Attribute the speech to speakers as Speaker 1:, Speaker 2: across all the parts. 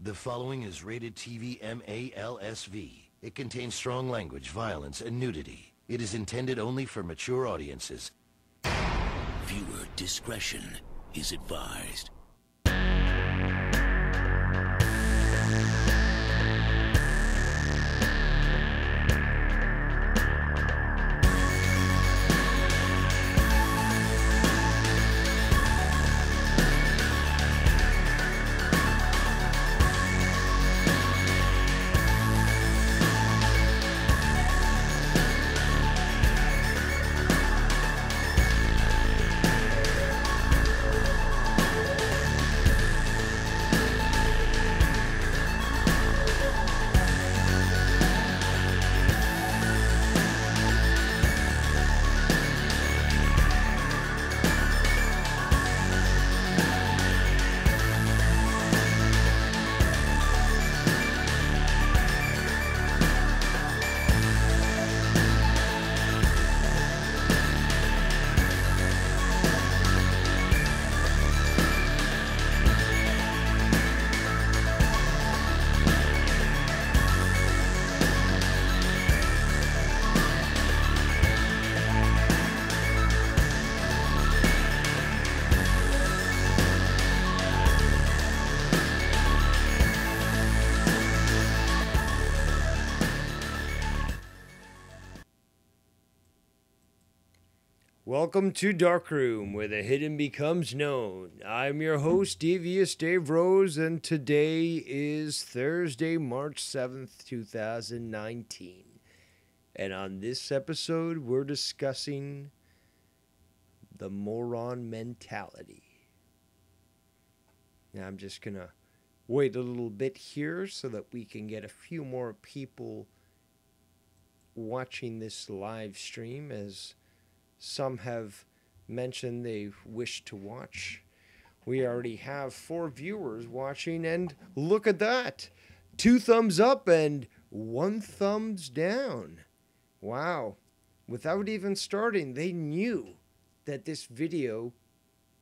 Speaker 1: The following is rated TV MALSV. It contains strong language, violence, and nudity. It is intended only for mature audiences.
Speaker 2: Viewer discretion is advised.
Speaker 3: Welcome to Darkroom, where the hidden becomes known. I'm your host, Devious Dave Rose, and today is Thursday, March 7th, 2019. And on this episode, we're discussing the moron mentality. Now, I'm just going to wait a little bit here so that we can get a few more people watching this live stream, as some have mentioned they wish to watch. We already have 4 viewers watching, and look at that. 2 thumbs up and 1 thumbs down. Wow. Without even starting, they knew that this video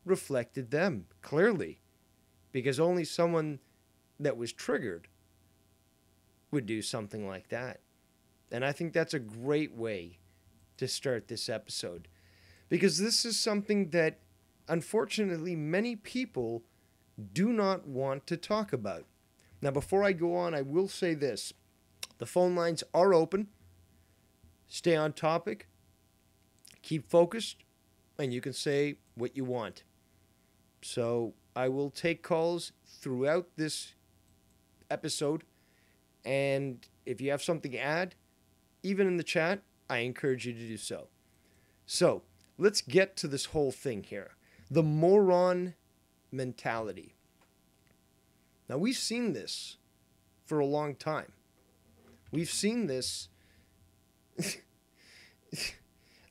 Speaker 3: reflected them, clearly. Because only someone that was triggered would do something like that. And I think that's a great way to start this episode, because this is something that unfortunately many people do not want to talk about. Now, before I go on, I will say this: the phone lines are open. Stay on topic, keep focused, and you can say what you want. So I will take calls throughout this episode, and if you have something to add, even in the chat, I encourage you to do so. So, let's get to this whole thing here. The moron mentality. Now, we've seen this for a long time. We've seen this,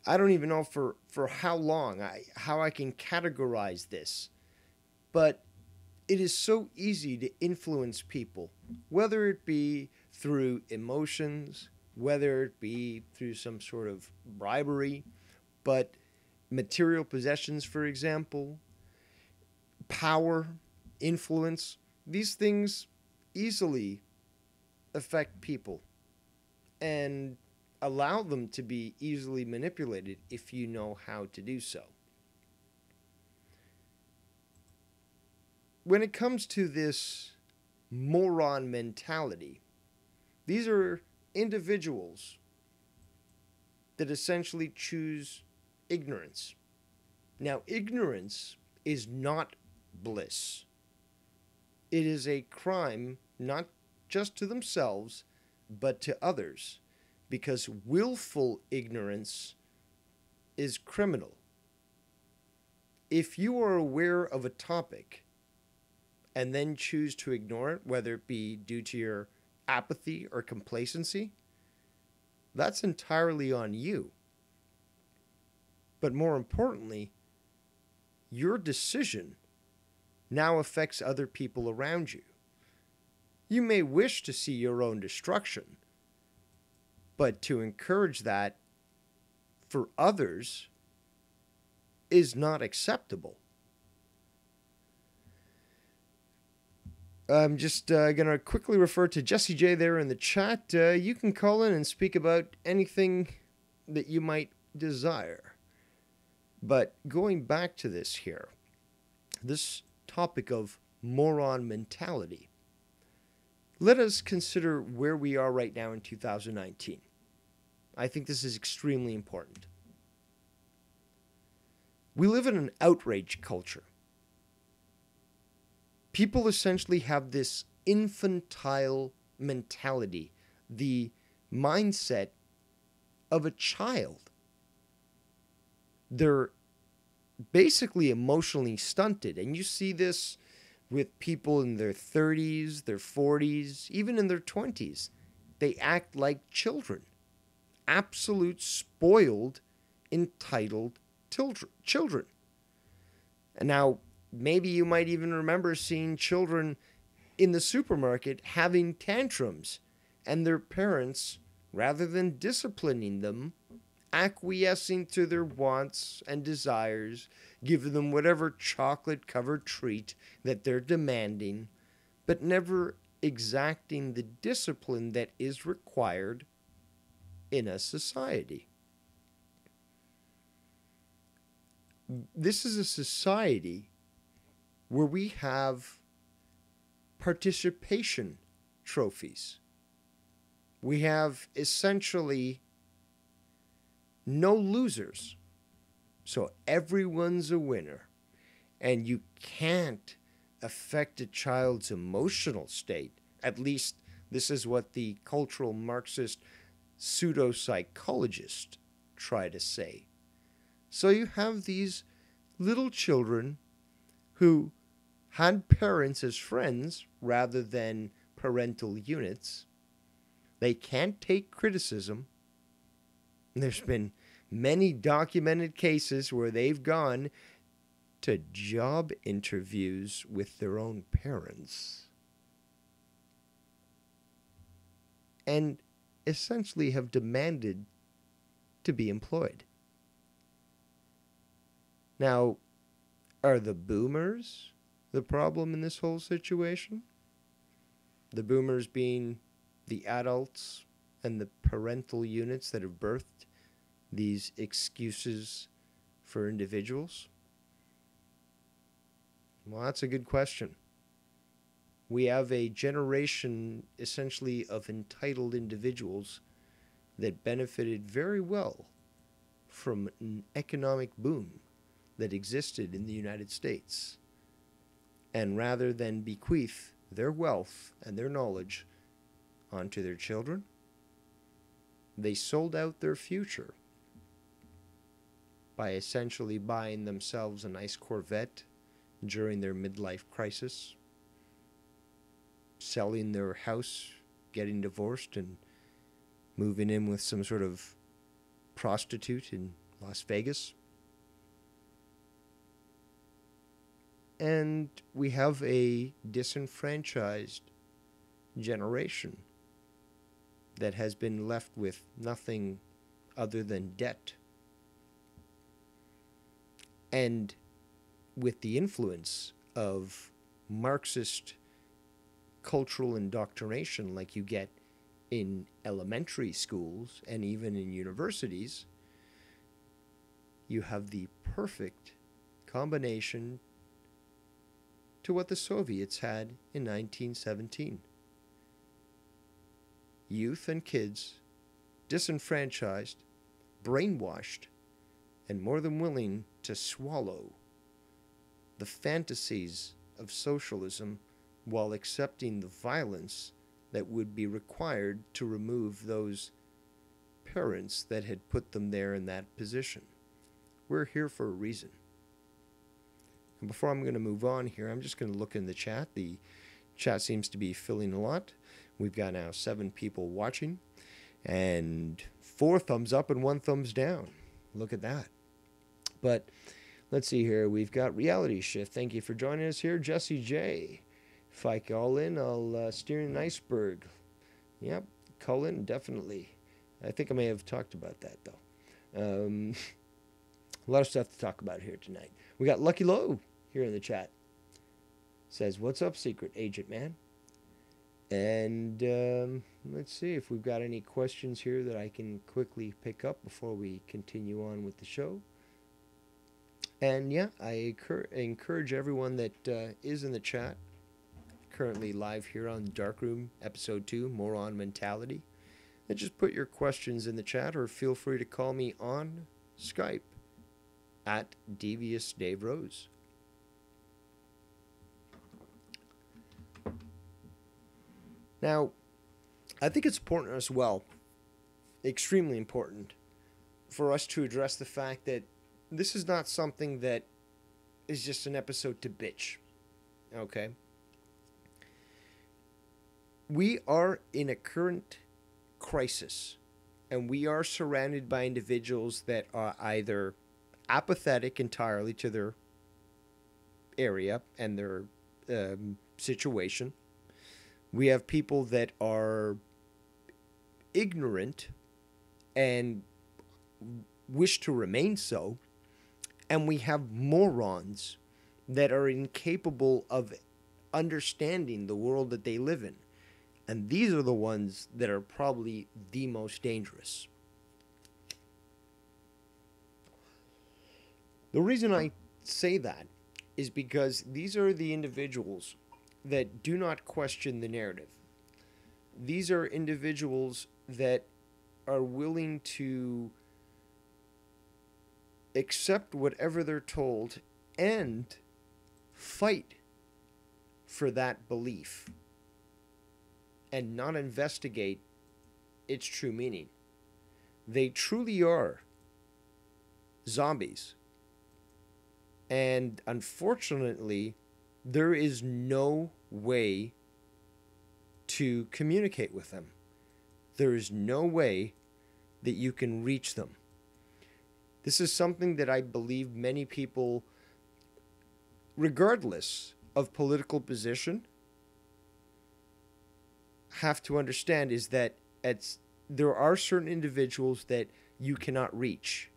Speaker 3: I don't even know for how long, how I can categorize this. But it is so easy to influence people, whether it be through emotions, whether it be through some sort of bribery, but material possessions, for example, power, influence, these things easily affect people and allow them to be easily manipulated if you know how to do so. When it comes to this moron mentality, these are individuals that essentially choose ignorance. Now, ignorance is not bliss. It is a crime not just to themselves, but to others, because willful ignorance is criminal. If you are aware of a topic and then choose to ignore it, whether it be due to your apathy or complacency, that's entirely on you. But more importantly, your decision now affects other people around you. You may wish to see your own destruction, but to encourage that for others is not acceptable. I'm just going to quickly refer to Jesse J there in the chat. You can call in and speak about anything that you might desire. But going back to this here, this topic of moron mentality, let us consider where we are right now in 2019. I think this is extremely important. We live in an outrage culture. People essentially have this infantile mentality, the mindset of a child. They're basically emotionally stunted, and you see this with people in their 30s, their 40s, even in their 20s. They act like children. Absolute spoiled, entitled children. And now, maybe you might even remember seeing children in the supermarket having tantrums, and their parents, rather than disciplining them, acquiescing to their wants and desires, giving them whatever chocolate-covered treat that they're demanding, but never exacting the discipline that is required in a society. This is a society where we have participation trophies. We have essentially no losers. So everyone's a winner. And you can't affect a child's emotional state. At least this is what the cultural Marxist pseudo-psychologists try to say. So you have these little children who had parents as friends rather than parental units. They can't take criticism. There's been many documented cases where they've gone to job interviews with their own parents and essentially have demanded to be employed. Now, are the boomers the problem in this whole situation? The boomers being the adults and the parental units that have birthed these excuses for individuals? Well, that's a good question. We have a generation, essentially, of entitled individuals that benefited very well from an economic boom that existed in the United States. And rather than bequeath their wealth and their knowledge onto their children, they sold out their future by essentially buying themselves a nice Corvette during their midlife crisis, selling their house, getting divorced, and moving in with some sort of prostitute in Las Vegas. And we have a disenfranchised generation that has been left with nothing other than debt. And with the influence of Marxist cultural indoctrination like you get in elementary schools and even in universities, you have the perfect combination to what the Soviets had in 1917. Youth and kids, disenfranchised, brainwashed, and more than willing to swallow the fantasies of socialism while accepting the violence that would be required to remove those parents that had put them there in that position. We're here for a reason. And before I'm going to move on here, I'm just going to look in the chat. The chat seems to be filling a lot. We've got now 7 people watching and 4 thumbs up and 1 thumbs down. Look at that. But let's see here. We've got Reality Shift. Thank you for joining us here. Jesse J. If I call in, I'll steer an iceberg. Yep, call in, definitely. I think I may have talked about that, though. A lot of stuff to talk about here tonight. We got Lucky Low here in the chat. says, "What's up, secret agent man?" And let's see if we've got any questions here that I can quickly pick up before we continue on with the show. And yeah, I encourage everyone that is in the chat, currently live here on Darkroom, Episode 2, Moron Mentality, and just put your questions in the chat, or feel free to call me on Skype at Devious Dave Rose. Now, I think it's important as well, extremely important, for us to address the fact that this is not something that is just an episode to bitch, okay? We are in a current crisis, and we are surrounded by individuals that are either apathetic entirely to their area and their situation. We have people that are ignorant and wish to remain so. And we have morons that are incapable of understanding the world that they live in. And these are the ones that are probably the most dangerous. The reason I say that is because these are the individuals that do not question the narrative. These are individuals that are willing to accept whatever they're told and fight for that belief and not investigate its true meaning. They truly are zombies. And unfortunately, there is no way to communicate with them. There is no way that you can reach them. This is something that I believe many people, regardless of political position, have to understand, is that there are certain individuals that you cannot reach,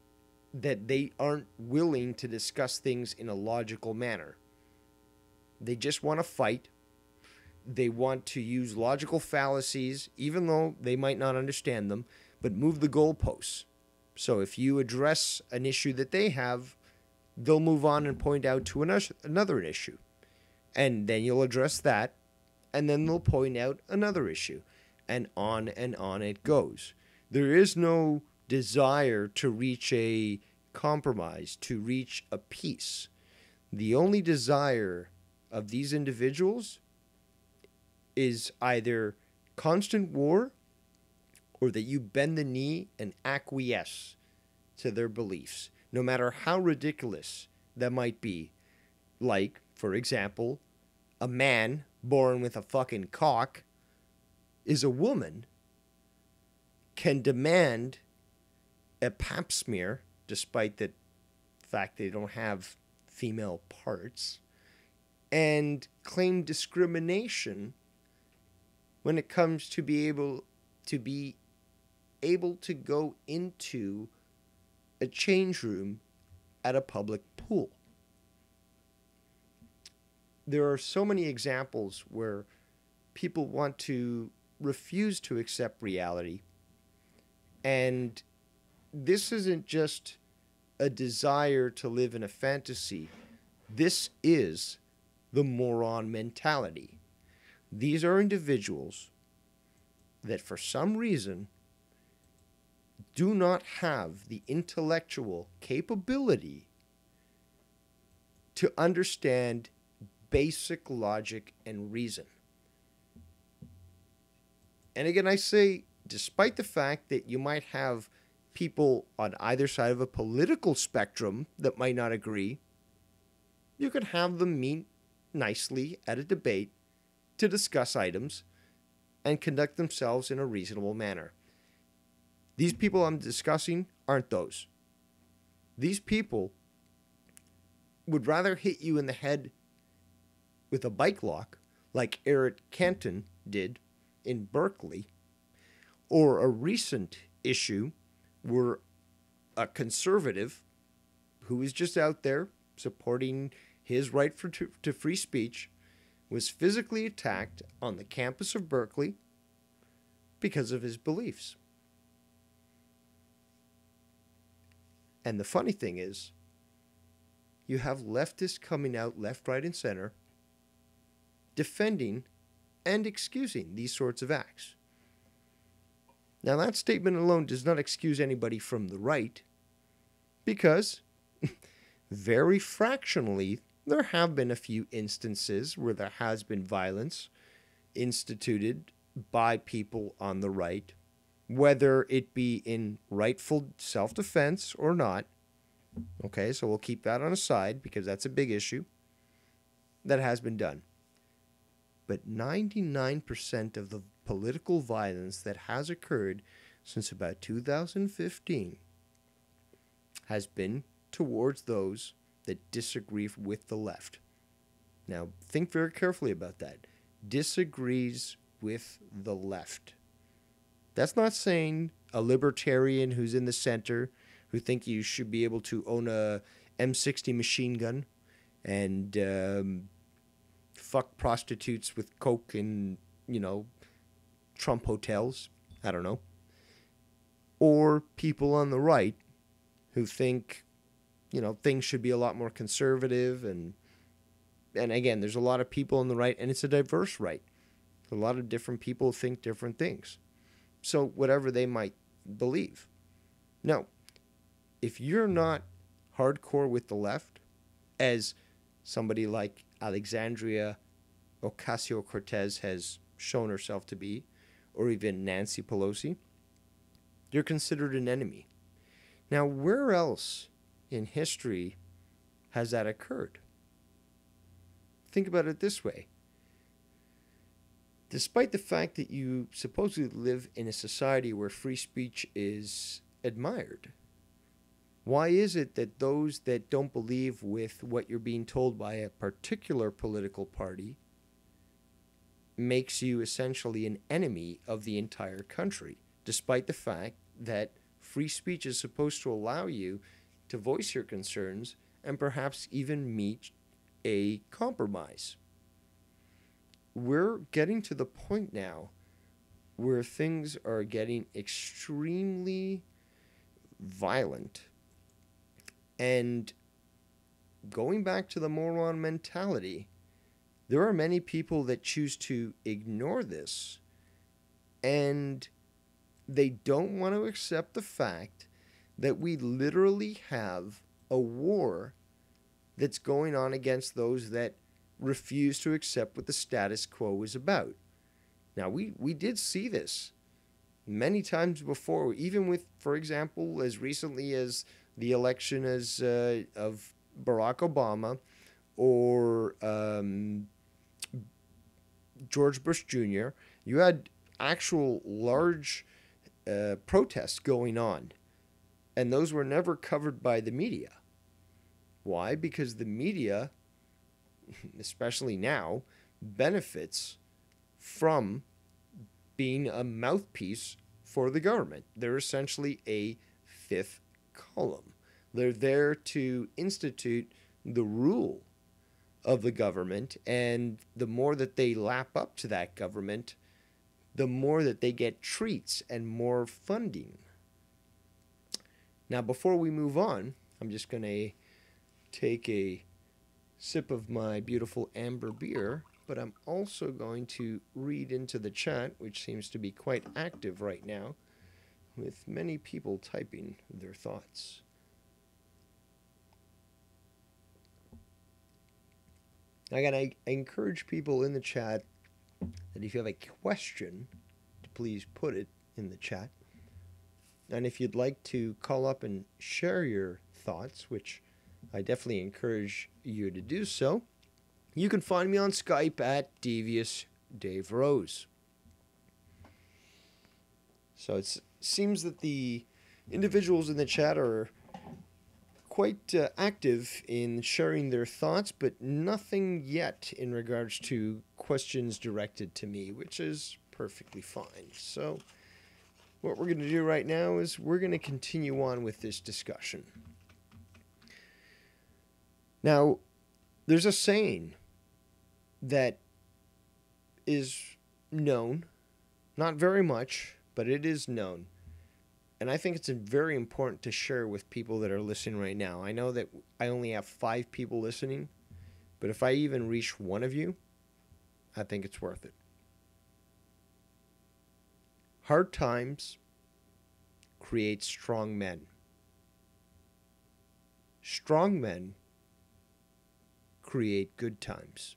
Speaker 3: that they aren't willing to discuss things in a logical manner. They just want to fight. They want to use logical fallacies, even though they might not understand them, but move the goalposts. So if you address an issue that they have, they'll move on and point out to another issue. And then you'll address that, and then they'll point out another issue. And on it goes. There is no desire to reach a compromise, to reach a peace. The only desire of these individuals is either constant war, or that you bend the knee and acquiesce to their beliefs, no matter how ridiculous that might be. Like, for example, a man born with a fucking cock is a woman can demand a pap smear, despite the fact they don't have female parts, and claim discrimination when it comes to be able to go into a change room at a public pool. There are so many examples where people want to refuse to accept reality, and this isn't just a desire to live in a fantasy. This is the moron mentality. These are individuals that for some reason do not have the intellectual capability to understand basic logic and reason. And again, I say, despite the fact that you might have people on either side of a political spectrum that might not agree, you can have them meet nicely at a debate to discuss items and conduct themselves in a reasonable manner. These people I'm discussing aren't those. These people would rather hit you in the head with a bike lock, like Eric Canton did in Berkeley, or a recent issue where a conservative who is just out there supporting his right to free speech was physically attacked on the campus of Berkeley because of his beliefs. And the funny thing is, you have leftists coming out left, right, and center defending and excusing these sorts of acts. Now, that statement alone does not excuse anybody from the right, because very fractionally, there have been a few instances where there has been violence instituted by people on the right, whether it be in rightful self-defense or not. Okay, so we'll keep that on a side because that's a big issue. That has been done. But 99% of the political violence that has occurred since about 2015 has been towards those that disagree with the left. Now, think very carefully about that. Disagrees with the left. That's not saying a libertarian who's in the center who think you should be able to own a M60 machine gun and fuck prostitutes with coke in, Trump hotels. I don't know. Or people on the right who think, things should be a lot more conservative. And again, there's a lot of people on the right, and it's a diverse right. A lot of different people think different things. So whatever they might believe. No. If you're not hardcore with the left, as somebody like Alexandria Ocasio-Cortez has shown herself to be, or even Nancy Pelosi, you're considered an enemy. Now, where else in history has that occurred? Think about it this way. Despite the fact that you supposedly live in a society where free speech is admired, why is it that those that don't believe with what you're being told by a particular political party makes you essentially an enemy of the entire country, despite the fact that free speech is supposed to allow you to voice your concerns and perhaps even meet a compromise? We're getting to the point now where things are getting extremely violent. And going back to the moron mentality, there are many people that choose to ignore this, and they don't want to accept the fact that we literally have a war that's going on against those that refuse to accept what the status quo is about. Now, we did see this many times before, even with, for example, as recently as the election of Barack Obama or George Bush Jr., you had actual large protests going on, and those were never covered by the media. Why? Because the media, especially now, benefits from being a mouthpiece for the government. They're essentially a fifth column. They're there to institute the rule of the government, and the more that they lap up to that government, the more that they get treats and more funding. Now, before we move on, I'm just going to take a sip of my beautiful amber beer, but I'm also going to read into the chat, which seems to be quite active right now, with many people typing their thoughts. Again, I encourage people in the chat that if you have a question, to please put it in the chat. And if you'd like to call up and share your thoughts, which I definitely encourage you to do so, you can find me on Skype at Devious Dave Rose. So it seems that the individuals in the chat are quite active in sharing their thoughts, but nothing yet in regards to questions directed to me, which is perfectly fine. So what we're going to do right now is we're going to continue on with this discussion. Now, there's a saying that is known. Not very much, but it is known. And I think it's very important to share with people that are listening right now. I know that I only have 5 people listening, but if I even reach one of you, I think it's worth it. Hard times create strong men. Strong men create good times.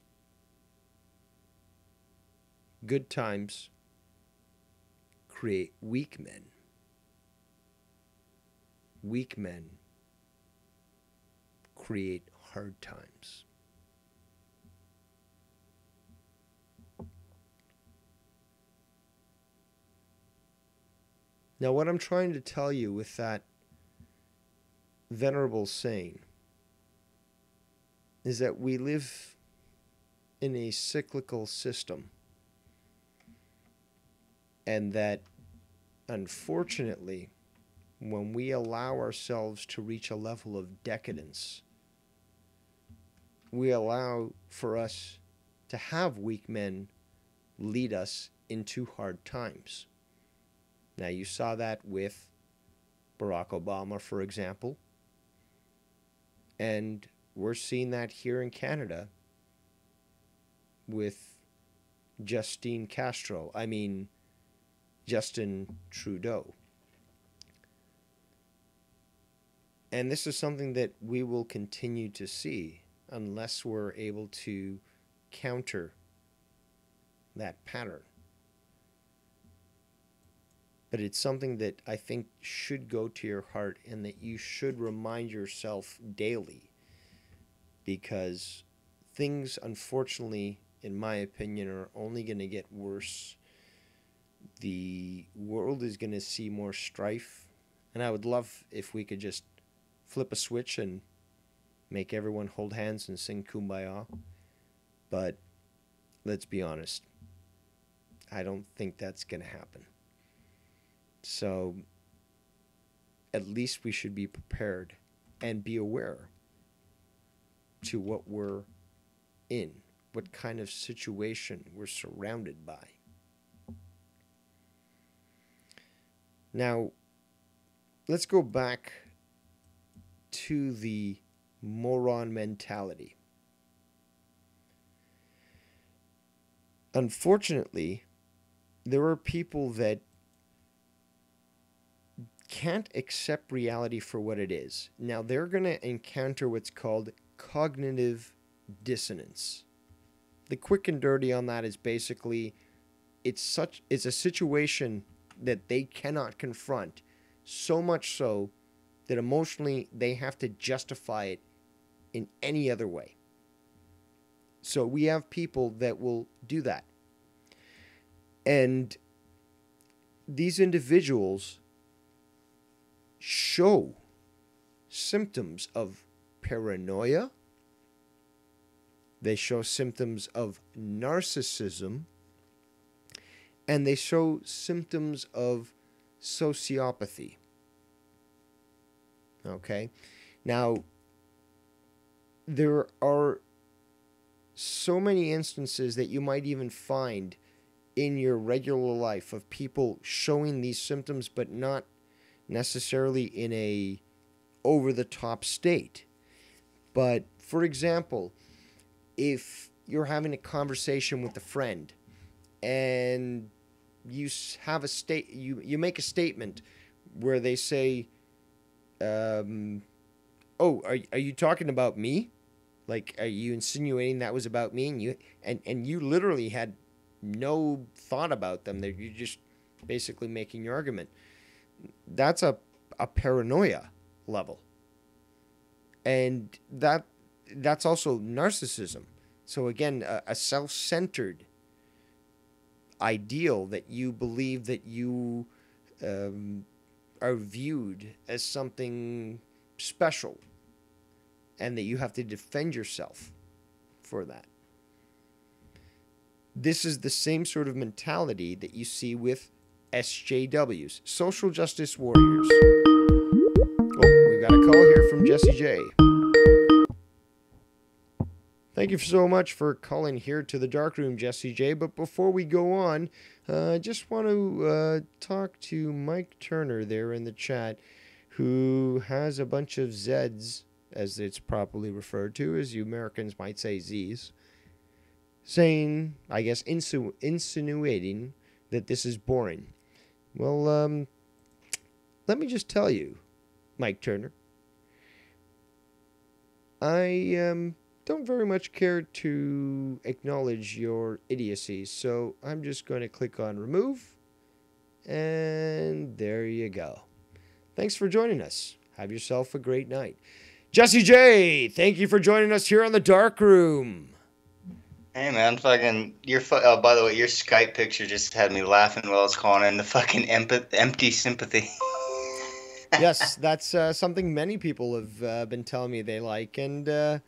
Speaker 3: Good times create weak men. Weak men create hard times. Now, what I'm trying to tell you with that venerable saying is that we live in a cyclical system, and that, unfortunately, when we allow ourselves to reach a level of decadence, we allow for us to have weak men lead us into hard times. Now, you saw that with Barack Obama, for example, and we're seeing that here in Canada with Justin Trudeau. And this is something that we will continue to see unless we're able to counter that pattern. But it's something that I think should go to your heart and that you should remind yourself daily, because things, unfortunately, in my opinion, are only going to get worse. The world is going to see more strife, and I would love if we could just flip a switch and make everyone hold hands and sing Kumbaya. But let's be honest, I don't think that's going to happen. So at least we should be prepared and be aware to what we're in, what kind of situation we're surrounded by. Now, let's go back to the moron mentality. Unfortunately, there are people that can't accept reality for what it is. Now, they're going to encounter what's called cognitive dissonance. The quick and dirty on that is basically it's a situation that they cannot confront, so much so that emotionally they have to justify it in any other way. So we have people that will do that. And these individuals show symptoms of paranoia. They show symptoms of narcissism. And they show symptoms of sociopathy. Okay? Now, there are so many instances that you might even find in your regular life of people showing these symptoms, but not necessarily in a over-the-top state. But, for example, if you're having a conversation with a friend and you have you make a statement where they say, "Oh, are you talking about me? Like, are you insinuating that was about me?" And you literally had no thought about them. That you're just basically making your argument. That's a paranoia level, and that's also narcissism. So again, a self-centered ideal that you believe that you are viewed as something special, and that you have to defend yourself for that. This is the same sort of mentality that you see with SJWs, social justice warriors. Oh, we've got a call here from Jesse J. Thank you so much for calling here to the Darkroom, Jesse J. But before we go on, I just want to talk to Mike Turner there in the chat, who has a bunch of Zs, as it's properly referred to, as you Americans might say Zs, saying, I guess, insinuating that this is boring. Well, let me just tell you, Mike Turner, I don't very much care to acknowledge your idiocy, so I'm just going to click on remove, and there you go. Thanks for joining us. Have yourself a great night. Jesse J, thank you for joining us here on the Darkroom.
Speaker 4: Hey man, fucking oh, by the way, your Skype picture just had me laughing while I was calling in the fucking empty sympathy.
Speaker 3: Yes, that's something many people have been telling me they like, and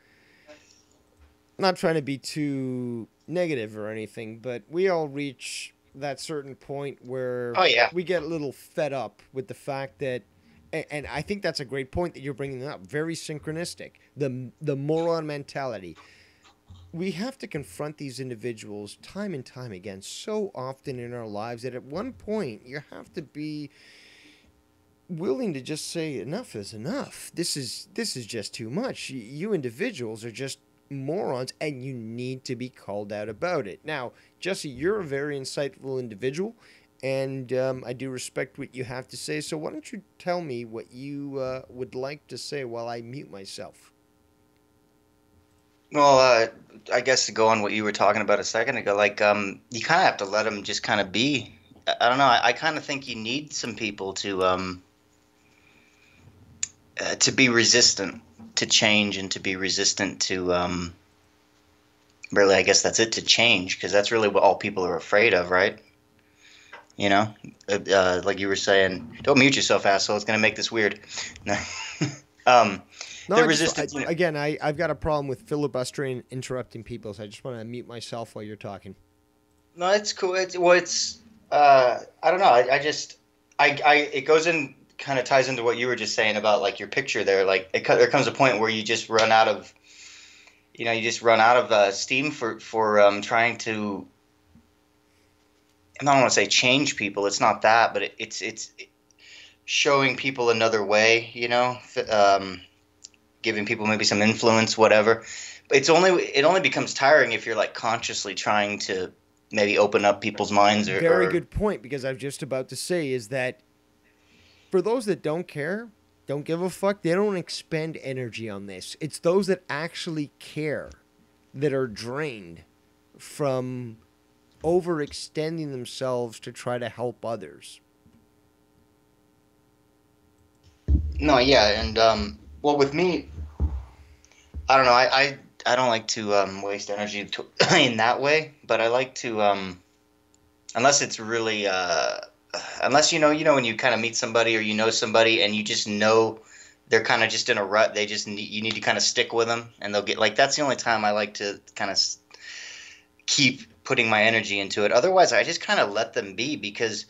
Speaker 3: not trying to be too negative or anything, but we all reach that certain point where we get a little fed up with the fact that, and I think that's a great point that you're bringing up, very synchronistic, the moron mentality. We have to confront these individuals time and time again so often in our lives that at one point you have to be willing to just say enough is enough. This is just too much. You individuals are just morons and you need to be called out about it. Now, Jesse, you're a very insightful individual and I do respect what you have to say. So why don't you tell me what you would like to say while I mute myself?
Speaker 4: Well, I guess to go on what you were talking about a second ago, like you kind of have to let them just kind of be. I don't know. I kind of think you need some people to be resistant to change and to be resistant to really, I guess that's it, to change, because that's really what all people are afraid of, right? You know, like you were saying, don't mute yourself, asshole. It's gonna make this weird.
Speaker 3: No,
Speaker 4: Again,
Speaker 3: I've got a problem with filibustering and interrupting people, so I just want to mute myself while you're talking.
Speaker 4: No, it's cool. I don't know. It goes in, kind of ties into what you were just saying about like your picture there. Like there comes a point where you just run out of, steam for trying to. I don't want to say change people. It's not that, but it's showing people another way. Giving people maybe some influence, whatever. But it only becomes tiring if you're like consciously trying to maybe open up people's minds.
Speaker 3: Very good point, because I was just about to say is that for those that don't care, don't give a fuck, they don't expend energy on this. It's those that actually care that are drained from overextending themselves to try to help others.
Speaker 4: No, yeah, and well, with me, I don't know. I don't like to waste energy in that way, but I like to, unless it's really, unless you know when you kind of meet somebody or you know somebody and you just know they're kind of just in a rut. You need to kind of stick with them, and they'll get like that's the only time I like to kind of keep putting my energy into it. Otherwise, I just kind of let them be, because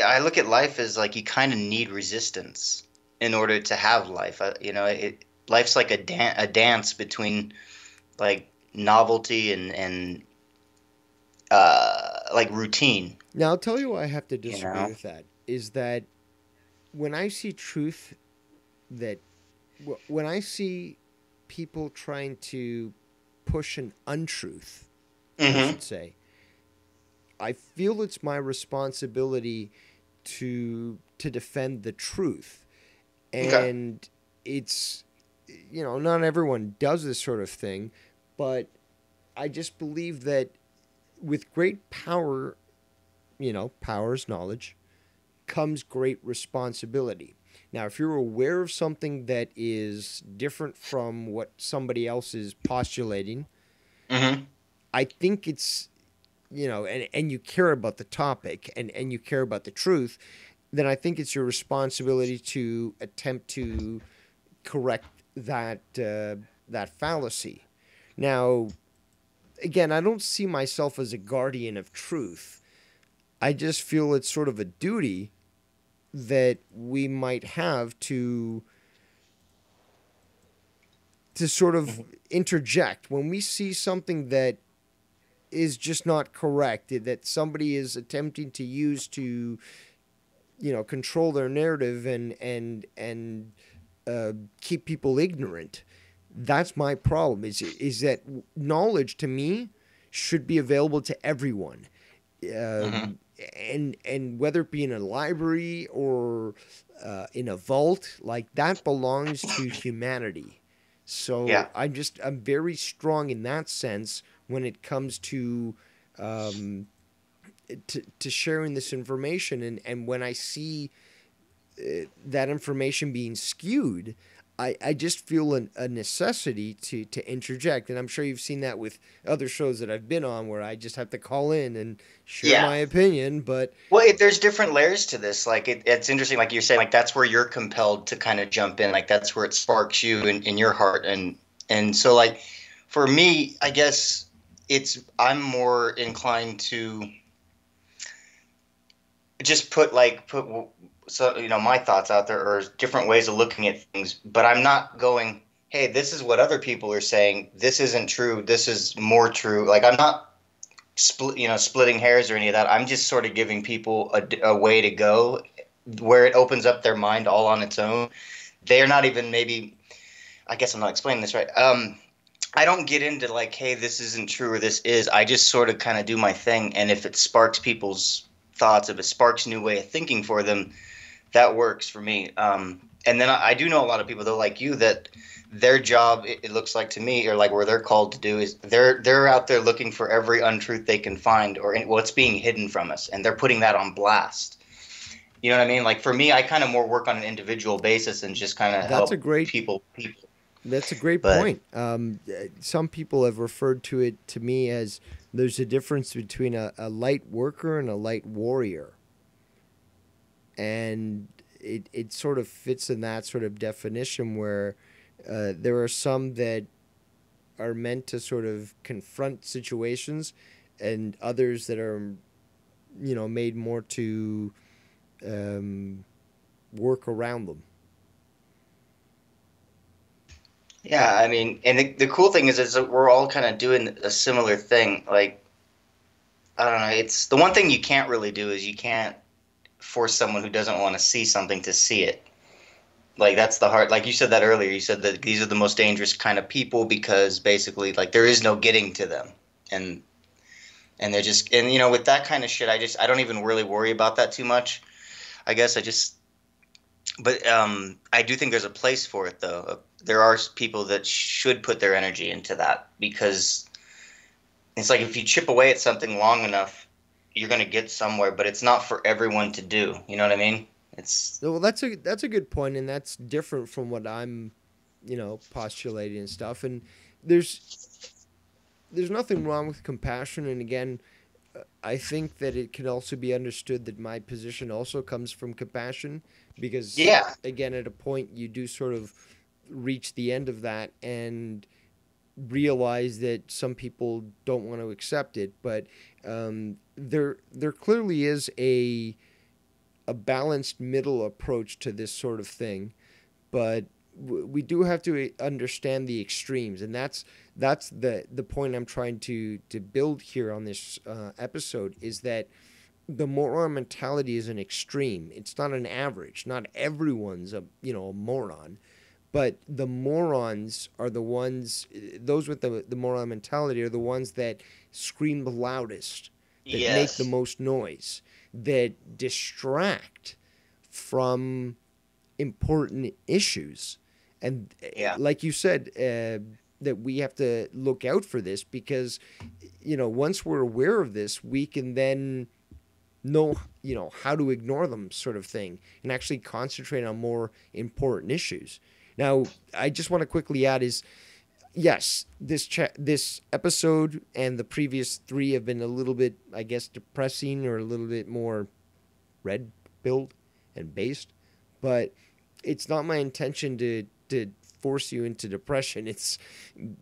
Speaker 4: I look at life as like you kind of need resistance in order to have life. Life's like a dance between like novelty and like routine.
Speaker 3: Now, I'll tell you why I have to disagree with that, is that when I see truth, when I see people trying to push an untruth, I should say, I feel it's my responsibility to defend the truth. And it's, not everyone does this sort of thing, but I just believe that with great power, power's knowledge, comes great responsibility. Now, if you're aware of something that is different from what somebody else is postulating, I think it's, and you care about the topic and you care about the truth, then I think it's your responsibility to attempt to correct that fallacy. Now, again, I don't see myself as a guardian of truth. I just feel it's sort of a duty that we might have to to sort of interject when we see something that is just not correct, that somebody is attempting to use to, control their narrative and keep people ignorant. That's my problem. Is that knowledge to me should be available to everyone, and whether it be in a library or in a vault, like that belongs to humanity. So
Speaker 4: Yeah.
Speaker 3: I'm very strong in that sense when it comes to sharing this information, and when I see that information being skewed, I just feel a necessity to interject. And I'm sure you've seen that with other shows that I've been on where I just have to call in and share
Speaker 4: Yeah.
Speaker 3: my opinion. But
Speaker 4: Well, there's different layers to this. Like it's interesting, like you're saying, like that's where you're compelled to kind of jump in. Like that's where it sparks you in your heart, and so like for me, I guess I'm more inclined to just put so my thoughts out there or different ways of looking at things, but I'm not going, hey, this is what other people are saying. This isn't true. This is more true. Like I'm not splitting hairs or any of that. I'm just sort of giving people a way to go where it opens up their mind all on its own. They're not even maybe. I guess I'm not explaining this right. I don't get into like, hey, this isn't true or this is. I just sort of kind of do my thing, and if it sparks people's thoughts, if it sparks a new way of thinking for them, that works for me. And then I do know a lot of people, though, like you, that their job, it looks like to me, or like where they're called to do is they're out there looking for every untruth they can find or what's being hidden from us, and they're putting that on blast. You know what I mean? Like for me, I kind of more work on an individual basis and just kind of help people.
Speaker 3: That's a great
Speaker 4: But-
Speaker 3: point. Some people have referred to it to me as there's a difference between a light worker and a light warrior. And it sort of fits in that sort of definition where there are some that are meant to sort of confront situations and others that are, made more to work around them.
Speaker 4: Yeah, I mean, and the cool thing is that we're all kind of doing a similar thing. Like, I don't know, it's the one thing you can't really do is you can't force someone who doesn't want to see something to see it. Like that's the hard. Like you said that earlier. You said that these are the most dangerous kind of people because basically, like, there is no getting to them, and they're just with that kind of shit. I don't even really worry about that too much. I guess but I do think there's a place for it though. There are people that should put their energy into that because it's like if you chip away at something long enough, you're going to get somewhere, but it's not for everyone to do. You know what I mean?
Speaker 3: Well, that's a good point, and that's different from what I'm, postulating and stuff. And there's nothing wrong with compassion. And again, I think that it can also be understood that my position also comes from compassion because, again, at a point you do sort of reach the end of that and realize that some people don't want to accept it, but there clearly is a balanced middle approach to this sort of thing, but we do have to understand the extremes, and that's the point I'm trying to build here on this episode is that the moron mentality is an extreme. It's not an average. Not everyone's a moron. But the morons are the ones, those with the moron mentality are the ones that scream the loudest, that make the most noise, that distract from important issues. And like you said, that we have to look out for this because, once we're aware of this, we can then know, how to ignore them sort of thing and actually concentrate on more important issues. Now, I just want to quickly add is, yes, this episode and the previous 3 have been a little bit, I guess, depressing or a little bit more red-pilled and based, but it's not my intention to force you into depression.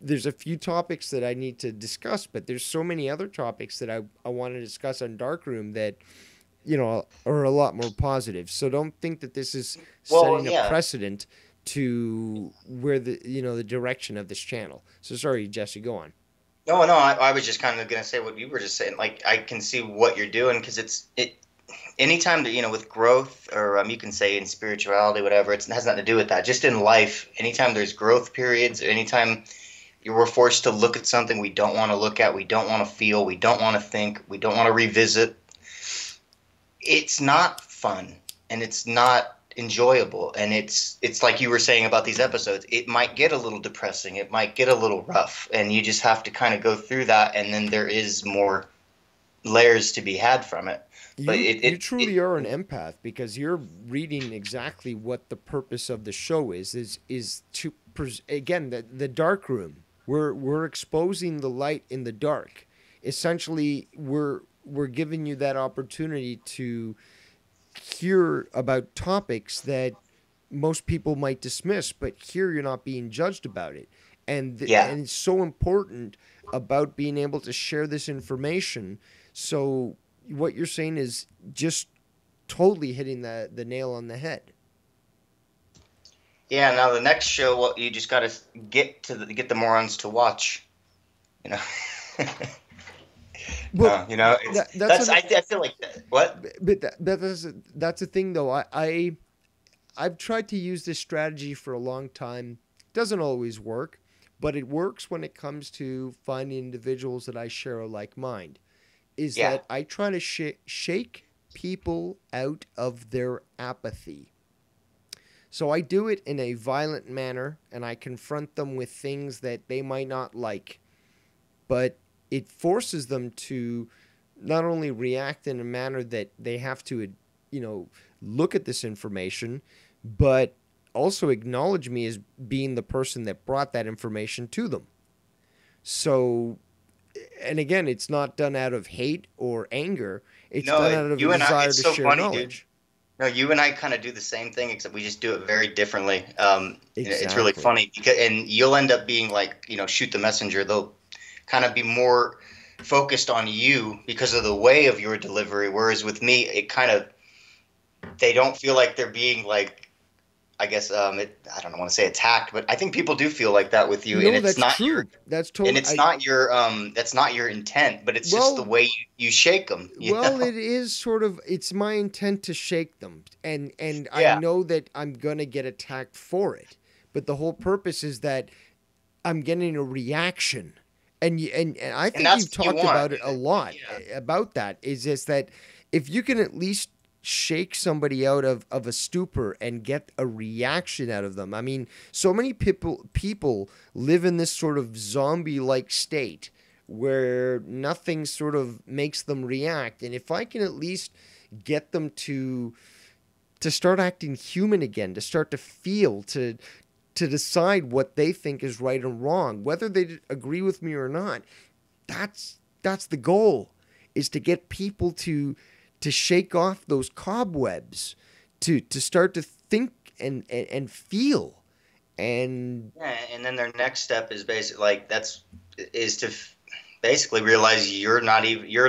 Speaker 3: There's a few topics that I need to discuss, but there's so many other topics that I want to discuss on Darkroom that, are a lot more positive. So don't think that this is setting a precedent to where the direction of this channel. So sorry, Jesse, go on.
Speaker 4: No, no, I was just kind of gonna say what you were just saying. Like, I can see what you're doing because it. Anytime that with growth, or you can say in spirituality, whatever, it has nothing to do with that. Just in life, anytime there's growth periods, anytime we're forced to look at something we don't want to look at, we don't want to feel, we don't want to think, we don't want to revisit, it's not fun and it's not enjoyable. And it's like you were saying about these episodes, it might get a little depressing, it might get a little rough, and you just have to kind of go through that, and then there is more layers to be had from it. But
Speaker 3: you truly are an empath, because you're reading exactly what the purpose of the show is to again, the dark room. We're exposing the light in the dark. Essentially, we're giving you that opportunity to hear about topics that most people might dismiss, but here you're not being judged about it. And and it's so important about being able to share this information. So what you're saying is just totally hitting the nail on the head.
Speaker 4: Yeah. Now the next show, well, you just got to get the morons to watch.
Speaker 3: Well,
Speaker 4: I feel like that. What?
Speaker 3: But that's the thing, though. I've tried to use this strategy for a long time. It doesn't always work, but it works when it comes to finding individuals that I share a like mind. That I try to shake people out of their apathy. So I do it in a violent manner, and I confront them with things that they might not like. But it forces them to not only react in a manner that they have to, look at this information, but also acknowledge me as being the person that brought that information to them. So, and again, it's not done out of hate or anger. It's done out of a desire to share knowledge.
Speaker 4: Dude. No, you and I kind of do the same thing, except we just do it very differently.
Speaker 3: Exactly.
Speaker 4: It's really funny and you'll end up being like, shoot the messenger. They'll kind of be more focused on you because of the way of your delivery. Whereas with me, they don't feel like they're being like, I guess, I don't want to say attacked, but I think people do feel like that with you.
Speaker 3: No,
Speaker 4: and it's
Speaker 3: that's
Speaker 4: not
Speaker 3: true. That's totally.
Speaker 4: And it's not your, that's not your intent, but it's just the way you shake them.
Speaker 3: It is sort of, it's my intent to shake them. And I know that I'm going to get attacked for it. But the whole purpose is that I'm getting a reaction. And I think you've talked about it a lot, about that, is just that if you can at least shake somebody out of a stupor and get a reaction out of them. I mean, so many people live in this sort of zombie-like state where nothing sort of makes them react. And if I can at least get them to start acting human again, to start to feel, to decide what they think is right and wrong, whether they agree with me or not, that's the goal, is to get people to shake off those cobwebs, to start to think and feel. And
Speaker 4: and then their next step is basically to basically realize you're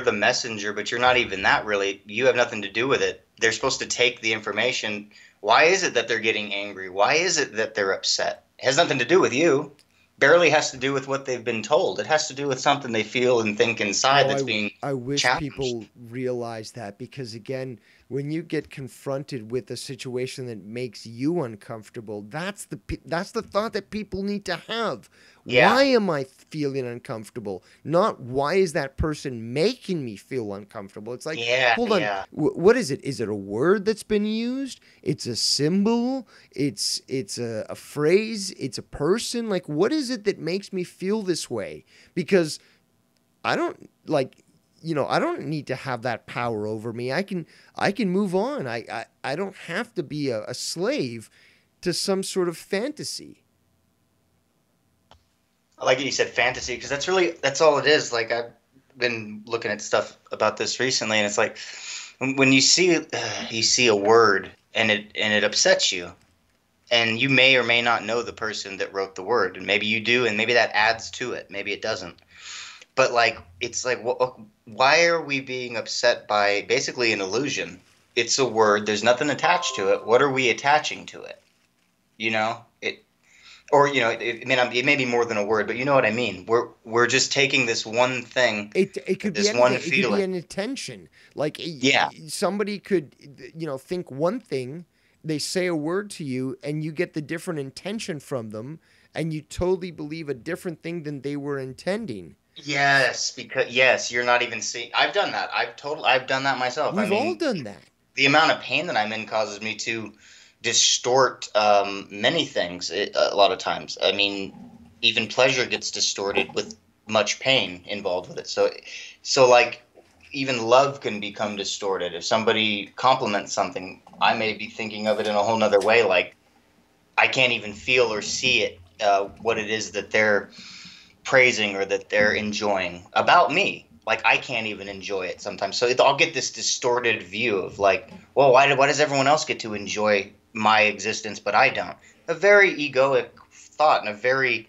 Speaker 4: the messenger, but you're not even that really. You have nothing to do with it. They're supposed to take the information. Why is it that they're getting angry? Why is it that they're upset? It has nothing to do with you. Barely has to do with what they've been told. It has to do with something they feel and think inside that's being
Speaker 3: I wish
Speaker 4: challenged.
Speaker 3: People realize that, because again, when you get confronted with a situation that makes you uncomfortable, that's the thought that people need to have. Yeah. Why am I feeling uncomfortable? Not why is that person making me feel uncomfortable? It's like, hold on, what is it? Is it a word that's been used? It's a symbol? It's a phrase? It's a person? Like, what is it that makes me feel this way? Because I don't need to have that power over me. I can move on. I don't have to be a slave to some sort of fantasy.
Speaker 4: I like it you said fantasy, because that's all it is. Like, I've been looking at stuff about this recently, and it's like when you see a word and it upsets you, and you may or may not know the person that wrote the word, and maybe you do, and maybe that adds to it, maybe it doesn't. But it's like, why are we being upset by basically an illusion? It's a word. There's nothing attached to it. What are we attaching to it? you know? Or, you know, it may be more than a word, but you know what I mean. We're just taking this one thing,
Speaker 3: It could be
Speaker 4: this one
Speaker 3: anything. It could be
Speaker 4: feeling.
Speaker 3: an intention. Like
Speaker 4: Yeah.
Speaker 3: somebody could, think one thing, they say a word to you, and you get the different intention from them, and you totally believe a different thing than they were intending.
Speaker 4: Yes, because yes, you're not even seeing. I've done that. I've done that myself. I
Speaker 3: We've all
Speaker 4: mean,
Speaker 3: done that.
Speaker 4: the amount of pain that I'm in causes me to distort many things a lot of times. I mean, even pleasure gets distorted with much pain involved with it. So like even love can become distorted. If somebody compliments something, I may be thinking of it in a whole nother way. Like I can't even feel or see it, what it is that they're praising or that they're enjoying about me. Like I can't even enjoy it sometimes. So I'll get this distorted view of like, well, why does everyone else get to enjoy my existence but I don't? A very egoic thought and a very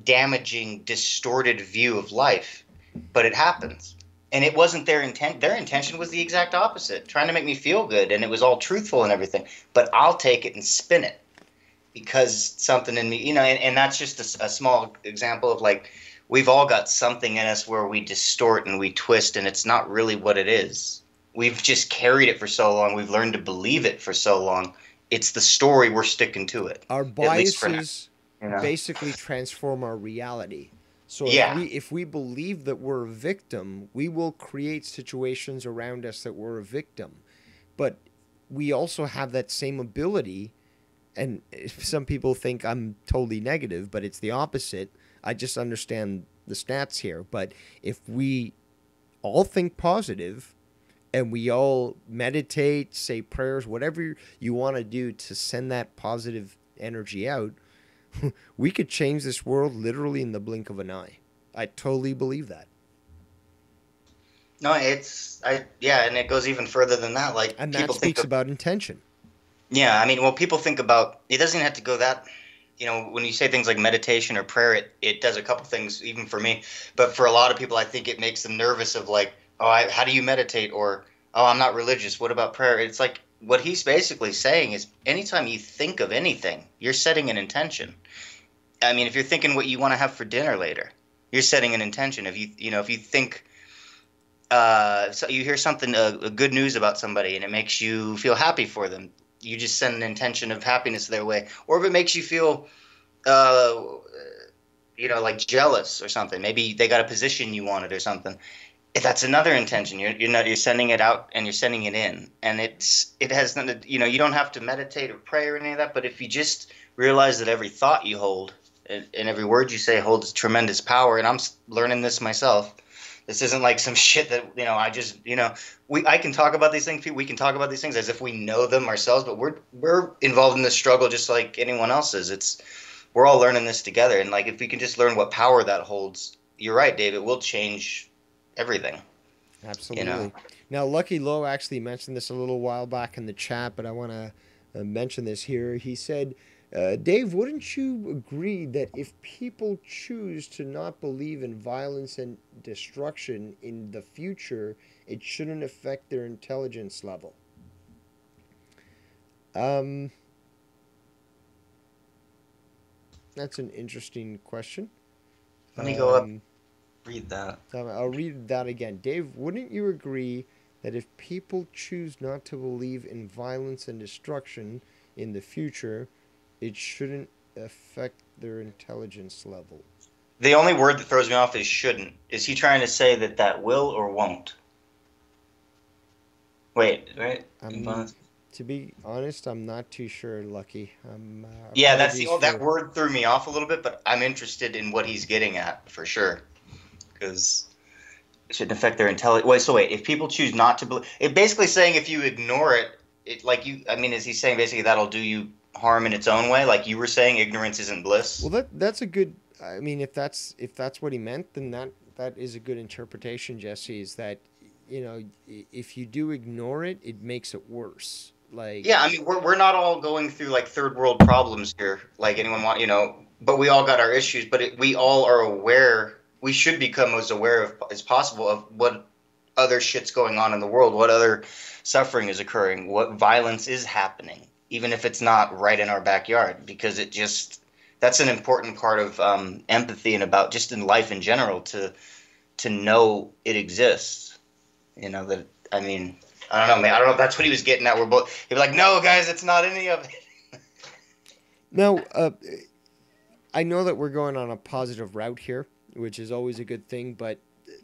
Speaker 4: damaging, distorted view of life. But it happens. And it wasn't their intent. Their intention was the exact opposite, trying to make me feel good, and it was all truthful and everything. But I'll take it and spin it because something in me, and that's just a small example of like, we've all got something in us where we distort and we twist, and it's not really what it is. We've just carried it for so long. We've learned to believe it for so long. It's the story, we're sticking to it.
Speaker 3: Our
Speaker 4: at least for now,
Speaker 3: biases basically transform our reality. So
Speaker 4: Yeah.
Speaker 3: if we believe that we're a victim, we will create situations around us that we're a victim. But we also have that same ability, and some people think I'm totally negative, but it's the opposite. I just understand the stats here. But if we all think positive and we all meditate, say prayers, whatever you want to do to send that positive energy out, we could change this world literally in the blink of an eye. I totally believe that.
Speaker 4: No, and it goes even further than that. Like
Speaker 3: And that
Speaker 4: people think
Speaker 3: speaks about intention.
Speaker 4: Yeah, I mean, well, people think about it doesn't have to go that, when you say things like meditation or prayer, it does a couple things, even for me. But for a lot of people, I think it makes them nervous of like, oh, how do you meditate? Or, oh, I'm not religious. What about prayer? It's like what he's basically saying is anytime you think of anything, you're setting an intention. I mean, if you're thinking what you want to have for dinner later, you're setting an intention. If you think, so you hear something, a good news about somebody, and it makes you feel happy for them, you just send an intention of happiness their way. Or if it makes you feel, like jealous or something, maybe they got a position you wanted or something. If that's another intention. You're sending it out and you're sending it in, and it has nothing. You don't have to meditate or pray or any of that. But if you just realize that every thought you hold and every word you say holds tremendous power, and I'm learning this myself. This isn't like some shit that I can talk about these things. We can talk about these things as if we know them ourselves, but we're involved in this struggle just like anyone else is. We're all learning this together, and like if we can just learn what power that holds, you're right, Dave. It will change everything.
Speaker 3: Absolutely. Now, Lucky Low actually mentioned this a little while back in the chat, but I want to mention this here. He said, Dave, wouldn't you agree that if people choose to not believe in violence and destruction in the future, it shouldn't affect their intelligence level? That's an interesting question.
Speaker 4: Let me go up, read that.
Speaker 3: I'll read that again. Dave, wouldn't you agree that if people choose not to believe in violence and destruction in the future, it shouldn't affect their intelligence level?
Speaker 4: The only word that throws me off is shouldn't. Is he trying to say that will or won't? Wait, right?
Speaker 3: To be honest, I'm not too sure, Lucky.
Speaker 4: Yeah, that word threw me off a little bit, but I'm interested in what he's getting at for sure. Because it shouldn't affect their intelligence. Wait, if people choose not to believe, it basically saying if you ignore it, is he saying basically that'll do you harm in its own way, like you were saying, ignorance isn't bliss?
Speaker 3: Well, that's a good. I mean, if that's what he meant, then that is a good interpretation, Jesse. Is that if you do ignore it, it makes it worse. Like,
Speaker 4: yeah, I mean, we're not all going through like third world problems here, like anyone but we all got our issues. But we all are aware. We should become as aware as possible of what other shit's going on in the world, what other suffering is occurring, what violence is happening. even if it's not right in our backyard, because that's an important part of empathy and about just in life in general to know it exists. That, I mean, I don't know, man. I don't know if that's what he was getting at. He'd be like, no, guys, it's not any of it.
Speaker 3: Now, I know that we're going on a positive route here, which is always a good thing, but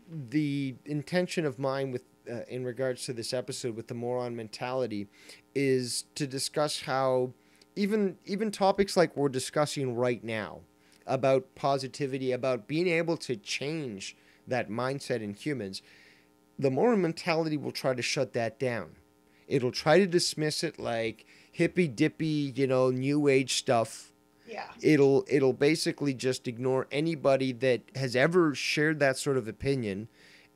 Speaker 3: the intention of mine with in regards to this episode with the moron mentality is to discuss how even topics like we're discussing right now about positivity, about being able to change that mindset in humans, the moron mentality will try to shut that down. It'll try to dismiss it like hippy dippy, new age stuff.
Speaker 4: Yeah.
Speaker 3: It'll basically just ignore anybody that has ever shared that sort of opinion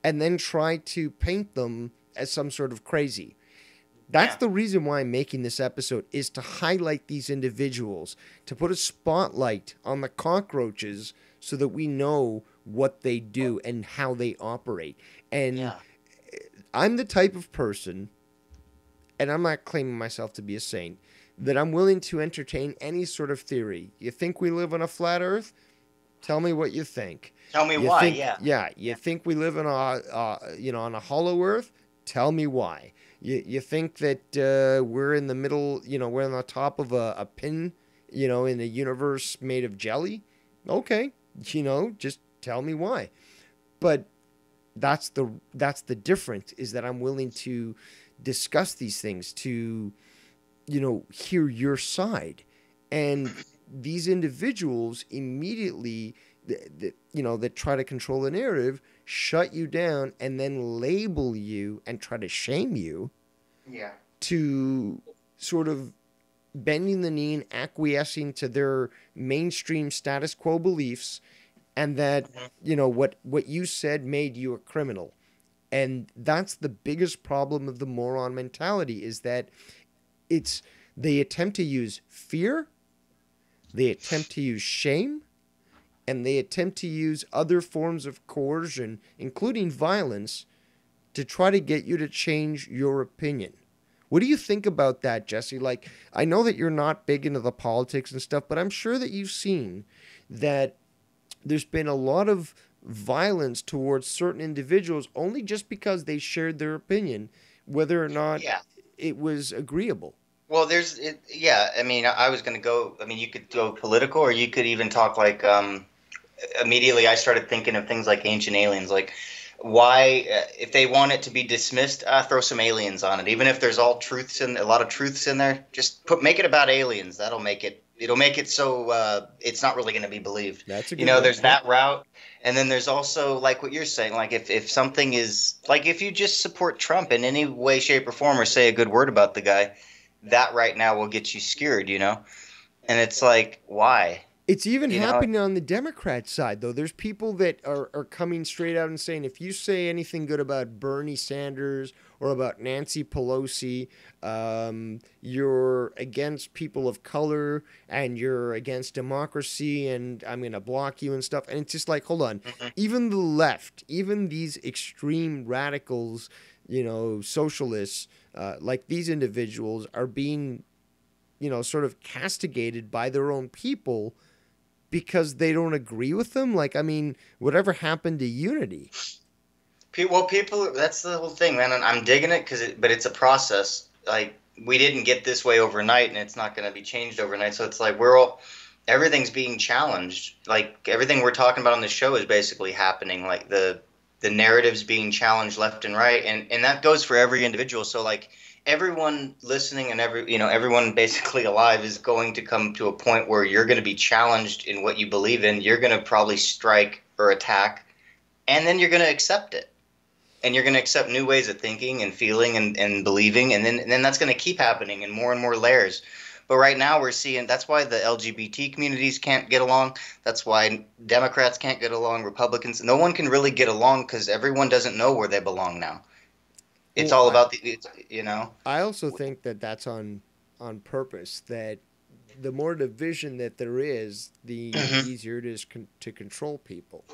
Speaker 3: and then try to paint them as some sort of crazy. That's the reason why I'm making this episode, is to highlight these individuals, to put a spotlight on the cockroaches so that we know what they do and how they operate. And I'm the type of person, and I'm not claiming myself to be a saint, that I'm willing to entertain any sort of theory. You think we live on a flat earth? Tell me what you think.
Speaker 4: Tell me why,
Speaker 3: You think we live on on a hollow earth? Tell me why. You think that we're in the middle, we're on the top of a pin, in a universe made of jelly? Okay, just tell me why. But that's the difference, is that I'm willing to discuss these things, to hear your side. And these individuals immediately that try to control the narrative shut you down and then label you and try to shame you to sort of bending the knee and acquiescing to their mainstream status quo beliefs, and that what you said made you a criminal. And that's the biggest problem of the moron mentality, is that they attempt to use fear, they attempt to use shame, and they attempt to use other forms of coercion, including violence, to try to get you to change your opinion. What do you think about that, Jesse? Like, I know that you're not big into the politics and stuff, but I'm sure that you've seen that there's been a lot of violence towards certain individuals only just because they shared their opinion, whether or not it was agreeable.
Speaker 4: Well, I mean, I was going to go, I mean, you could go political, or you could even talk like, immediately I started thinking of things like ancient aliens, like why, if they want it to be dismissed, throw some aliens on it. Even if there's a lot of truths in there, just make it about aliens. It'll make it so it's not really going to be believed.
Speaker 3: That's a good
Speaker 4: there's that route. And then there's also, like what you're saying, like if something is, like if you just support Trump in any way, shape, or form, or say a good word about the guy, that right now will get you skewered, And it's like, why?
Speaker 3: It's even happening on the Democrat side, though. There's people that are coming straight out and saying, if you say anything good about Bernie Sanders or about Nancy Pelosi, you're against people of color and you're against democracy, and I'm going to block you and stuff. And it's just like, hold on. Even the left, even these extreme radicals, socialists, like these individuals are being, sort of castigated by their own people because they don't agree with them. Like, I mean, whatever happened to unity?
Speaker 4: Well, people, that's the whole thing, man. And I'm digging it but it's a process. Like, we didn't get this way overnight, and it's not going to be changed overnight. So it's like everything's being challenged. Like, everything we're talking about on this show is basically happening. Like, the narrative's being challenged left and right. And that goes for every individual. So, like, everyone listening and everyone basically alive is going to come to a point where you're going to be challenged in what you believe in. You're going to probably strike or attack, and then you're going to accept it. And you're going to accept new ways of thinking and feeling and believing, and then that's going to keep happening in more and more layers. But right now we're seeing, that's why the LGBT communities can't get along. That's why Democrats can't get along, Republicans. No one can really get along because everyone doesn't know where they belong now. It's all about
Speaker 3: I also think that that's on purpose, that the more division that there is, the easier it is to control people.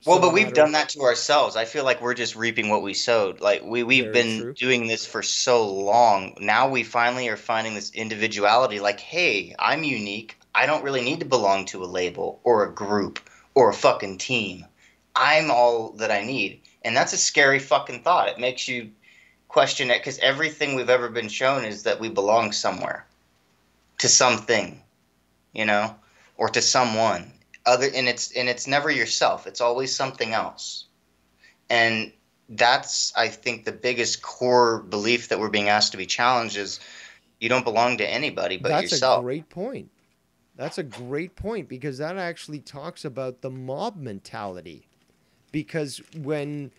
Speaker 4: Well,
Speaker 3: So no
Speaker 4: but we've
Speaker 3: matter,
Speaker 4: done that to ourselves. I feel like we're just reaping what we sowed. Like we've
Speaker 3: very
Speaker 4: been
Speaker 3: true.
Speaker 4: doing this for so long. Now we finally are finding this individuality. Like, hey, I'm unique. I don't really need to belong to a label or a group or a fucking team. I'm all that I need. And that's a scary fucking thought. It makes you question it because everything we've ever been shown is that we belong somewhere, to something, you know, or to someone other, and it's never yourself. It's always something else. And that's, I think, the biggest core belief that we're being asked to be challenged is you don't belong to anybody but
Speaker 3: That's a
Speaker 4: yourself.
Speaker 3: great point. That's a great point because that actually talks about the mob mentality. Because when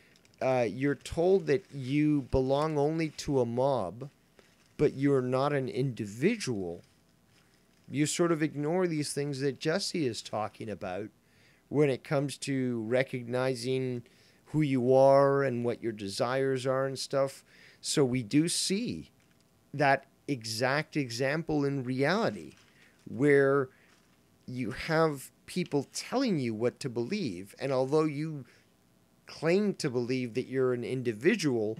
Speaker 3: you're told that you belong only to a mob, but you're not an individual, you sort of ignore these things that Jesse is talking about when it comes to recognizing who you are and what your desires are and stuff. So we do see that exact example in reality where you have people telling you what to believe, and although you claim to believe that you're an individual,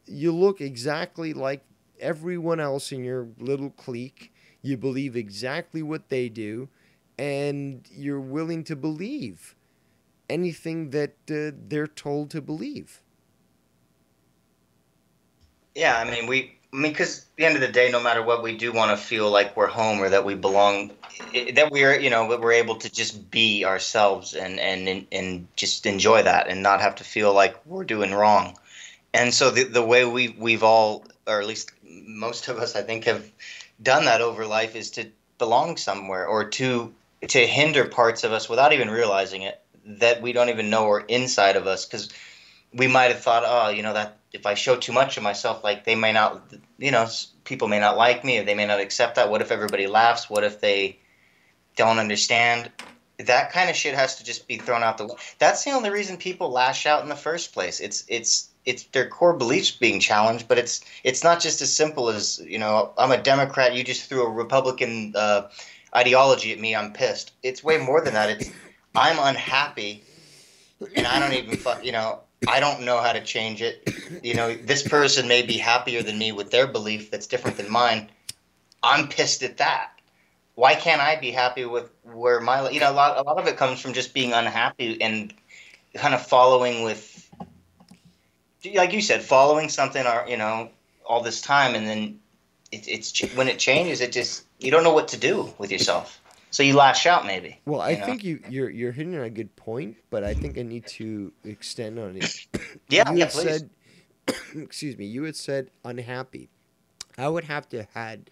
Speaker 3: you look exactly like everyone else in your little clique. You believe exactly what they do, and you're willing to believe anything that they're told to believe.
Speaker 4: Yeah, because at the end of the day, no matter what, we do want to feel like we're home or that we belong, that we're, that we're able to just be ourselves and just enjoy that and not have to feel like we're doing wrong. And so the way we've all, or at least most of us, I think, have done that over life is to belong somewhere or to hinder parts of us without even realizing it that we don't even know are inside of us because we might have thought, oh, that if I show too much of myself, like they may not, people may not like me or they may not accept that. What if everybody laughs? What if they don't understand? That kind of shit has to just be thrown out the window. That's the only reason people lash out in the first place. It's their core beliefs being challenged, but it's not just as simple as, I'm a Democrat, you just threw a Republican ideology at me, I'm pissed. It's way more than that. It's I'm unhappy and I don't even I don't know how to change it. This person may be happier than me with their belief that's different than mine. I'm pissed at that. Why can't I be happy with where my, a lot of it comes from just being unhappy and kind of following with, like you said, following something, or all this time, and then it's when it changes, it just, you don't know what to do with yourself, so you lash out maybe.
Speaker 3: Well, I think you're hitting on a good point, but I think I need to extend on it.
Speaker 4: Yeah,
Speaker 3: you had
Speaker 4: please.
Speaker 3: said, excuse me, you had said unhappy. I would have to add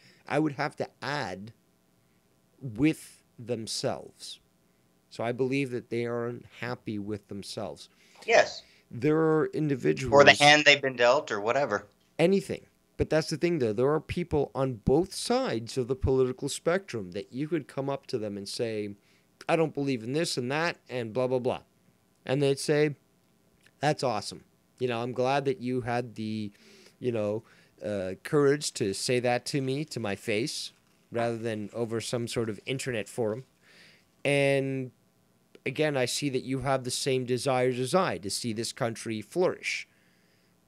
Speaker 3: with themselves. So I believe that they are unhappy with themselves.
Speaker 4: Yes.
Speaker 3: There are individuals,
Speaker 4: or the hand they've been dealt, or whatever.
Speaker 3: anything. But that's the thing, though. There are people on both sides of the political spectrum that you could come up to them and say, I don't believe in this and that and blah, blah, blah. And they'd say, that's awesome. I'm glad that you had the, courage to say that to me, to my face, rather than over some sort of internet forum. And again, I see that you have the same desires as I to see this country flourish.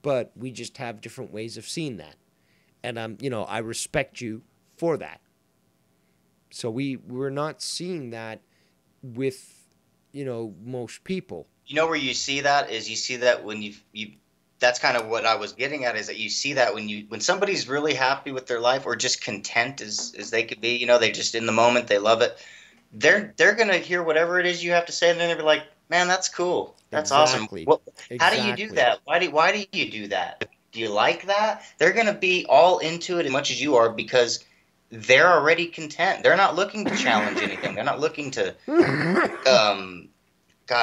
Speaker 3: But we just have different ways of seeing that. And I respect you for that. So we're not seeing that with, most people.
Speaker 4: Where you see that is, you see that when you that's kind of what I was getting at, is that you see that when somebody's really happy with their life or just content as they could be, they're just in the moment, they love it. They're going to hear whatever it is you have to say, and then they'll be like, man, that's cool. That's
Speaker 3: Exactly.
Speaker 4: awesome. Well, how do you
Speaker 3: Exactly.
Speaker 4: do that? Why do you do that? Do you like that? They're going to be all into it as much as you are because they're already content. They're not looking to challenge anything. They're not looking to,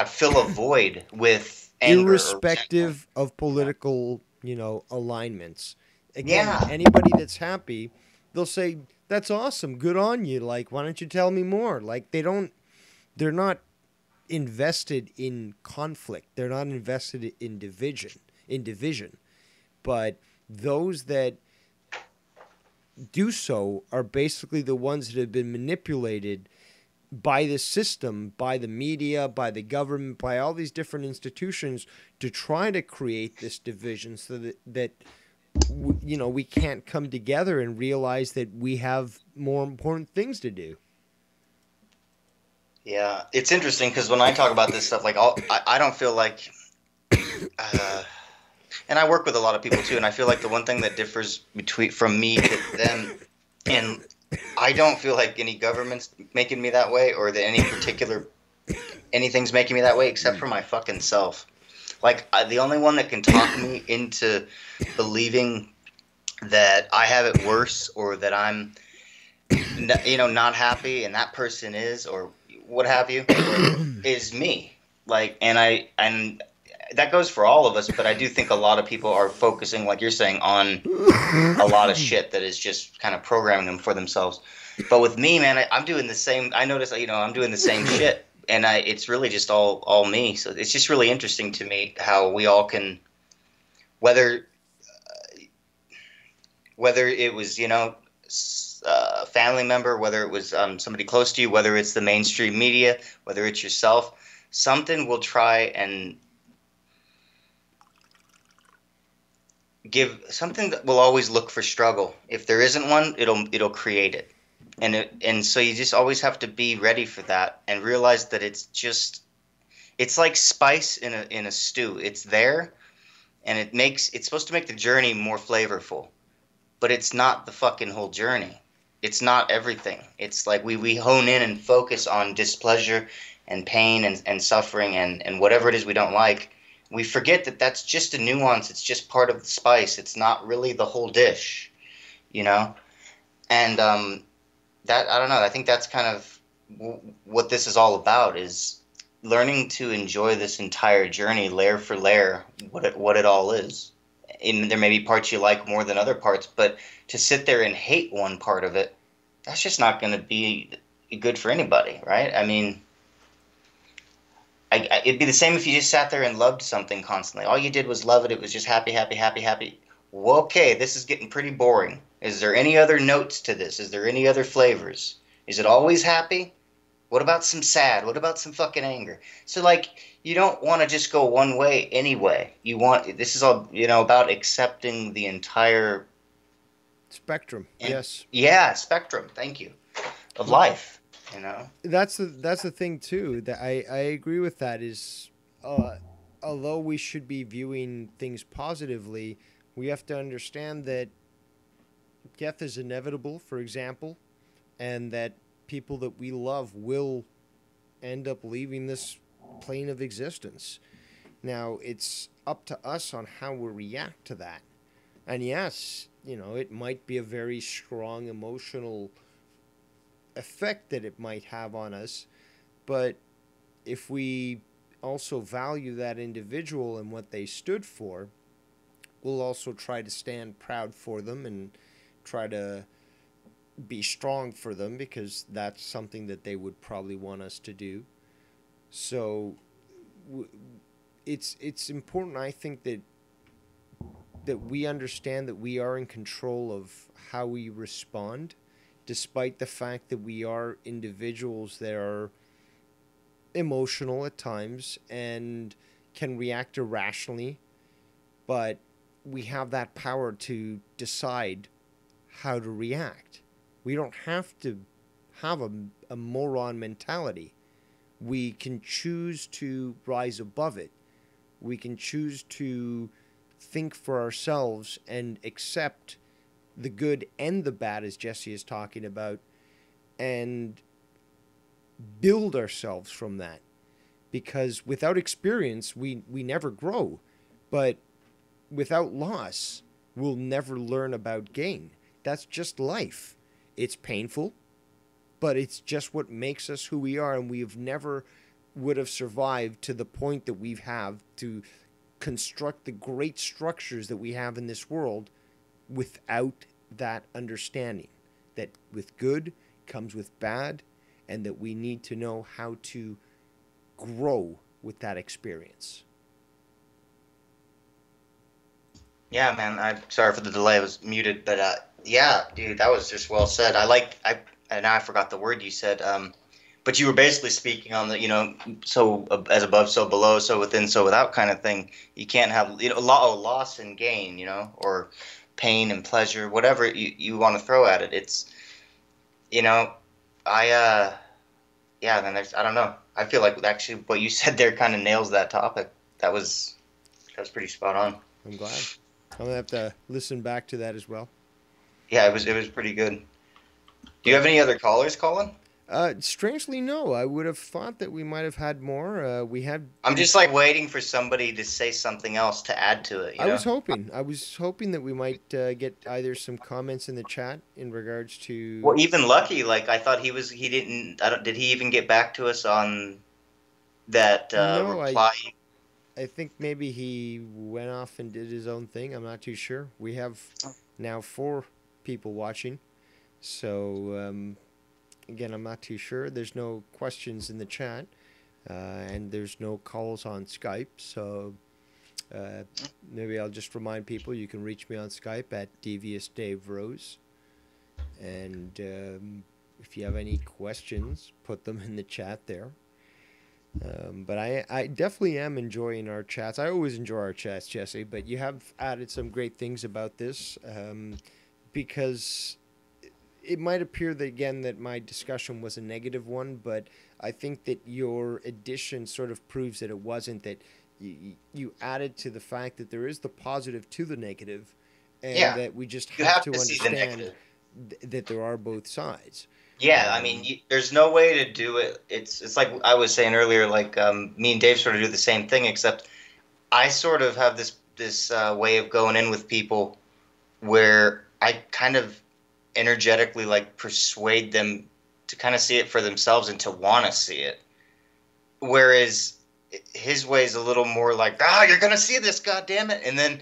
Speaker 4: fill a void with anger.
Speaker 3: Irrespective of political, alignments. Again,
Speaker 4: Yeah.
Speaker 3: anybody that's happy, they'll say, that's awesome. Good on you. Like, why don't you tell me more? Like, they're not invested in conflict. They're not invested in division. But those that do so are basically the ones that have been manipulated by the system, by the media, by the government, by all these different institutions to try to create this division so that we can't come together and realize that we have more important things to do.
Speaker 4: Yeah, it's interesting because when I talk about this stuff, like I don't feel like, and I work with a lot of people too, and I feel like the one thing that differs from me to them, and I don't feel like any government's making me that way, or that anything's making me that way, except for my fucking self. Like, the only one that can talk me into believing that I have it worse, or that I'm, not happy, and that person is, or what have you, is me. Like, and that goes for all of us, but I do think a lot of people are focusing, like you're saying, on a lot of shit that is just kind of programming them for themselves. But with me, man, I'm doing the same. I notice, I'm doing the same shit, and it's really just all me. So it's just really interesting to me how we all can, whether it was, a family member, whether it was somebody close to you, whether it's the mainstream media, whether it's yourself, something will try and something that will always look for struggle. If there isn't one, it'll create it. And so you just always have to be ready for that and realize that it's like spice in a stew. It's there, and it's supposed to make the journey more flavorful, but it's not the fucking whole journey. It's not everything. It's like we hone in and focus on displeasure and pain and suffering and whatever it is we don't like. We forget that that's just a nuance. It's just part of the spice. It's not really the whole dish, And that, I don't know, I think that's kind of what this is all about, is learning to enjoy this entire journey layer for layer, what it all is. And there may be parts you like more than other parts, but to sit there and hate one part of it, that's just not going to be good for anybody, right? I mean, it'd be the same if you just sat there and loved something constantly. All you did was love it. It was just happy, happy, happy, happy. Well, okay, this is getting pretty boring. Is there any other notes to this? Is there any other flavors? Is it always happy? What about some sad? What about some fucking anger? So, like, you don't want to just go one way anyway. This is all, about accepting the entire
Speaker 3: spectrum. Yes.
Speaker 4: Yeah, spectrum. Thank you. Of life.
Speaker 3: That's the thing too. That I agree with that. Is although we should be viewing things positively, we have to understand that death is inevitable, for example, and that people that we love will end up leaving this plane of existence. Now, it's up to us on how we react to that. And yes, it might be a very strong emotional effect that it might have on us, but if we also value that individual and what they stood for, we'll also try to stand proud for them and try to be strong for them, because that's something that they would probably want us to do. So it's important, I think, that we understand that we are in control of how we respond, despite the fact that we are individuals that are emotional at times and can react irrationally, but we have that power to decide how to react. We don't have to have a moron mentality. We can choose to rise above it. We can choose to think for ourselves and accept the good and the bad, as Jesse is talking about, and build ourselves from that. Because without experience, we never grow. But without loss, we'll never learn about gain. That's just life. It's painful, but it's just what makes us who we are, and we've never would have survived to the point that we have to construct the great structures that we have in this world without that understanding that with good comes with bad, and that we need to know how to grow with that experience.
Speaker 4: Yeah, man. I'm sorry for the delay. I was muted, but yeah, dude, that was just well said. And now I forgot the word you said. but you were basically speaking on the, so as above, so below, so within, so without kind of thing. You can't have, loss and gain, or pain and pleasure, whatever you want to throw at it. It's, yeah, then I don't know. I feel like actually what you said there kind of nails that topic. That was pretty spot on.
Speaker 3: I'm glad. I'm gonna have to listen back to that as well.
Speaker 4: Yeah, it was pretty good. Do you have any other callers, Colin?
Speaker 3: Strangely, no. I would have thought that we might have had more.
Speaker 4: I'm just like waiting for somebody to say something else to add to it.
Speaker 3: I was hoping that we might get either some comments in the chat in regards to.
Speaker 4: Well, even Lucky, like I thought he didn't. Did he even get back to us on that reply?
Speaker 3: I think maybe he went off and did his own thing. I'm not too sure. We have now 4 people watching, so. Again, I'm not too sure. There's no questions in the chat, and there's no calls on Skype. So maybe I'll just remind people you can reach me on Skype at Devious Dave Rose. And if you have any questions, put them in the chat there. But I definitely am enjoying our chats. I always enjoy our chats, Jesse, but you have added some great things about this because it might appear that, again, that my discussion was a negative one, but I think that your addition sort of proves that it wasn't, that you added to the fact that there is the positive to the negative, and that we just have to understand that there are both sides.
Speaker 4: Yeah, I mean, there's no way to do it. It's like I was saying earlier, like me and Dave sort of do the same thing, except I sort of have this way of going in with people where I kind of energetically like persuade them to kind of see it for themselves and to want to see it, whereas his way is a little more like, you're gonna see this, god damn it, and then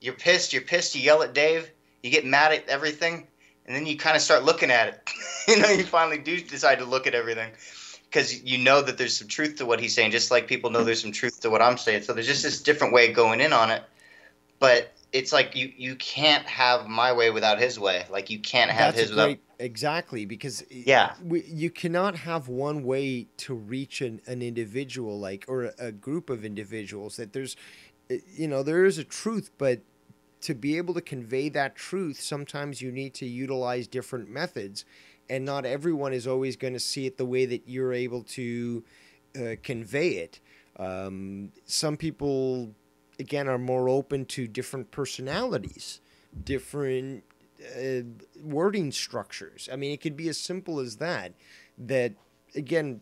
Speaker 4: you're pissed, you yell at Dave, you get mad at everything, and then you kind of start looking at it. You finally do decide to look at everything because you know that there's some truth to what he's saying, just like people know there's some truth to what I'm saying. So there's just this different way of going in on it, but it's like you can't have my way without his way. Like you can't have his without.
Speaker 3: Exactly, because you cannot have one way to reach an individual, like, or a group of individuals. That there's, there is a truth, but to be able to convey that truth, sometimes you need to utilize different methods, and not everyone is always going to see it the way that you're able to convey it. Some people, again, are more open to different personalities, different wording structures. I mean, it could be as simple as that, again,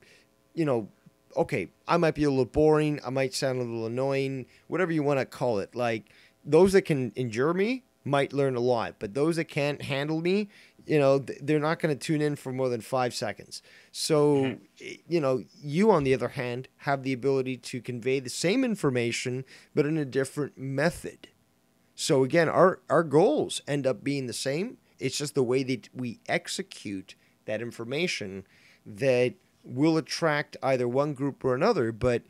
Speaker 3: okay, I might be a little boring, I might sound a little annoying, whatever you want to call it. Like, those that can endure me might learn a lot, but those that can't handle me, they're not going to tune in for more than 5 seconds. So, you, on the other hand, have the ability to convey the same information, but in a different method. So, again, our goals end up being the same. It's just the way that we execute that information that will attract either one group or another. But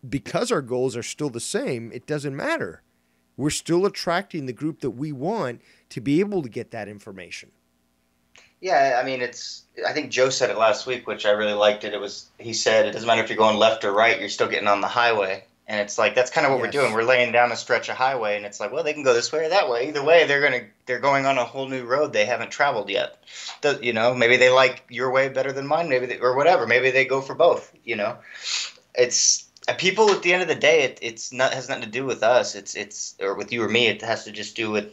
Speaker 3: because our goals are still the same, it doesn't matter. We're still attracting the group that we want to be able to get that information.
Speaker 4: Yeah, I mean, I think Joe said it last week, which I really liked it. He said, it doesn't matter if you're going left or right, you're still getting on the highway. And it's like, that's kind of what we're doing. We're laying down a stretch of highway, and it's like, well, they can go this way or that way. Either way, they're going on a whole new road they haven't traveled yet. Maybe they like your way better than mine, or whatever. Maybe they go for both. It's people. At the end of the day, has nothing to do with us. It's or with you or me. It has to just do with,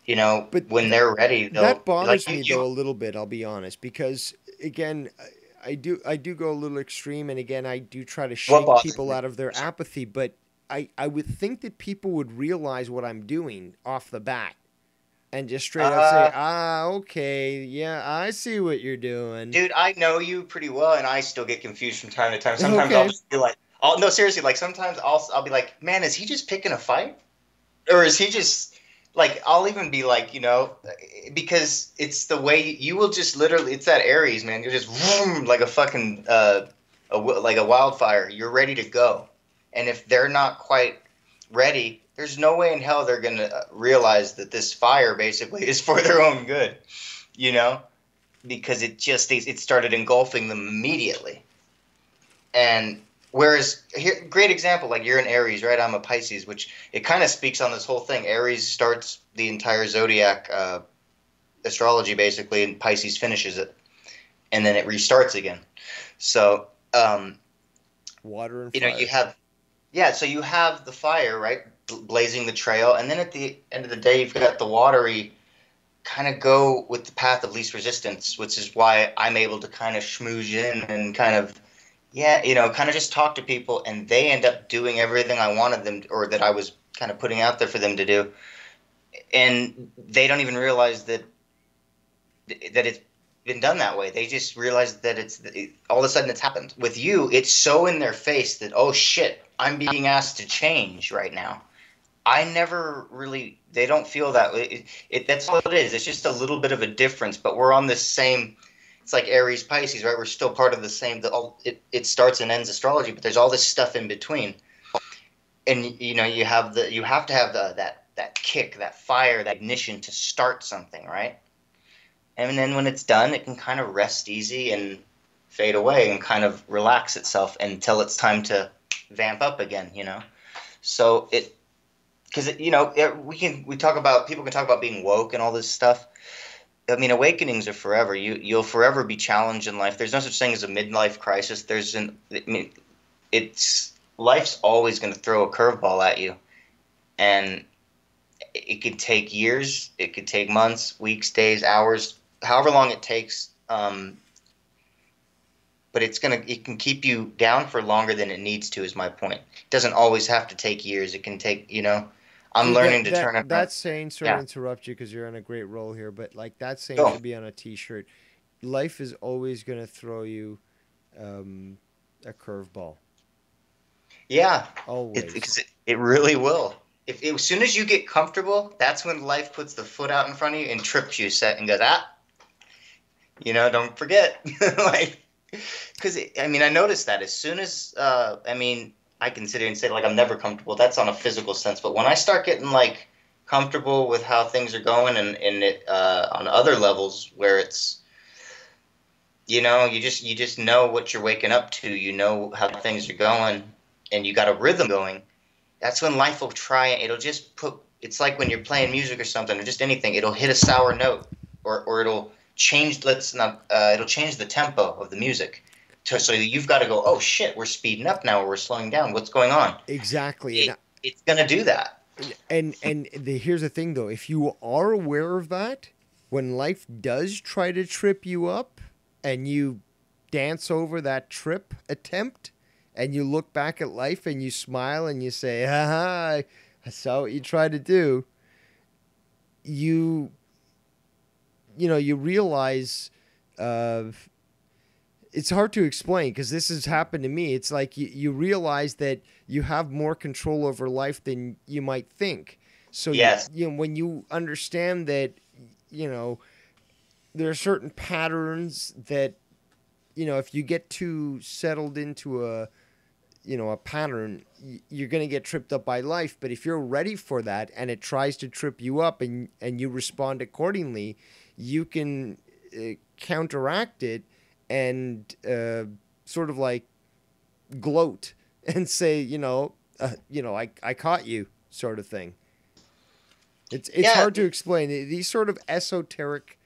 Speaker 4: but when they're ready.
Speaker 3: That bothers me though a little bit. I'll be honest, because again, I do go a little extreme, and again, I do try to shake people out of their apathy. But I would think that people would realize what I'm doing off the bat, and just straight up say, okay, yeah, I see what you're doing.
Speaker 4: Dude, I know you pretty well, and I still get confused from time to time. Sometimes I'll just be like, no, seriously, like sometimes I'll be like, man, is he just picking a fight, or is he just? Like, I'll even be like, because it's the way you will just literally, it's that Aries, man. You're just vroom, like a fucking, like a wildfire. You're ready to go. And if they're not quite ready, there's no way in hell they're going to realize that this fire basically is for their own good, because it started engulfing them immediately. And whereas here, great example, like you're an Aries, right? I'm a Pisces, which it kind of speaks on this whole thing. Aries starts the entire zodiac astrology basically, and Pisces finishes it, and then it restarts again. So
Speaker 3: Water and
Speaker 4: you
Speaker 3: fire.
Speaker 4: know, so you have the fire, right, blazing the trail, and then at the end of the day, you've got the watery kind of go with the path of least resistance, which is why I'm able to kind of schmooze in and kind of, yeah, kind of just talk to people, and they end up doing everything I wanted them to, or that I was kind of putting out there for them to do, and they don't even realize that it's been done that way. They just realize that all of a sudden it's happened. With you, it's so in their face that, oh shit, I'm being asked to change right now. I never really, they don't feel that way. That's all it is. It's just a little bit of a difference, but we're on this same, it's like Aries Pisces, right? We're still part of the same, it starts and ends astrology, but there's all this stuff in between. And you have to have that kick, that fire, that ignition to start something, right? And then when it's done, it can kind of rest easy and fade away and kind of relax itself until it's time to vamp up again, So because people can talk about being woke and all this stuff. I mean, awakenings are forever. You'll forever be challenged in life. There's no such thing as a midlife crisis. Life's always going to throw a curveball at you, and it could take years, it could take months, weeks, days, hours, however long it takes. But it can keep you down for longer than it needs to. Is my point. It doesn't always have to take years. It can take, I'm learning to turn it.
Speaker 3: That saying, sorry to interrupt you because you're on a great roll here, but like that saying should be on a T-shirt. Life is always going to throw you a curveball.
Speaker 4: Yeah,
Speaker 3: always.
Speaker 4: It really will. As soon as you get comfortable, that's when life puts the foot out in front of you and trips you and goes, don't forget. Because I noticed that as soon as I can sit here and say like I'm never comfortable. That's on a physical sense, but when I start getting like comfortable with how things are going and it on other levels where it's you just know what you're waking up to, you know how things are going, and you got a rhythm going. That's when life will try. It'll just it's like when you're playing music or something or just anything. It'll hit a sour note or it'll change. It'll change the tempo of the music. So you've got to go, oh shit, we're speeding up now, or we're slowing down. What's going on?
Speaker 3: Exactly.
Speaker 4: It's going to do that.
Speaker 3: And here's the thing, though. If you are aware of that, when life does try to trip you up and you dance over that trip attempt and you look back at life and you smile and you say, haha, I saw what you tried to do, you realize it's hard to explain because this has happened to me. It's like you realize that you have more control over life than you might think. So
Speaker 4: yes.
Speaker 3: When you understand that, there are certain patterns that, if you get too settled into a pattern, you're going to get tripped up by life. But if you're ready for that and it tries to trip you up and you respond accordingly, you can counteract it and sort of like gloat and say, I caught you, sort of thing. It's hard to explain. These sort of esoteric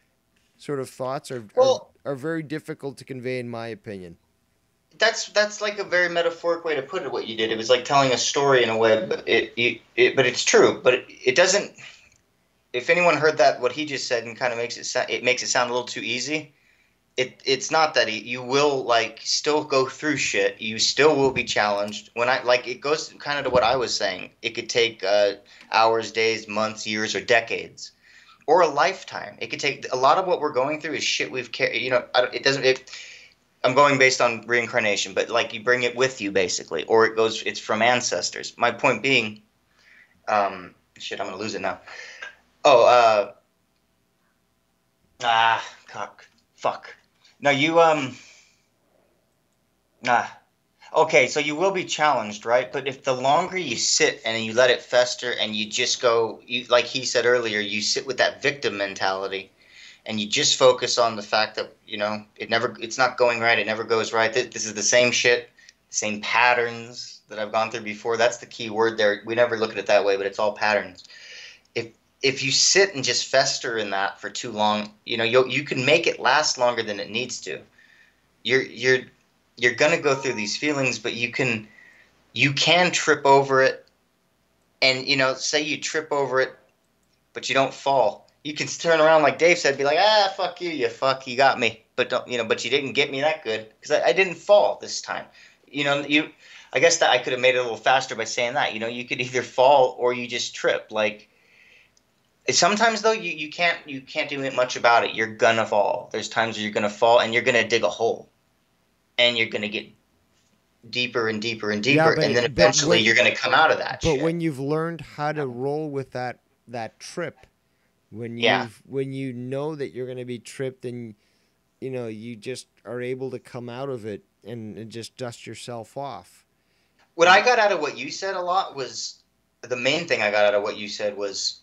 Speaker 3: sort of thoughts are very difficult to convey, in my opinion.
Speaker 4: That's like a very metaphoric way to put it. What you did, it was like telling a story in a way, but but it's true. But it doesn't. If anyone heard that, what he just said, and kind of makes it sound a little too easy. It's not that you will like still go through shit. You still will be challenged. It goes kind of to what I was saying. It could take hours, days, months, years, or decades, or a lifetime. It could take a lot of what we're going through is shit we've carried. I'm going based on reincarnation, but like you bring it with you basically, or it's from ancestors. My point being, shit, I'm gonna lose it now. Fuck. No, okay, so you will be challenged, right? But if the longer you sit and you let it fester and you just go, like he said earlier, you sit with that victim mentality and you just focus on the fact that, it's not going right, it never goes right. This is the same shit, the same patterns that I've gone through before. That's the key word there. We never look at it that way, but it's all patterns. If you sit and just fester in that for too long, you can make it last longer than it needs to. You're gonna go through these feelings, but you can trip over it, and say you trip over it, but you don't fall. You can turn around like Dave said, be like, fuck you, you got me, but but you didn't get me that good because I didn't fall this time. I guess that I could have made it a little faster by saying that. You could either fall or you just trip. Like sometimes though, you can't do much about it. You're gonna fall. There's times where you're gonna fall and you're gonna dig a hole, and you're gonna get deeper and deeper and deeper, and then eventually you're gonna come out of that.
Speaker 3: But when you've learned how to roll with that trip, when you know that you're gonna be tripped, and you just are able to come out of it and just dust yourself off.
Speaker 4: What I got out of what you said a lot was, the main thing I got out of what you said was,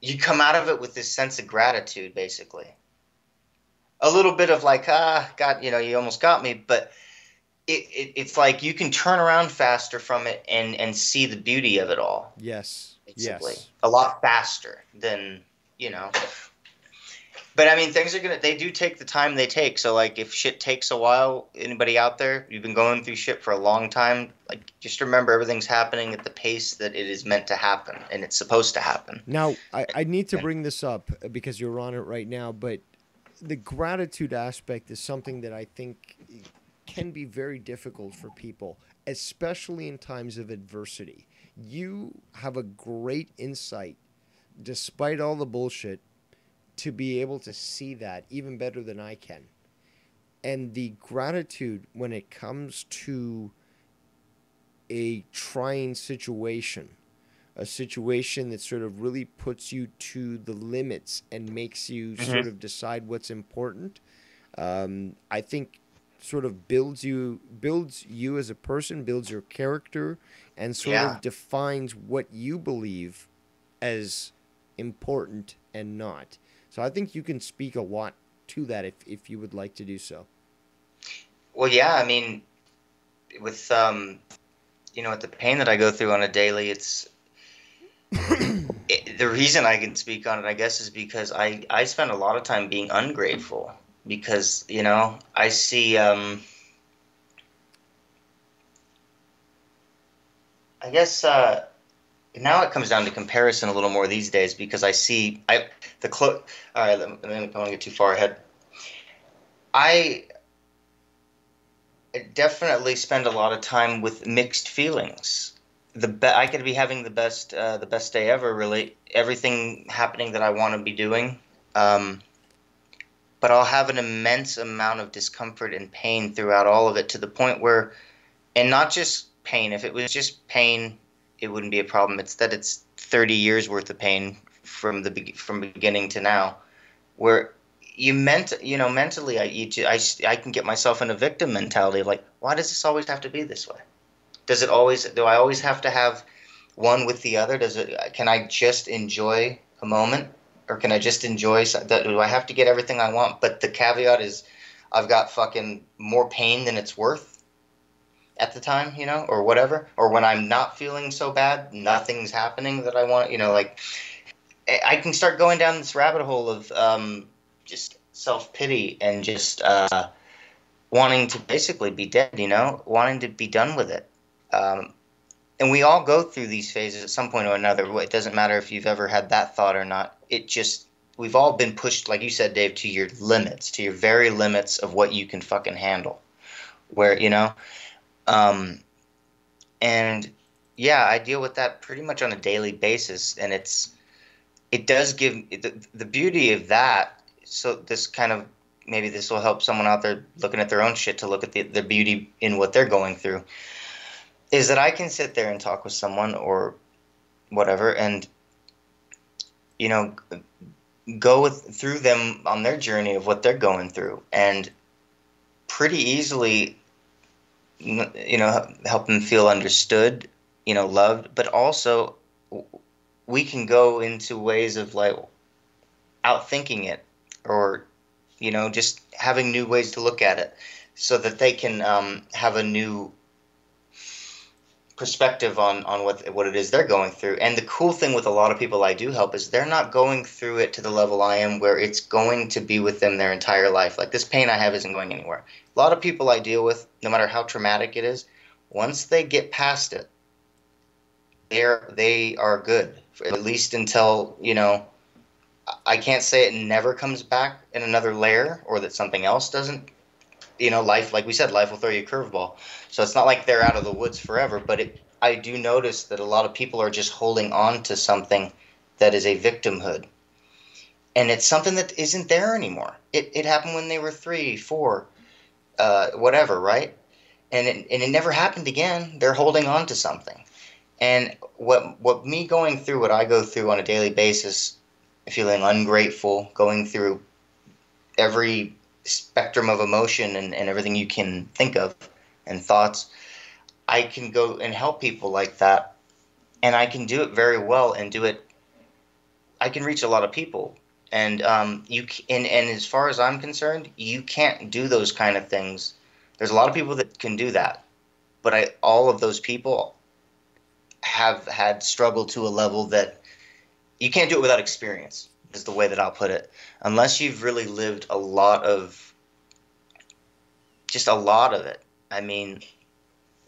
Speaker 4: you come out of it with this sense of gratitude, basically. A little bit of like, God, you almost got me, but it's like you can turn around faster from it and see the beauty of it all.
Speaker 3: Yes.
Speaker 4: Basically.
Speaker 3: Yes.
Speaker 4: A lot faster than, But I mean, they do take the time they take. So like, if shit takes a while, anybody out there, you've been going through shit for a long time, like, just remember everything's happening at the pace that it is meant to happen, and it's supposed to happen.
Speaker 3: Now, I need to bring this up because you're on it right now, but the gratitude aspect is something that I think can be very difficult for people, especially in times of adversity. You have a great insight, despite all the bullshit, to be able to see that even better than I can. And the gratitude when it comes to a trying situation, a situation that sort of really puts you to the limits and makes you sort of decide what's important, I think sort of builds you as a person, builds your character, and sort of defines what you believe as important and not. So I think you can speak a lot to that if you would like to do so.
Speaker 4: Well, yeah, I mean, with with the pain that I go through on a daily, the reason I can speak on it, I guess, is because I spend a lot of time being ungrateful because, I see, I guess, now it comes down to comparison a little more these days because I see, all right, I don't want to get too far ahead. I definitely spend a lot of time with mixed feelings. I could be having the best day ever, really. Everything happening that I want to be doing. But I'll have an immense amount of discomfort and pain throughout all of it, to the point where, and not just pain, if it was just pain, it wouldn't be a problem. It's that it's 30 years worth of pain from beginning to now, where mentally I can get myself in a victim mentality of like, why does this always have to be this way? Do I always have to have one with the other? Can I just enjoy a moment, or can I just enjoy that? Do I have to get everything I want? But the caveat is, I've got fucking more pain than it's worth at the time, or whatever. Or when I'm not feeling so bad, nothing's happening that I want, like, I can start going down this rabbit hole of just self-pity and just wanting to basically be dead, wanting to be done with it. And we all go through these phases at some point or another. It doesn't matter if you've ever had that thought or not. We've all been pushed, like you said, Dave, to your limits, to your very limits of what you can fucking handle. Where, and yeah, I deal with that pretty much on a daily basis. And it does give the beauty of that. So maybe this will help someone out there looking at their own shit to look at the beauty in what they're going through. Is that I can sit there and talk with someone or whatever, and go through them on their journey of what they're going through, and pretty easily, help them feel understood, loved. But also, we can go into ways of like outthinking it, or just having new ways to look at it, so that they can have a new perspective on what it is they're going through. And the cool thing with a lot of people I do help is they're not going through it to the level I am, where it's going to be with them their entire life. Like, this pain I have isn't going anywhere. A lot of people I deal with, no matter how traumatic it is, once they get past it, they are good, at least until, I can't say it never comes back in another layer, or that something else doesn't. Life, like we said, life will throw you a curveball. So it's not like they're out of the woods forever, but I do notice that a lot of people are just holding on to something that is a victimhood. And it's something that isn't there anymore. It happened when they were 3, 4, whatever, right? And it never happened again. They're holding on to something. And what me going through what I go through on a daily basis, feeling ungrateful, going through every spectrum of emotion and everything you can think of, and thoughts, I can go and help people like that, and I can do it very well, and I can reach a lot of people. And and as far as I'm concerned, you can't do those kind of things. There's a lot of people that can do that, but all of those people have had struggle to a level that you can't do it without experience, is the way that I'll put it. Unless you've really lived a lot of it. I mean,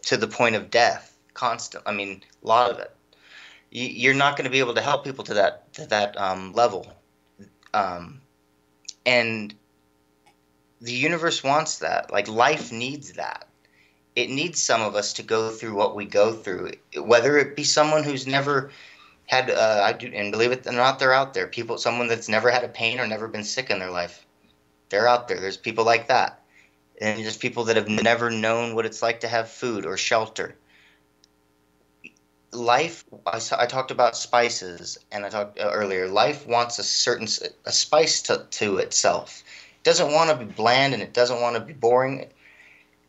Speaker 4: to the point of death, constant. I mean, a lot of it. You're not going to be able to help people to that level. And the universe wants that. Like, life needs that. It needs some of us to go through what we go through, whether it be someone who's never had, and believe it or not, they're out there. Someone that's never had a pain or never been sick in their life. They're out there. There's people like that. And just people that have never known what it's like to have food or shelter. Life, I talked about spices, and I talked earlier, life wants a spice to itself. It doesn't want to be bland, and it doesn't want to be boring.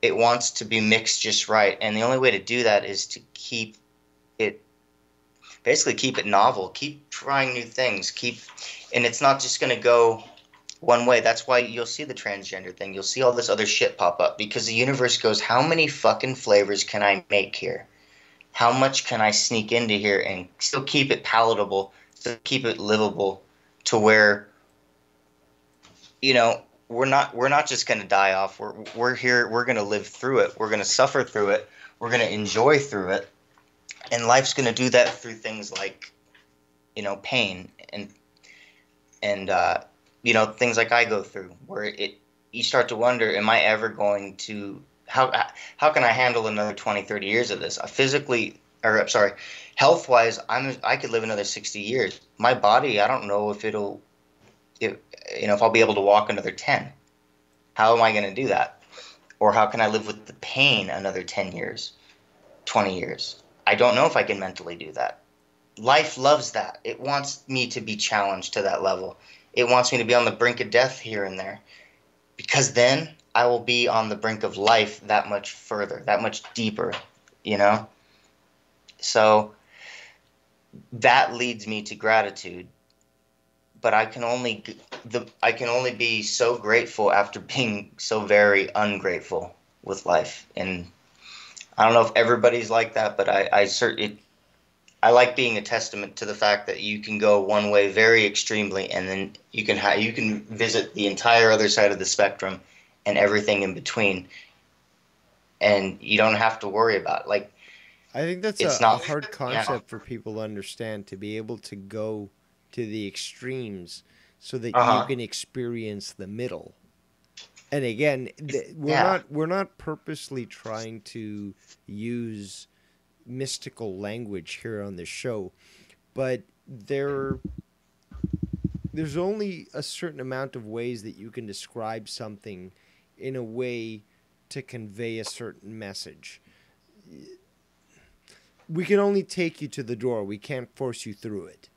Speaker 4: It wants to be mixed just right. And the only way to do that is to keep it novel, keep trying new things, and it's not just going to go one way. That's why you'll see the transgender thing. You'll see all this other shit pop up, because the universe goes, how many fucking flavors can I make here? How much can I sneak into here and still keep it palatable, still keep it livable, to where, we're not just going to die off. We're here. We're going to live through it. We're going to suffer through it. We're going to enjoy through it. And life's going to do that through things like, pain and things like I go through, where you start to wonder, am I ever going to, how can I handle another 20, 30 years of this? Health-wise, I could live another 60 years. My body, I don't know if if I'll be able to walk another 10. How am I going to do that? Or how can I live with the pain another 10 years, 20 years? I don't know if I can mentally do that. Life loves that. It wants me to be challenged to that level. It wants me to be on the brink of death here and there, because then I will be on the brink of life that much further, that much deeper, So that leads me to gratitude. But I can only be so grateful after being so very ungrateful with life. And I don't know if everybody's like that, but I like being a testament to the fact that you can go one way very extremely, and then you can visit the entire other side of the spectrum and everything in between, and you don't have to worry about it. Like,
Speaker 3: I think that's a hard concept for people to understand, to be able to go to the extremes so that you can experience the middle. And again, we're not purposely trying to use mystical language here on the show, but there's only a certain amount of ways that you can describe something in a way to convey a certain message. We can only take you to the door. We can't force you through it.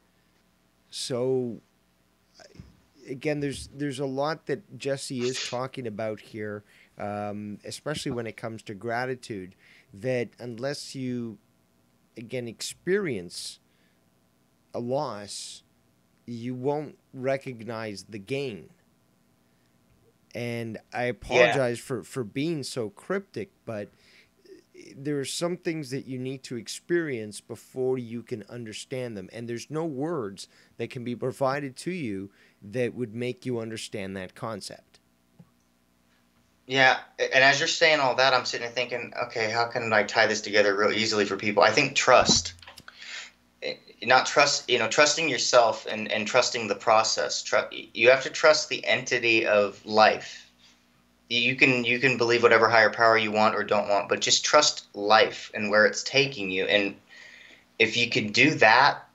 Speaker 3: So again, there's a lot that Jesse is talking about here, especially when it comes to gratitude, that unless you, again, experience a loss, you won't recognize the gain. And I
Speaker 4: Yeah.
Speaker 3: apologize for being so cryptic, but there are some things that you need to experience before you can understand them. And there's no words that can be provided to you that would make you understand that concept.
Speaker 4: Yeah, and as you're saying all that, I'm sitting there thinking, okay, how can I tie this together real easily for people? I think trust. Not trust, trusting yourself and trusting the process. You have to trust the entity of life. You can believe whatever higher power you want or don't want, but just trust life and where it's taking you. And if you can do that,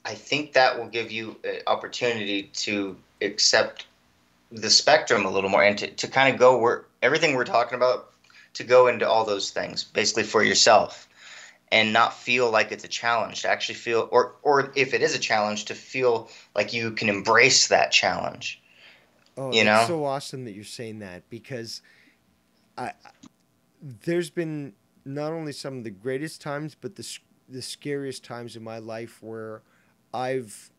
Speaker 4: I think that will give you an opportunity to accept the spectrum a little more and to kind of go where everything we're talking about, to go into all those things basically for yourself and not feel like it's a challenge, to actually feel, or if it is a challenge, to feel like you can embrace that challenge.
Speaker 3: Oh,
Speaker 4: You
Speaker 3: that's
Speaker 4: know?
Speaker 3: so awesome that you're saying that, because I there's been not only some of the greatest times, but the scariest times in my life where I've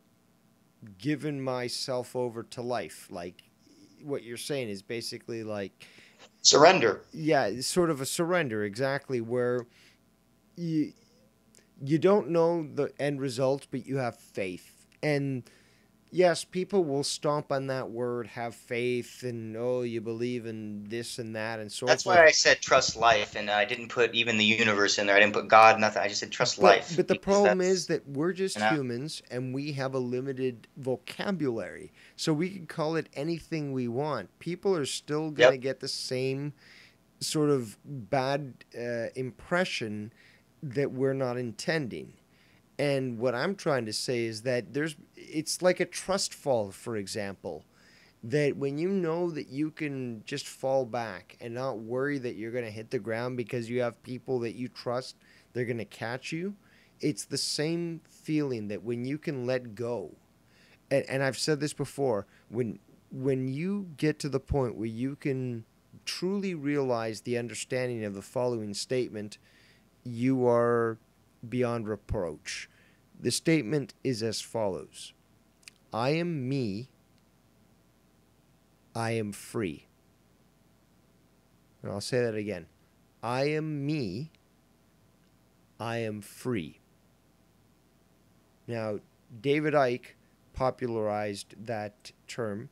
Speaker 3: given myself over to life. Like what you're saying is basically like,
Speaker 4: Surrender.
Speaker 3: yeah, it's sort of a surrender, exactly, where you you don't know the end result, but you have faith. And yes, people will stomp on that word, have faith, and oh, you believe in this and that and so
Speaker 4: That's
Speaker 3: forth.
Speaker 4: why I said trust life, and I didn't put even the universe in there. I didn't put God, nothing. I just said trust life
Speaker 3: But the
Speaker 4: because
Speaker 3: problem
Speaker 4: that's,
Speaker 3: is that we're just
Speaker 4: you know,
Speaker 3: humans and we have a limited vocabulary. So we can call it anything we want. People are still going to
Speaker 4: yep.
Speaker 3: get the same sort of bad impression that we're not intending. And what I'm trying to say is that it's like a trust fall, for example, that when you know that you can just fall back and not worry that you're going to hit the ground because you have people that you trust, they're going to catch you. It's the same feeling that when you can let go. And I've said this before, when you get to the point where you can truly realize the understanding of the following statement, you are beyond reproach. The statement is as follows: I am me, I am free. And I'll say that again. I am me, I am free. Now, David Icke popularized that term.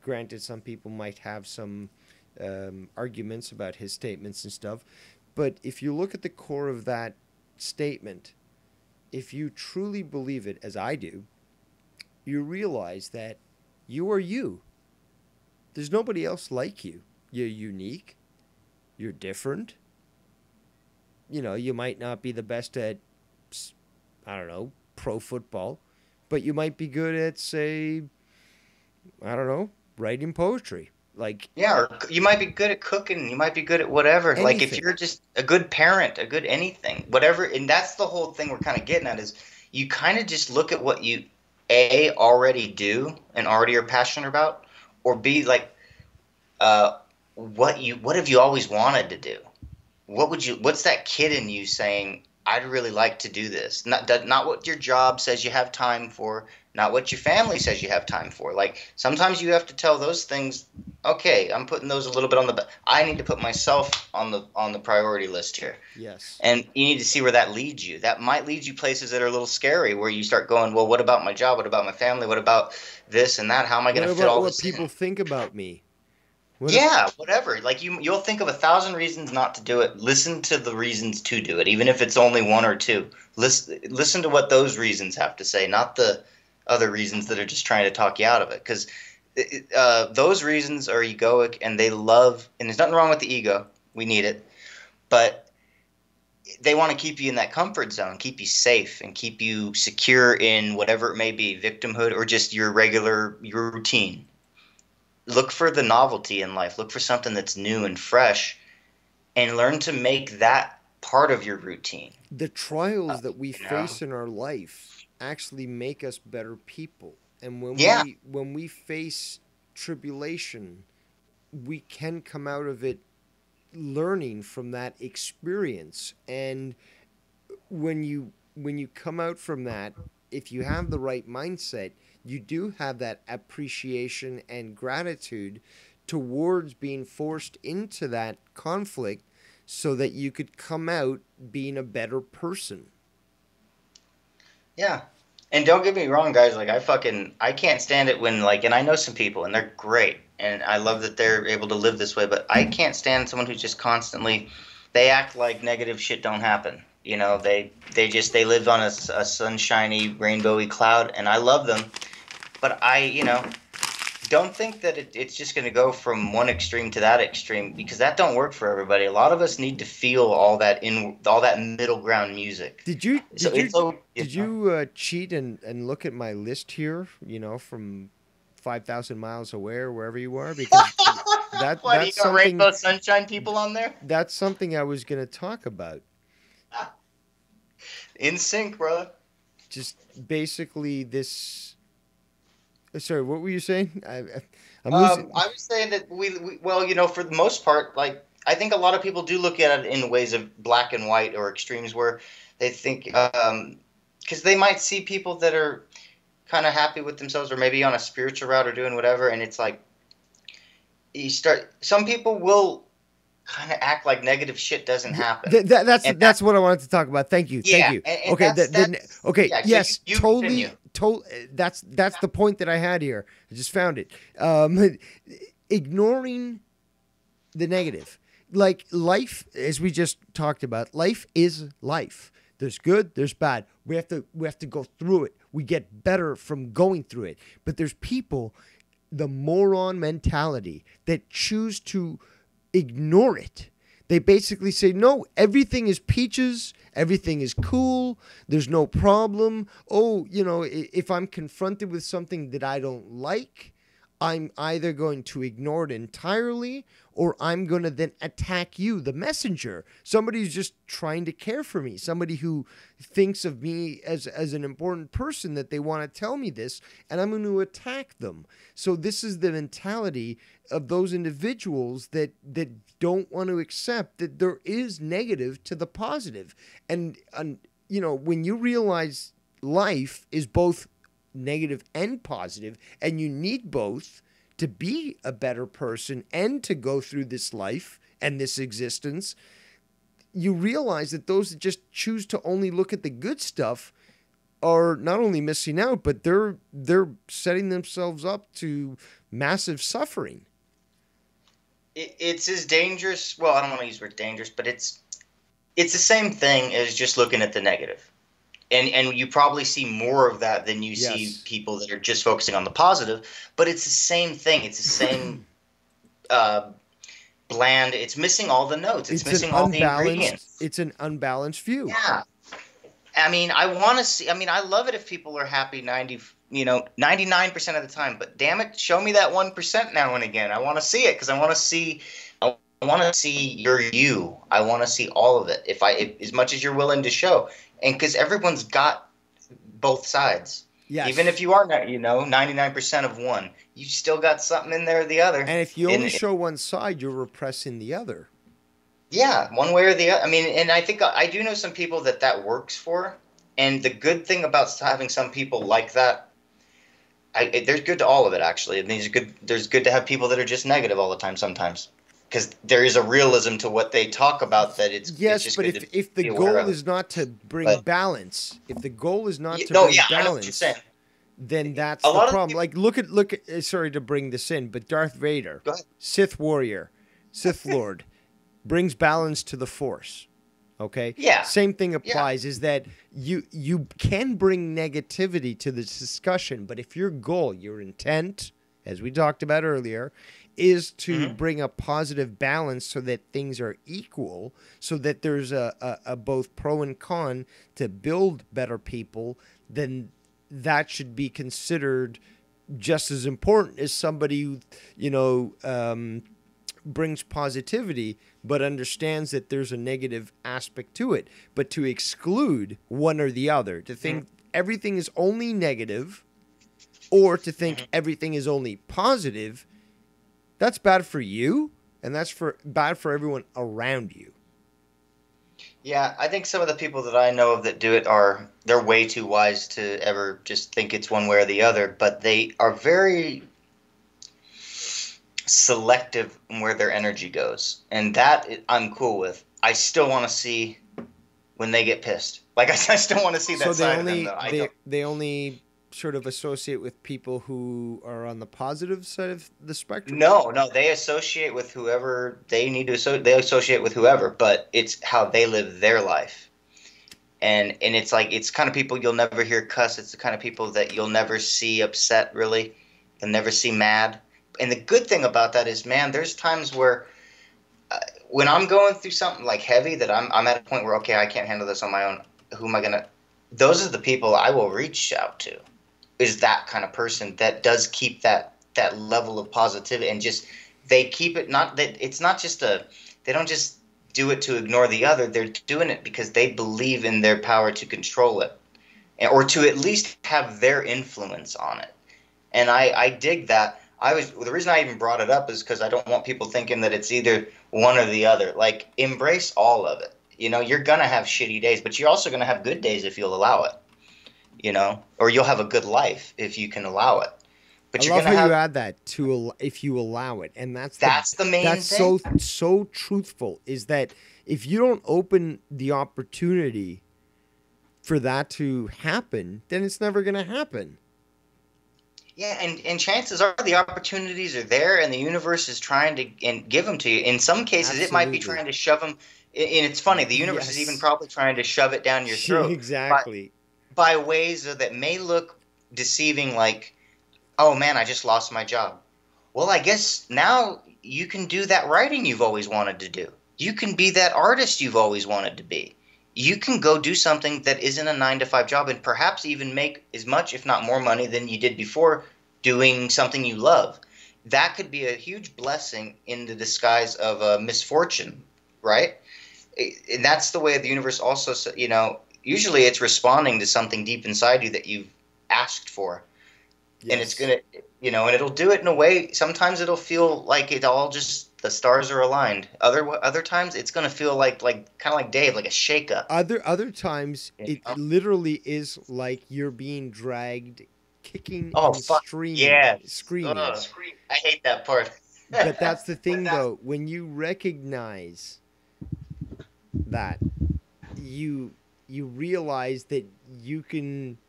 Speaker 3: Granted, some people might have some arguments about his statements and stuff. But if you look at the core of that statement, if you truly believe it, as I do, you realize that you are you. There's nobody else like you. You're unique. You're different. You know, you might not be the best at, I don't know, pro football, but you might be good at, say, I don't know, writing poetry. Like
Speaker 4: Yeah, or you might be good at cooking. You might be good at whatever. Like if
Speaker 3: anything.
Speaker 4: you're just a good parent, a good anything, whatever. And that's the whole thing we're kind of getting at is you kind of just look at what you already do and already are passionate about, or B, like what have you always wanted to do? What's that kid in you saying, I'd really like to do this? Not what your job says you have time for, not what your family says you have time for. Like sometimes you have to tell those things, okay, I'm putting those a little bit on the I need to put myself on the priority list here.
Speaker 3: Yes.
Speaker 4: And you need to see where that leads you. That might lead you places that are a little scary, where you start going, well, what about my job? What about my family? What about this and that? How am I going
Speaker 3: What
Speaker 4: to fit
Speaker 3: about
Speaker 4: all
Speaker 3: what
Speaker 4: this
Speaker 3: people
Speaker 4: in?
Speaker 3: think about me?
Speaker 4: Yeah, whatever. Like you'll think of 1,000 reasons not to do it. Listen to the reasons to do it, even if it's only one or two. Listen to what those reasons have to say, not the other reasons that are just trying to talk you out of it. Because those reasons are egoic, and they love. And there's nothing wrong with the ego. We need it, but they want to keep you in that comfort zone, keep you safe, and keep you secure in whatever it may be, victimhood or just your routine. Look for the novelty in life. Look for something that's new and fresh, and learn to make that part of your routine.
Speaker 3: The trials that we
Speaker 4: You know?
Speaker 3: face in our life actually make us better people. And
Speaker 4: Yeah,
Speaker 3: when we face tribulation, we can come out of it learning from that experience. And when you come out from that, if you have the right mindset, you do have that appreciation and gratitude towards being forced into that conflict so that you could come out being a better person.
Speaker 4: Yeah. And don't get me wrong, guys. Like I can't stand it when like, and I know some people, and they're great, and I love that they're able to live this way. But I can't stand someone who just constantly, they act like negative shit don't happen. You know, they live on a sunshiny, rainbowy cloud, and I love them. But don't think that it's just going to go from one extreme to that extreme, because that don't work for everybody. A lot of us need to feel all that middle ground music.
Speaker 3: Did you cheat and look at my list here? You know, from 5,000 miles away or wherever you are, because that's
Speaker 4: you got Rainbow Sunshine people on there.
Speaker 3: That's something I was going to talk about.
Speaker 4: In sync, brother.
Speaker 3: Just basically this. Sorry, what were you saying?
Speaker 4: I was saying that well, you know, for the most part, like, I think a lot of people do look at it in ways of black and white or extremes, where they think, because they might see people that are kind of happy with themselves, or maybe on a spiritual route or doing whatever, and it's like, some people will kind of act like negative shit doesn't happen.
Speaker 3: That's what I wanted to talk about. Thank you.
Speaker 4: Yeah,
Speaker 3: Thank you.
Speaker 4: And
Speaker 3: okay. Okay.
Speaker 4: Yeah,
Speaker 3: yes.
Speaker 4: So
Speaker 3: totally. That's the point that I had here. I just found it. Ignoring the negative, like life, as we just talked about, life is life. There's good, there's bad. We have to go through it. We get better from going through it. But there's people, the moron mentality, that choose to ignore it. They basically say, no, everything is peaches, everything is cool, there's no problem. Oh, you know, if I'm confronted with something that I don't like, I'm either going to ignore it entirely, or I'm going to then attack you, the messenger. Somebody who's just trying to care for me. Somebody who thinks of me as an important person, that they want to tell me this, and I'm going to attack them. So this is the mentality of those individuals that don't want to accept that there is negative to the positive. And you know, when you realize life is both negative and positive, and you need both to be a better person and to go through this life and this existence, you realize that those that just choose to only look at the good stuff are not only missing out, but they're setting themselves up to massive suffering.
Speaker 4: It's as dangerous. Well, I don't want to use the word dangerous, but it's the same thing as just looking at the negative. And you probably see more of that than you see people that are just focusing on the positive. But it's the same thing. It's the same bland. It's missing all the notes. It's missing all the ingredients.
Speaker 3: It's an unbalanced view.
Speaker 4: Yeah. I mean, I want to see. I mean, I love it if people are happy 99% of the time. But damn it, show me that 1% now and again. I want to see it, because I want to see. I want to see your you. I want to see all of it. If as much as you're willing to show. And because everyone's got both sides. Yes. Even if you are, 99% of one, you still got something in there or the other.
Speaker 3: And if you only show one side, you're repressing the other.
Speaker 4: Yeah, one way or the other. I mean, and I think I do know some people that works for. And the good thing about having some people like that, there's good to all of it, actually. I mean, there's good to have people that are just negative all the time sometimes. Because there is a realism to what they talk about that it's just
Speaker 3: but
Speaker 4: good
Speaker 3: if the goal is not to bring balance, if the goal is not to bring balance, then that's the problem. Like look at sorry to bring this in, but Darth Vader, Sith warrior, Sith Lord, brings balance to the Force. Okay?
Speaker 4: Yeah.
Speaker 3: Same thing applies, is that you can bring negativity to this discussion, but if your goal, your intent, as we talked about earlier, is to bring a positive balance so that things are equal, so that there's a both pro and con to build better people, then that should be considered just as important as somebody who, brings positivity but understands that there's a negative aspect to it. But to exclude one or the other, to think everything is only negative, or to think everything is only positive, that's bad for you, and that's bad for everyone around you.
Speaker 4: Yeah, I think some of the people that I know of that do it they're way too wise to ever just think it's one way or the other, but they are very selective in where their energy goes, and I'm cool with. I still want to see when they get pissed. Like I still want to see that
Speaker 3: So
Speaker 4: side of them. Though
Speaker 3: they only sort of associate with people who are on the positive side of the spectrum.
Speaker 4: No, they associate with whoever they need to. They associate with whoever, but it's how they live their life. And it's like, it's kind of people you'll never hear cuss. It's the kind of people that you'll never see upset, really. You'll never see mad. And the good thing about that is, man, there's times where when I'm going through something like heavy that I'm at a point where, okay, I can't handle this on my own. Who am I going to – those are the people I will reach out to, is that kind of person that does keep that level of positivity, and just they keep it not that – it's not just a – they don't just – do it to ignore the other. They're doing it because they believe in their power to control it, or to at least have their influence on it. And I dig that. The reason I even brought it up is because I don't want people thinking that it's either one or the other. Like, embrace all of it. You know, you're gonna have shitty days, but you're also gonna have good days if you'll allow it. You know, or you'll have a good life if you can allow it. But
Speaker 3: I love how you add that to if you allow it, and that's
Speaker 4: the main
Speaker 3: thing. That's so truthful. Is that if you don't open the opportunity for that to happen, then it's never going to happen.
Speaker 4: Yeah, and chances are the opportunities are there, and the universe is trying to give them to you. In some cases, It might be trying to shove them. And it's funny, the universe is even probably trying to shove it down your throat.
Speaker 3: Exactly.
Speaker 4: By ways that may look deceiving, like, oh man, I just lost my job. Well, I guess now you can do that writing you've always wanted to do. You can be that artist you've always wanted to be. You can go do something that isn't a 9-to-5 job, and perhaps even make as much, if not more money than you did before doing something you love. That could be a huge blessing in the disguise of a misfortune, right? And that's the way the universe also, you know, usually it's responding to something deep inside you that you've asked for. Yes. And it's going to, you know, and it'll do it in a way. Sometimes it'll feel like it all just, the stars are aligned. Other times it's going to feel like kind of like Dave, like a shakeup.
Speaker 3: Other times it literally is like you're being dragged, kicking and screaming.
Speaker 4: Yeah.
Speaker 3: Screaming.
Speaker 4: I hate that part.
Speaker 3: But that's the thing, though. When you recognize that, you realize that you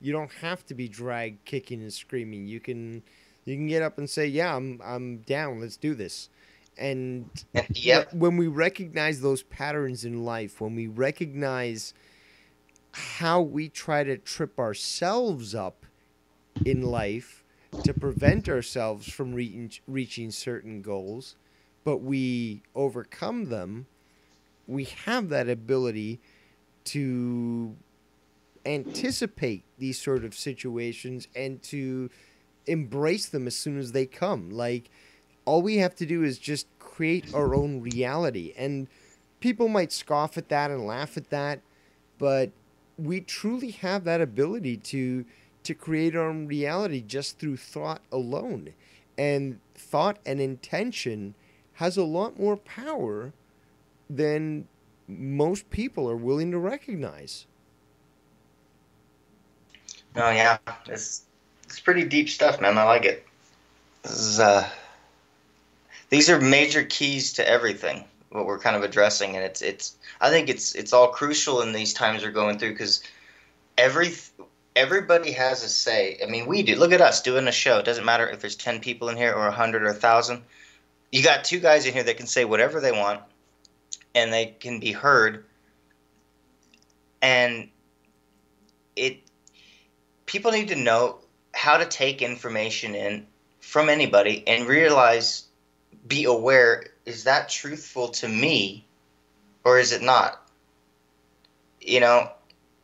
Speaker 3: don't have to be dragged kicking and screaming. You can get up and say, yeah, I'm down, let's do this. And when we recognize those patterns in life, when we recognize how we try to trip ourselves up in life to prevent ourselves from reaching certain goals, but we overcome them, we have that ability to anticipate these sort of situations and to embrace them as soon as they come. Like, all we have to do is just create our own reality. And people might scoff at that and laugh at that, but we truly have that ability to create our own reality just through thought alone. And thought and intention has a lot more power than most people are willing to recognize.
Speaker 4: Oh yeah, it's pretty deep stuff, man. I like it. These are major keys to everything, what we're kind of addressing, and I think it's all crucial in these times we're going through, because everybody has a say. I mean, we do. Look at us doing a show. It doesn't matter if there's 10 people in here or 100 or 1,000. You got 2 guys in here that can say whatever they want, and they can be heard. And people need to know how to take information in from anybody and realize, be aware, is that truthful to me or is it not? You know,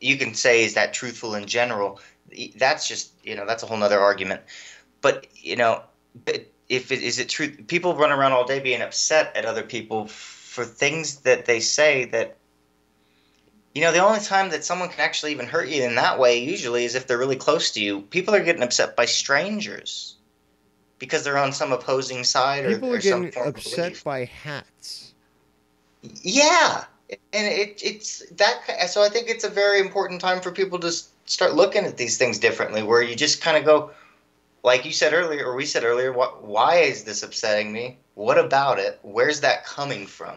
Speaker 4: you can say, is that truthful in general? That's just, you know, that's a whole nother argument. But, you know, is it true? People run around all day being upset at other people for things that they say that, you know, the only time that someone can actually even hurt you in that way usually is if they're really close to you. People are getting upset by strangers because they're on some opposing side.
Speaker 3: People are
Speaker 4: getting
Speaker 3: upset by hats.
Speaker 4: Yeah. And it's that. So I think it's a very important time for people to start looking at these things differently, where you just kind of go, like you said earlier, or we said earlier, why is this upsetting me? What about it? Where's that coming from?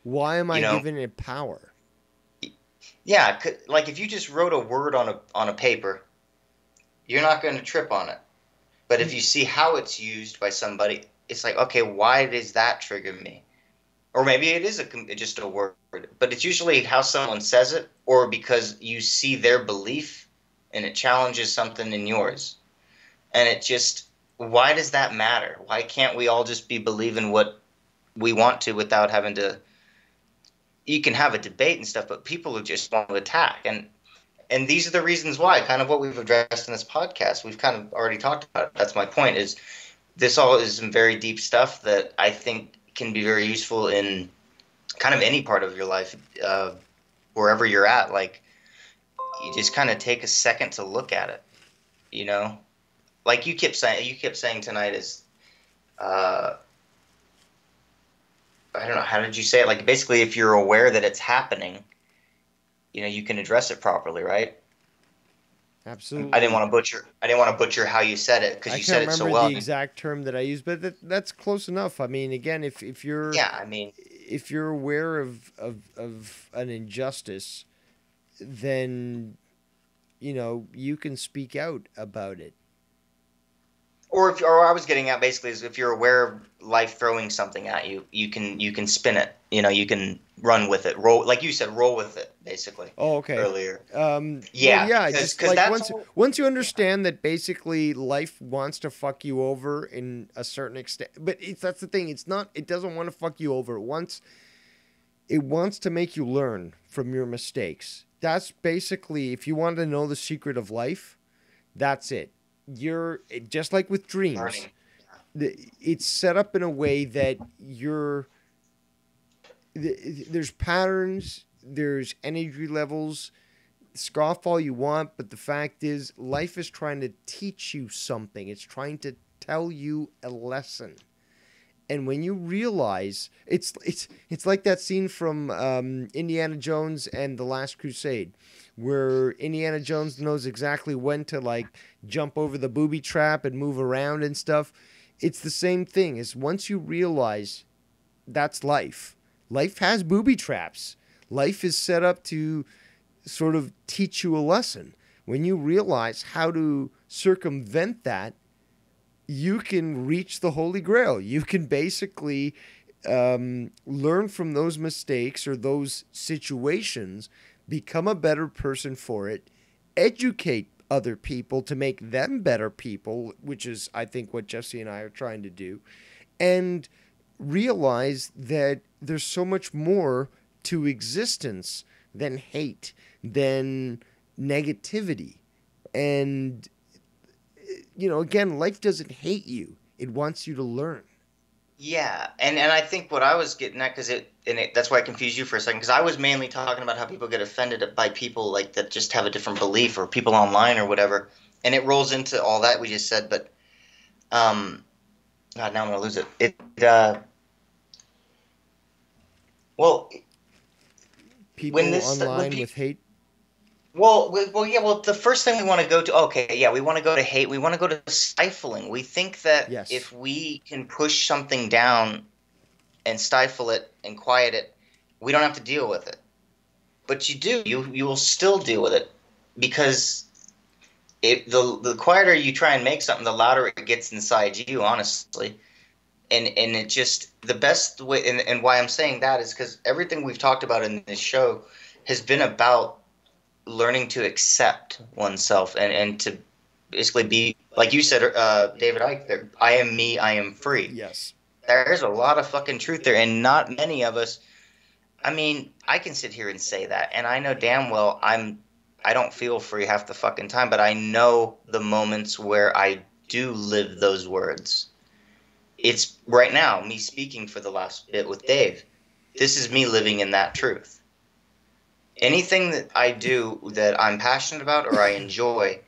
Speaker 3: Why am
Speaker 4: You
Speaker 3: I
Speaker 4: know,
Speaker 3: giving it power?
Speaker 4: yeah, like if you just wrote a word on a paper, you're not going to trip on it. But if you see how it's used by somebody, it's like, okay, why does that trigger me? Or maybe it is just a word, but it's usually how someone says it, or because you see their belief and it challenges something in yours. And it just, why does that matter? Why can't we all just be believing what we want to without having to? You can have a debate and stuff, but people who just want to attack, and these are the reasons why. Kind of what we've addressed in this podcast. We've kind of already talked about it. That's my point. Is this all is some very deep stuff that I think can be very useful in kind of any part of your life, wherever you're at. Like, you just kind of take a second to look at it, you know. Like you kept saying tonight is, I don't know, how did you say it? Like basically, if you're aware that it's happening, you know, you can address it properly, right?
Speaker 3: Absolutely.
Speaker 4: I didn't want to butcher how you said it because
Speaker 3: I
Speaker 4: you
Speaker 3: can't
Speaker 4: said it so
Speaker 3: remember
Speaker 4: well.
Speaker 3: the exact term that I used, but that's close enough. I mean, again, if you're
Speaker 4: Yeah, I mean,
Speaker 3: if you're aware of an injustice, then you know you can speak out about it.
Speaker 4: or I was getting at basically is if you're aware of life throwing something at you, you can spin it. You know, you can run with it, roll like you said, roll with it basically.
Speaker 3: Oh, okay.
Speaker 4: Earlier.
Speaker 3: Well,
Speaker 4: Yeah,
Speaker 3: yeah,
Speaker 4: because
Speaker 3: just like
Speaker 4: that's
Speaker 3: once you understand that basically life wants to fuck you over in a certain extent, but that's the thing. It's not. It doesn't want to fuck you over. It wants to make you learn from your mistakes. That's basically, if you want to know the secret of life, that's it. You're just like with dreams.
Speaker 4: learning.
Speaker 3: It's set up in a way that there's patterns, there's energy levels. Scoff all you want, but the fact is, life is trying to teach you something. It's trying to tell you a lesson. And when you realize, it's like that scene from Indiana Jones and the Last Crusade, where Indiana Jones knows exactly when to like jump over the booby trap and move around and stuff. It's the same thing. Is once you realize that's life. Life has booby traps. Life is set up to sort of teach you a lesson. When you realize how to circumvent that, you can reach the Holy Grail. You can basically learn from those mistakes or those situations, become a better person for it, educate other people to make them better people, which is, I think, what Jesse and I are trying to do, and realize that there's so much more to existence than hate, than negativity. And you know, again, life doesn't hate you. It wants you to learn.
Speaker 4: Yeah, and I think what I was getting at, that's why I confused you for a second, because I was mainly talking about how people get offended by people like that just have a different belief, or people online or whatever, and it rolls into all that we just said. But God, now I'm gonna lose it. Well,
Speaker 3: People
Speaker 4: when
Speaker 3: online with hate.
Speaker 4: Well, yeah. Well, the first thing we want to go to, okay, yeah, we want to go to hate. We want to go to stifling. We think that
Speaker 3: Yes.
Speaker 4: if we can push something down and stifle it and quiet it, we don't have to deal with it. But you do. You will still deal with it, because the quieter you try and make something, the louder it gets inside you. Honestly, and it just, the best way, and why I'm saying that is because everything we've talked about in this show has been about learning to accept oneself and to basically be, like you said, David Icke, there, I am me, I am free.
Speaker 3: Yes.
Speaker 4: There's a lot of fucking truth there, and not many of us. I mean, I can sit here and say that, and I know damn well I don't feel free half the fucking time, but I know the moments where I do live those words. It's right now, me speaking for the last bit with Dave. This is me living in that truth. Anything that I do that I'm passionate about or I enjoy,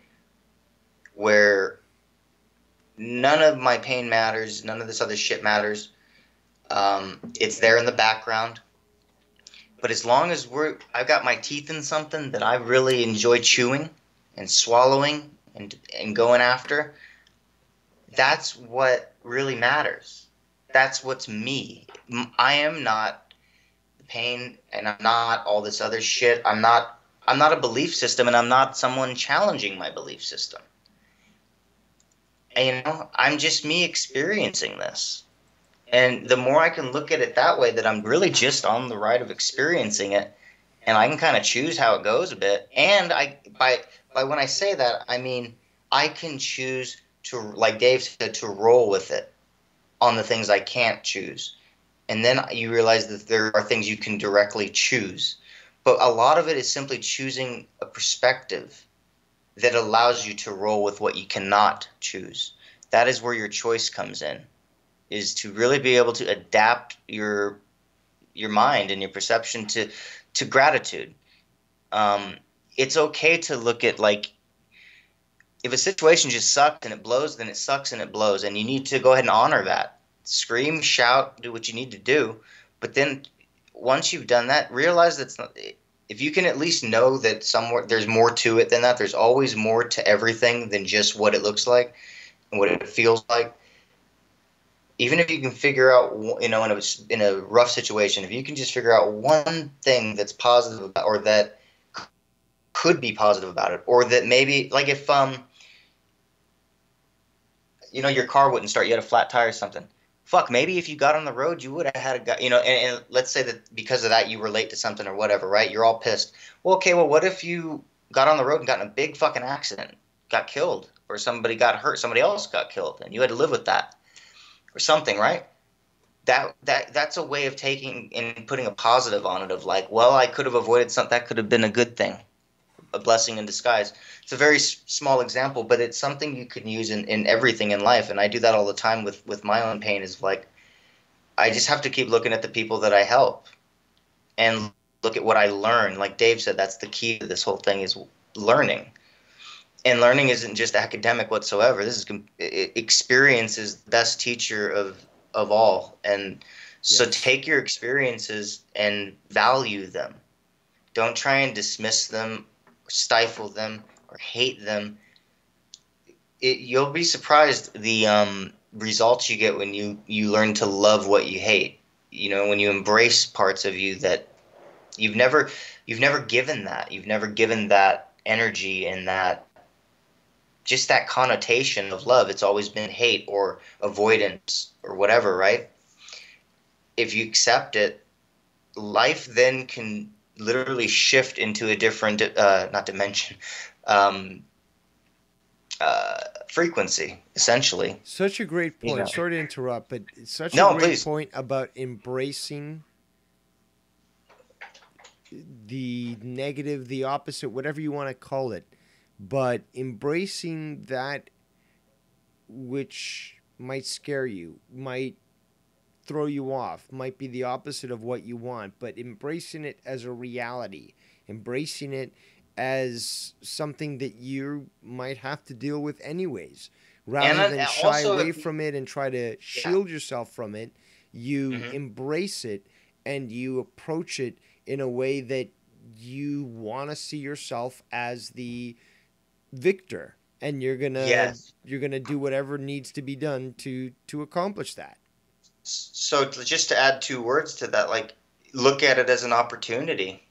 Speaker 4: where none of my pain matters, none of this other shit matters, it's there in the background. But as long as I've got my teeth in something that I really enjoy chewing and swallowing and going after, that's what really matters. That's what's me. I am not the pain, and I'm not all this other shit. I'm not a belief system, and I'm not someone challenging my belief system. And, you know, I'm just me experiencing this. And the more I can look at it that way, that I'm really just on the ride of experiencing it, and I can kind of choose how it goes a bit. And by when I say that, I mean I can choose to, like Dave said, to roll with it on the things I can't choose. And then you realize that there are things you can directly choose. But a lot of it is simply choosing a perspective that allows you to roll with what you cannot choose. That is where your choice comes in, is to really be able to adapt your mind and your perception to gratitude. It's okay to look at, like, if a situation just sucks and it blows, then it sucks and it blows, and you need to go ahead and honor that. Scream, shout, do what you need to do, but then once you've done that, realize that's not. If you can at least know that somewhere there's more to it than that, there's always more to everything than just what it looks like and what it feels like. Even if you can figure out, you know, in a rough situation, if you can just figure out one thing that's positive about, or that could be positive about it, or that maybe, like, if you know, your car wouldn't start, you had a flat tire or something. Fuck, maybe if you got on the road, you would have had a guy, you know, and let's say that because of that you were late to something or whatever, right? You're all pissed. Well, okay, well, what if you got on the road and got in a big fucking accident, got killed, or somebody got hurt, somebody else got killed, and you had to live with that, or something, right? That's a way of taking and putting a positive on it, of like, well, I could have avoided something, that could have been a good thing, a blessing in disguise. It's a very small example, but it's something you can use in everything in life. And I do that all the time with my own pain, is like, I just have to keep looking at the people that I help and look at what I learn. Like Dave said, that's the key to this whole thing, is learning. And learning isn't just academic whatsoever. This is experience is the best teacher of all. And so take your experiences and value them. Don't try and dismiss them, stifle them, or hate them. You'll be surprised the results you get when you learn to love what you hate. You know, when you embrace parts of you that you've never given that. You've never given that energy and that, just that connotation of love. It's always been hate or avoidance or whatever, right? If you accept it, life then can literally shift into a different, not dimension, frequency, essentially.
Speaker 3: Such a great point.
Speaker 4: You know.
Speaker 3: Sorry to interrupt, but it's such
Speaker 4: No,
Speaker 3: a great
Speaker 4: please.
Speaker 3: point about embracing the negative, the opposite, whatever you want to call it, but embracing that which might scare you, might throw you off, might be the opposite of what you want, but embracing it as a reality, embracing it as something that you might have to deal with anyways, rather than shy away from it and try to shield yourself from it. You embrace it and you approach it in a way that you want to see yourself as the victor, and you're gonna do whatever needs to be done to accomplish that.
Speaker 4: So just to add 2 words to that, like, look at it as an opportunity,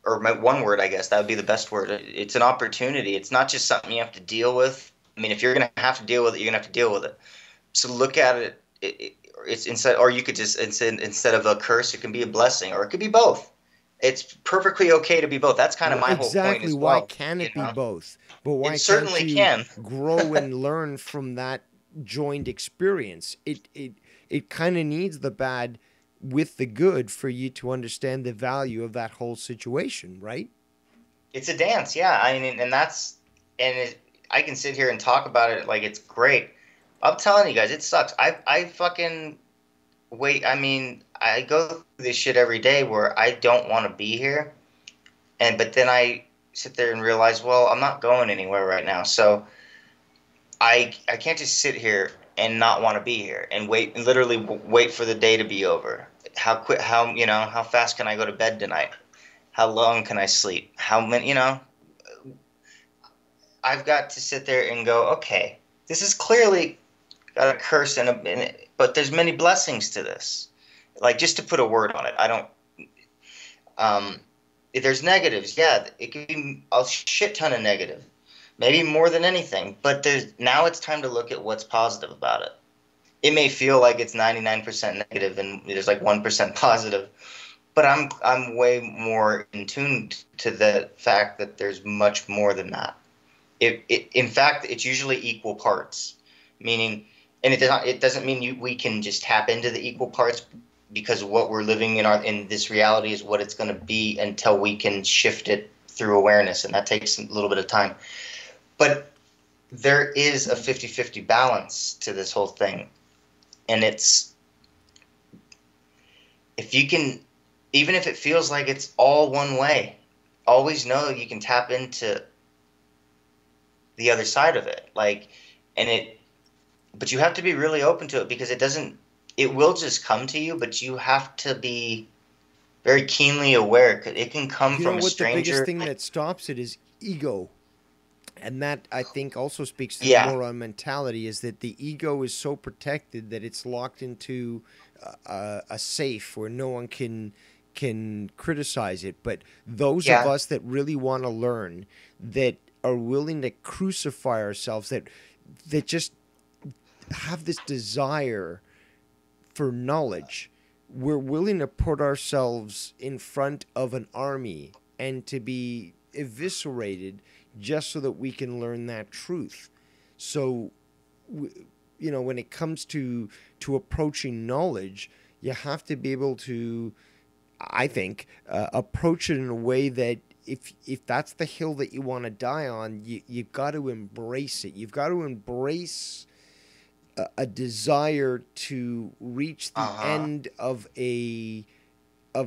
Speaker 4: or one word, I guess that would be the best word. It's an opportunity. It's not just something you have to deal with. I mean, if you're gonna have to deal with it, you're gonna have to deal with it. So look at it. It's instead, or you could just instead of a curse, it can be a blessing, or it could be both. It's perfectly okay to be both. That's kind of my whole point as well.
Speaker 3: Why can it be both? But why
Speaker 4: it certainly
Speaker 3: can't you
Speaker 4: can
Speaker 3: grow and learn from that joined experience? It kind of needs the bad with the good for you to understand the value of that whole situation, right?
Speaker 4: It's a dance, yeah. I mean, I can sit here and talk about it like it's great. I'm telling you guys, it sucks. I fucking wait. I mean, I go through this shit every day where I don't want to be here, but then I sit there and realize, well, I'm not going anywhere right now, so I can't just sit here and not want to be here and literally wait for the day to be over. How fast can I go to bed tonight? How long can I sleep? How many, I've got to sit there and go, okay, this is clearly got a curse but there's many blessings to this. Like, just to put a word on it, I don't. If there's negatives, yeah, it could be a shit ton of negative, maybe more than anything. But now it's time to look at what's positive about it. It may feel like it's 99% negative and there's like 1% positive, but I'm way more in tune to the fact that there's much more than that. In fact, it's usually equal parts, meaning, and it doesn't mean we can just tap into the equal parts, because what we're living in this reality is what it's going to be until we can shift it through awareness, and that takes a little bit of time. But there is a 50-50 balance to this whole thing, and it's, if you can, even if it feels like it's all one way, always know you can tap into the other side of it. But you have to be really open to it, because it will just come to you, but you have to be very keenly aware. It can come from a stranger.
Speaker 3: The biggest thing that stops it is ego. And that, I think, also speaks to the moron mentality, is that the ego is so protected that it's locked into a safe where no one can criticize it. But those of us that really want to learn, that are willing to crucify ourselves, that just have this desire for knowledge, we're willing to put ourselves in front of an army and to be eviscerated just so that we can learn that truth. So, when it comes to approaching knowledge, you have to be able to, I think, approach it in a way that if that's the hill that you want to die on, you've got to embrace it. You've got to embrace a desire to reach the end of a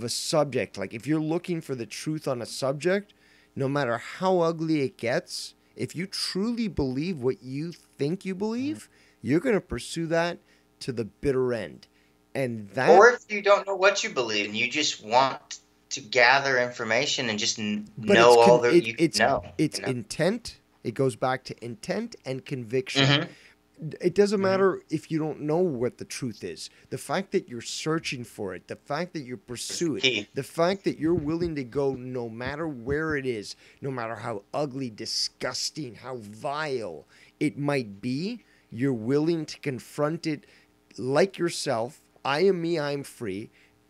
Speaker 3: subject. Like, if you're looking for the truth on a subject, no matter how ugly it gets, if you truly believe what you think you believe, you're going to pursue that to the bitter end. Or
Speaker 4: if you don't know what you believe and you just want to gather information and just know all that you know.
Speaker 3: It's intent. It goes back to intent and conviction. It doesn't matter if you don't know what the truth is. The fact that you're searching for it, the fact that you pursue it, the fact that you're willing to go no matter where it is, no matter how ugly, disgusting, how vile it might be, you're willing to confront it like yourself. I am me, I'm free,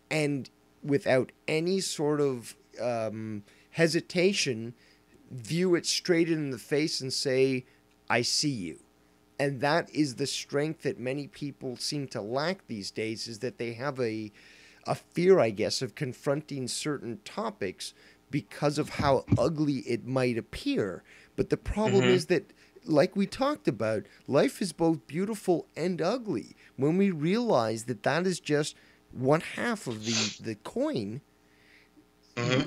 Speaker 3: and without any sort of hesitation, view it straight in the face and say, I see you. And that is the strength that many people seem to lack these days, is that they have a fear, I guess, of confronting certain topics because of how ugly it might appear. But the problem is that, like we talked about, life is both beautiful and ugly. When we realize that that is just one half of the coin,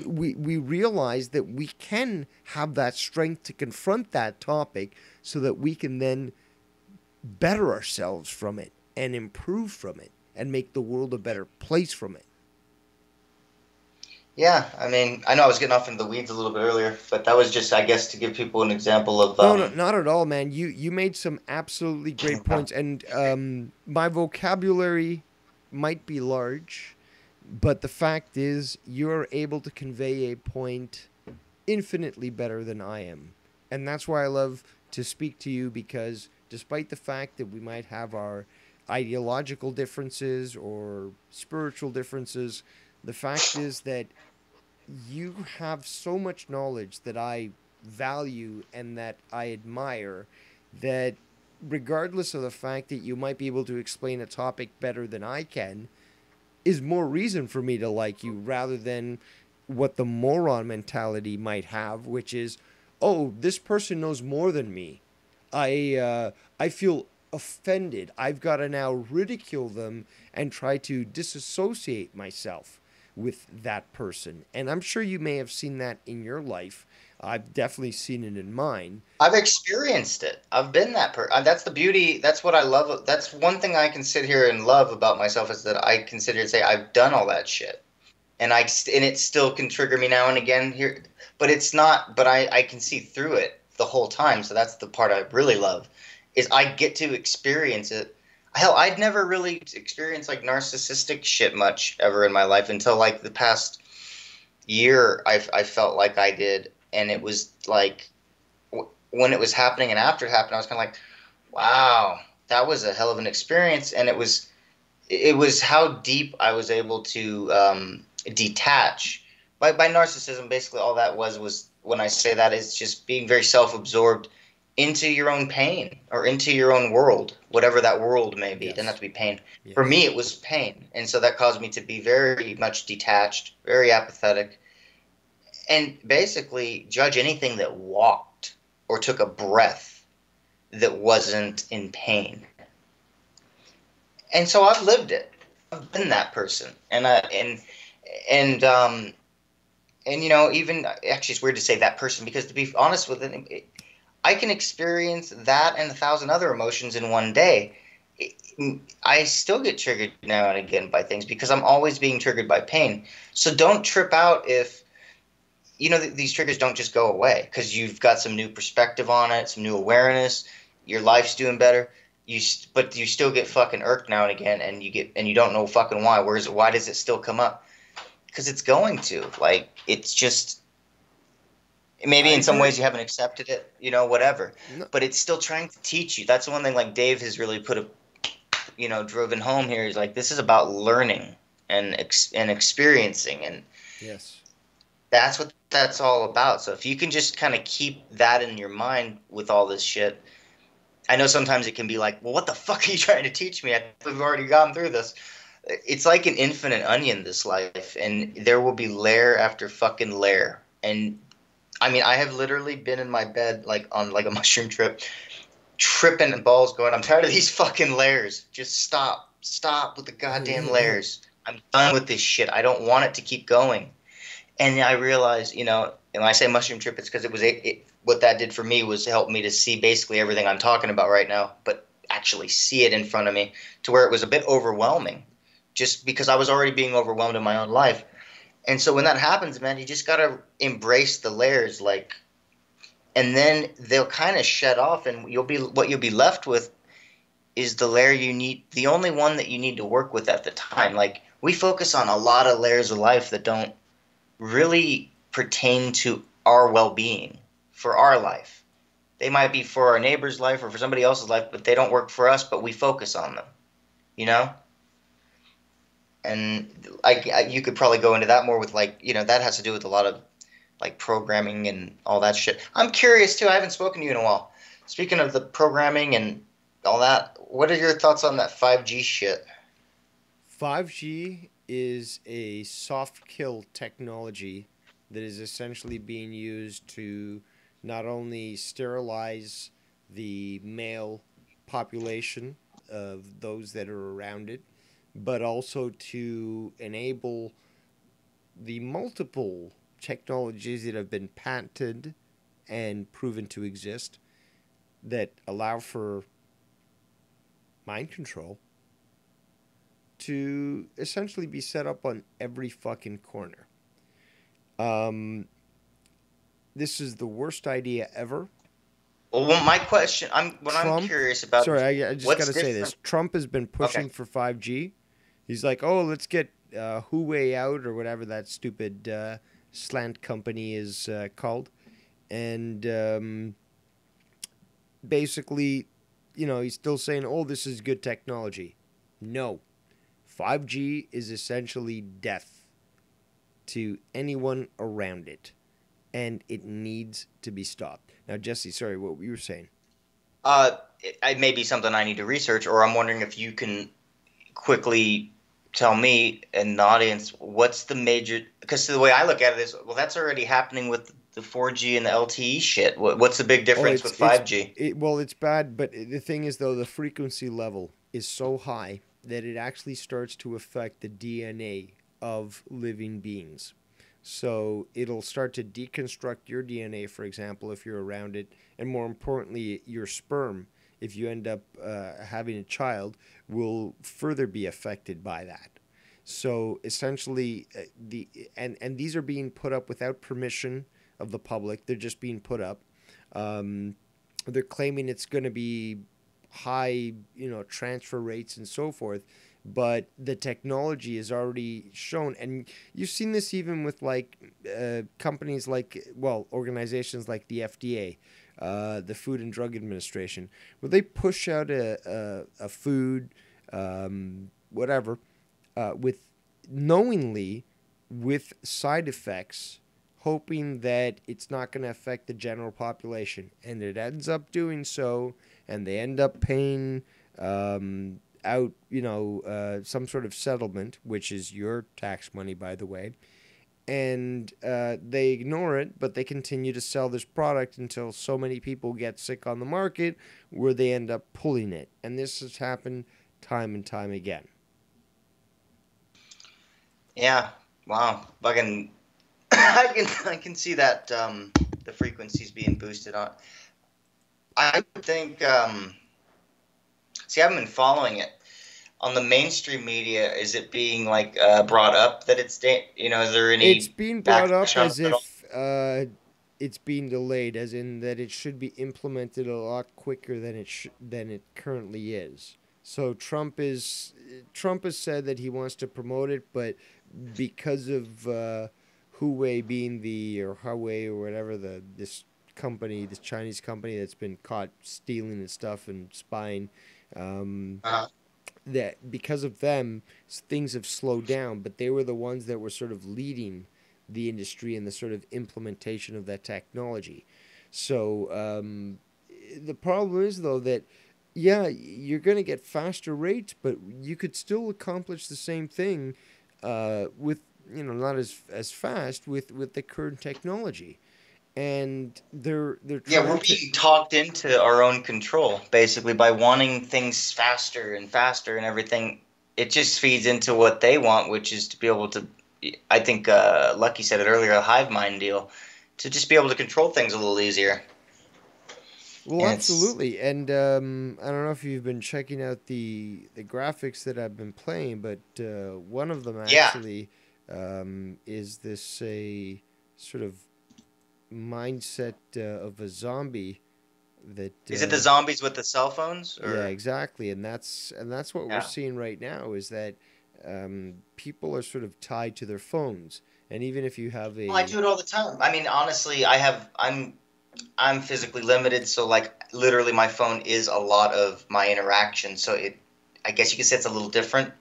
Speaker 3: we realize that we can have that strength to confront that topic so that we can then better ourselves from it and improve from it and make the world a better place from it.
Speaker 4: Yeah, I mean, I know I was getting off into the weeds a little bit earlier, but that was just, I guess, to give people an example of...
Speaker 3: No, not at all, man. You made some absolutely great points, and my vocabulary might be large, but the fact is you're able to convey a point infinitely better than I am. And that's why I love to speak to you, because despite the fact that we might have our ideological differences or spiritual differences, the fact is that you have so much knowledge that I value and that I admire, that regardless of the fact that you might be able to explain a topic better than I can, is more reason for me to like you, rather than what the moron mentality might have, which is, oh, this person knows more than me. I feel offended. I've got to now ridicule them and try to disassociate myself with that person. And I'm sure you may have seen that in your life. I've definitely seen it in mine.
Speaker 4: I've experienced it. I've been that person. That's the beauty. That's what I love. That's one thing I can sit here and love about myself, is that I can sit here and say I've done all that shit. And it still can trigger me now and again here, but it's not, but I can see through it the whole time. So that's the part I really love, is I get to experience it hell, I'd never really experienced like narcissistic shit much ever in my life until like the past year. I felt like I did, and it was like when it was happening and after it happened, I was kind of like, wow, that was a hell of an experience, and it was how deep I was able to detach. By narcissism, basically all that was when I say that is just being very self-absorbed into your own pain or into your own world, whatever that world may be. It doesn't have to be pain.
Speaker 3: Yes.
Speaker 4: For me, it was pain, and so that caused me to be very much detached, very apathetic, and basically judge anything that walked or took a breath that wasn't in pain. And so I've lived it. I've been that person, and you know, even actually, it's weird to say that person because to be honest with it, I can experience that and 1,000 other emotions in one day. I still get triggered now and again by things because I'm always being triggered by pain. So don't trip out if you know these triggers don't just go away because you've got some new perspective on it, some new awareness. Your life's doing better. But you still get fucking irked now and again, and you don't know fucking why. Why does it still come up? Because it's going to. Like, it's just maybe in some ways you haven't accepted it, you know, whatever.
Speaker 3: No.
Speaker 4: But it's still trying to teach you. That's the one thing like Dave has really driven home here. He's like, this is about learning and experiencing, and
Speaker 3: Yes.
Speaker 4: that's what that's all about. So if you can just kind of keep that in your mind with all this shit. I know sometimes it can be like, well, what the fuck are you trying to teach me? We've already gone through this. It's like an infinite onion, this life, and there will be layer after fucking layer. And I mean, I have literally been in my bed like on like a mushroom trip, tripping and balls going, I'm tired of these fucking layers. Just stop with the goddamn layers. I'm done with this shit. I don't want it to keep going. And I realized, you know, and when I say mushroom trip, it's because what that did for me was help me to see basically everything I'm talking about right now, but actually see it in front of me to where it was a bit overwhelming just because I was already being overwhelmed in my own life. And so when that happens, man, you just got to embrace the layers, like, and then they'll kind of shut off and what you'll be left with is the layer you need, the only one that you need to work with at the time. Like, we focus on a lot of layers of life that don't really pertain to our well-being for our life. They might be for our neighbor's life or for somebody else's life, but they don't work for us, but we focus on them, you know? And you could probably go into that more with like, you know, that has to do with a lot of like programming and all that shit. I'm curious too. I haven't spoken to you in a while. Speaking of the programming and all that, what are your thoughts on that 5G shit?
Speaker 3: 5G is a soft kill technology that is essentially being used to not only sterilize the male population of those that are around it, but also to enable the multiple technologies that have been patented and proven to exist that allow for mind control to essentially be set up on every fucking corner. This is the worst idea ever.
Speaker 4: Well, my question, I'm curious about.
Speaker 3: Sorry, I just got to say this. Trump has been pushing for 5G. He's like, oh, let's get Huawei out or whatever that stupid slant company is called. And basically, you know, he's still saying, oh, this is good technology. No. 5G is essentially death to anyone around it. And it needs to be stopped. Now, Jesse, sorry, what you were saying?
Speaker 4: It may be something I need to research, or I'm wondering if you can quickly tell me and the audience what's the major. Because the way I look at it is, well, that's already happening with the 4G and the LTE shit. What's the big difference with 5G?
Speaker 3: It's bad, but the thing is, though, the frequency level is so high that it actually starts to affect the DNA of living beings. So it'll start to deconstruct your DNA, for example, if you're around it, and more importantly, your sperm, if you end up having a child, will further be affected by that. So essentially, and these are being put up without permission of the public. They're just being put up. They're claiming it's going to be high, transfer rates and so forth. But the technology is already shown, and you've seen this even with like companies like, well, organizations like the FDA, the Food and Drug Administration, where they push out a food, whatever, with knowingly with side effects, hoping that it's not going to affect the general population, and it ends up doing so, and they end up paying out, some sort of settlement, which is your tax money, by the way, and they ignore it, but they continue to sell this product until so many people get sick on the market where they end up pulling it. And this has happened time and time again.
Speaker 4: Yeah. Wow. I can see that the frequencies being boosted on. I would think. See, I haven't been following it on the mainstream media. Is it being like brought up that it's is there any?
Speaker 3: It's being brought up
Speaker 4: backlash on
Speaker 3: as
Speaker 4: it at all?
Speaker 3: if it's being delayed, as in that it should be implemented a lot quicker than it currently is. So Trump has said that he wants to promote it, but because of Huawei being or Huawei or whatever this Chinese company that's been caught stealing and stuff and spying, that because of them things have slowed down. But they were the ones that were sort of leading the industry in the sort of implementation of that technology. So the problem is, though, that yeah, you're going to get faster rates, but you could still accomplish the same thing with not as fast with the current technology. And they're
Speaker 4: Yeah, we're
Speaker 3: trying to.
Speaker 4: being talked into our own control, basically, by wanting things faster and faster and everything. It just feeds into what they want, which is to be able to, I think Lucky said it earlier, a hive mind deal, to just be able to control things a little easier.
Speaker 3: Well,
Speaker 4: And
Speaker 3: absolutely, and I don't know if you've been checking out the graphics that I've been playing, but one of them
Speaker 4: yeah,
Speaker 3: actually is this a sort of mindset of a zombie that
Speaker 4: is it the zombies with the cell phones? Or?
Speaker 3: yeah, exactly, and that's what we're
Speaker 4: Yeah.
Speaker 3: seeing right now, is that people are sort of tied to their phones, and even if you have
Speaker 4: Well, I
Speaker 3: a
Speaker 4: do it all the time. I mean, honestly, I'm physically limited, so like literally my phone is a lot of my interaction. So I guess you could say it's a little different.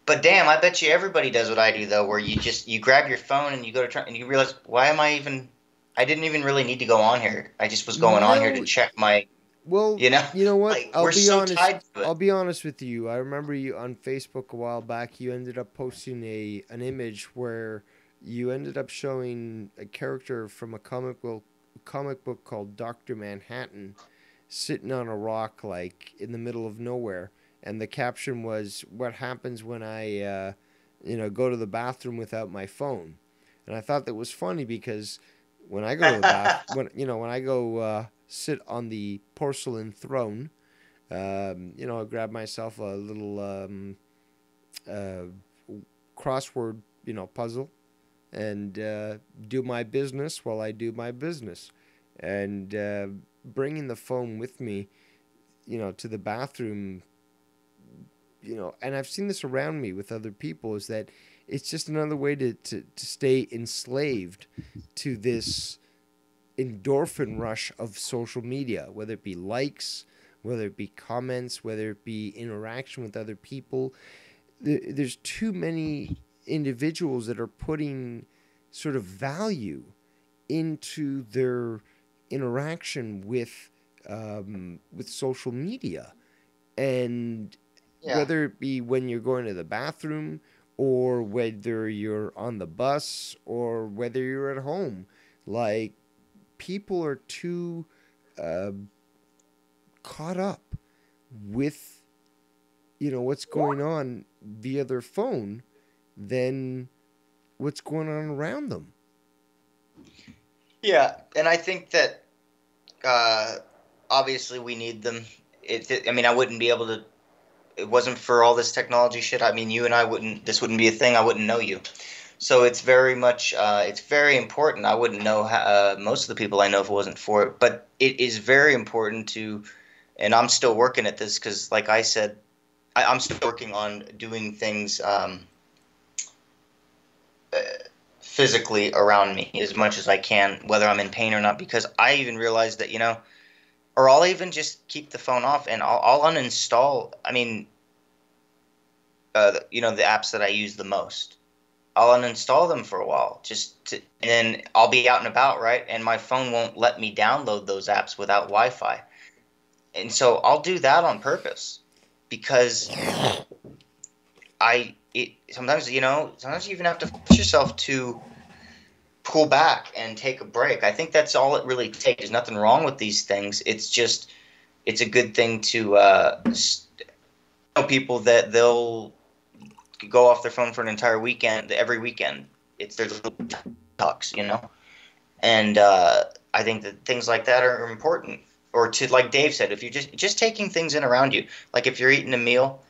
Speaker 4: But damn, I bet you everybody does what I do though, where you grab your phone and you go to try and you realize I didn't even really need to go on here. I just was going on here to
Speaker 3: no.
Speaker 4: check my,
Speaker 3: Well,
Speaker 4: you know,
Speaker 3: you know what?
Speaker 4: like we're so tied to it.
Speaker 3: I'll be honest with you. I remember you on Facebook a while back. You ended up posting an image where you ended up showing a character from a comic book called Dr. Manhattan sitting on a rock like in the middle of nowhere, and the caption was, "What happens when I go to the bathroom without my phone?" And I thought that was funny because when I go to the when I go sit on the porcelain throne, I grab myself a little crossword, puzzle, and do my business while I do my business. And bringing the phone with me, to the bathroom, and I've seen this around me with other people, is that it's just another way to stay enslaved to this endorphin rush of social media, whether it be likes, whether it be comments, whether it be interaction with other people. There's too many individuals that are putting sort of value into their interaction with social media, and
Speaker 4: Yeah.
Speaker 3: whether it be when you're going to the bathroom, or whether you're on the bus, or whether you're at home, like people are too caught up with what's going on via their phone than what's going on around them.
Speaker 4: Yeah, and I think that obviously we need them. I mean, I wouldn't be able to. It wasn't for all this technology shit. I mean, you and I wouldn't. This wouldn't be a thing. I wouldn't know you. So it's very much. It's very important. I wouldn't know most of the people I know if it wasn't for it. But it is very important to and I'm still working at this because, like I said, I'm still working on doing things physically around me as much as I can, whether I'm in pain or not. Because I even realized that, or I'll even just keep the phone off and I'll uninstall. I mean, the apps that I use the most. I'll uninstall them for a while, and then I'll be out and about, right? And my phone won't let me download those apps without Wi-Fi. And so I'll do that on purpose because sometimes you even have to force yourself to pull back and take a break. I think that's all it really takes. There's nothing wrong with these things. It's a good thing to tell people that they'll go off their phone for an entire weekend, every weekend. There's little talks, and I think that things like that are important. Or to, like Dave said, if you're just taking things in around you, like if you're eating a meal,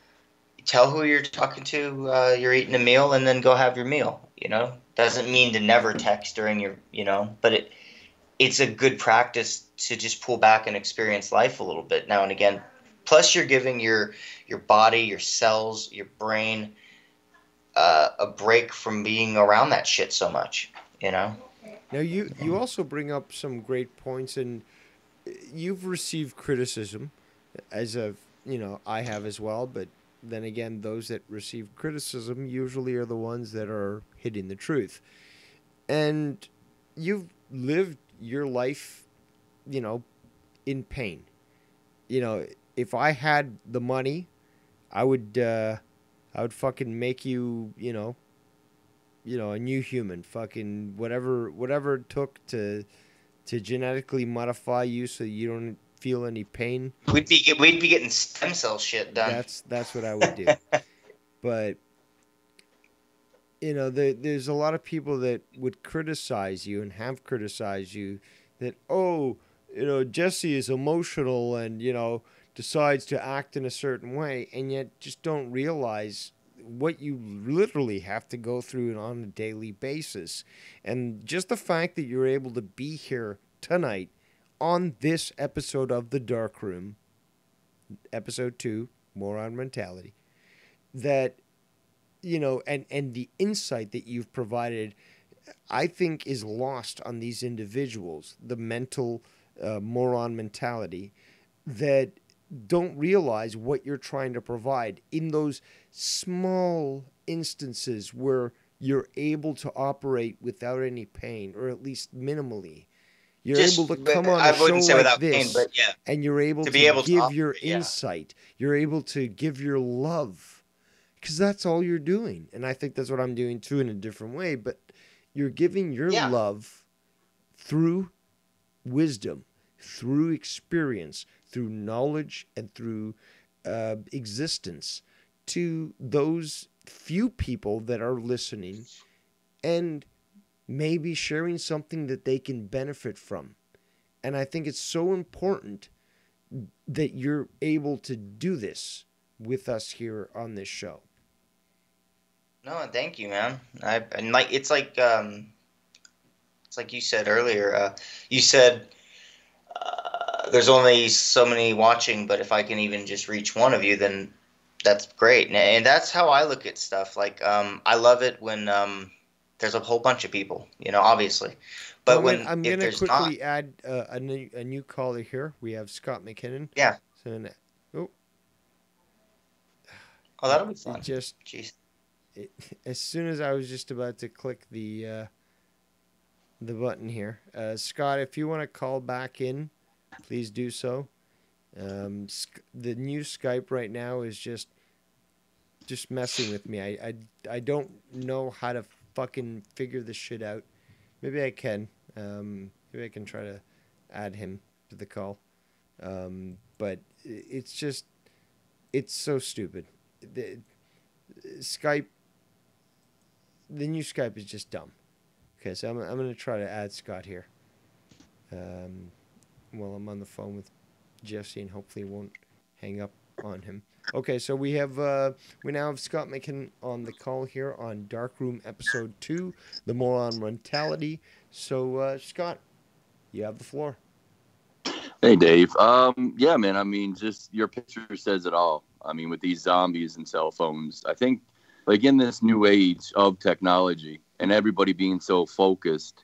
Speaker 4: tell who you're talking to you're eating a meal, and then go have your meal. Doesn't mean to never text during your, but it's a good practice to just pull back and experience life a little bit now and again. Plus, you're giving your body, your cells, your brain a break from being around that shit so much.
Speaker 3: Now you also bring up some great points, and you've received criticism, as I have as well. But then again, those that receive criticism usually are the ones that are hitting the truth. And you've lived your life, in pain. If I had the money, I would fucking make you, a new human. Fucking whatever it took to genetically modify you so you don't feel any pain.
Speaker 4: We'd be getting stem cell shit done.
Speaker 3: That's what I would do. But there's a lot of people that would criticize you and have criticized you that, Jesse is emotional and decides to act in a certain way, and yet just don't realize what you literally have to go through on a daily basis. And just the fact that you're able to be here tonight on this episode of The Darkroom, episode 2, Moron Mentality, that, and the insight that you've provided, I think is lost on these individuals, the mental moron mentality, that don't realize what you're trying to provide in those small instances where you're able to operate without any pain, or at least minimally. You're able to come on a show like this,
Speaker 4: pain, but yeah,
Speaker 3: and you're able to give your insight. You're able to give your love, because that's all you're doing. And I think that's what I'm doing too, in a different way. But you're giving your love through wisdom, through experience, through knowledge, and through existence to those few people that are listening, and maybe sharing something that they can benefit from. And I think it's so important that you're able to do this with us here on this show.
Speaker 4: No, thank you, man. It's like you said earlier. You said there's only so many watching, but if I can even just reach one of you, then that's great. And that's how I look at stuff. Like, I love it when there's a whole bunch of people, obviously. But
Speaker 3: I'm going to quickly add a new caller here. We have Scott McKinnon.
Speaker 4: Yeah.
Speaker 3: Oh,
Speaker 4: that'll be fun.
Speaker 3: Jeez. As soon as I was just about to click the button here, Scott, if you want to call back in, please do so. The new Skype right now is just messing with me. I don't know how to fucking figure this shit out. Maybe I can. Maybe I can try to add him to the call. But it's so stupid. The new Skype is just dumb. Okay, so I'm going to try to add Scott here. While I'm on the phone with Jesse, and hopefully won't hang up on him. Okay, so we now have Scott McKinnon on the call here on Darkroom episode 2, The Moron Mentality. So Scott, you have the floor.
Speaker 5: Hey, Dave. Yeah, man. I mean, just your picture says it all. I mean, with these zombies and cell phones, I think, like in this new age of technology and everybody being so focused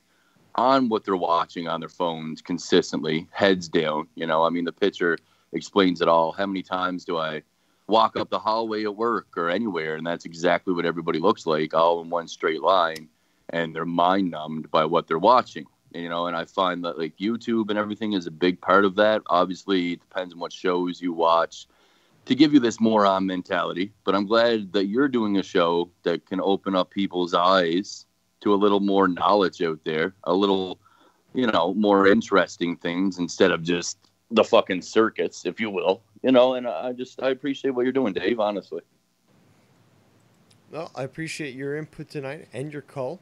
Speaker 5: on what they're watching on their phones consistently, heads down. I mean, the picture explains it all. How many times do I walk up the hallway at work or anywhere, and that's exactly what everybody looks like, all in one straight line, and they're mind numbed by what they're watching. And I find that like YouTube and everything is a big part of that. Obviously, it depends on what shows you watch to give you this moron mentality. But I'm glad that you're doing a show that can open up people's eyes to a little more knowledge out there, a little, more interesting things instead of just the fucking circuits, if you will. And I appreciate what you're doing, Dave, honestly.
Speaker 3: Well, I appreciate your input tonight and your call.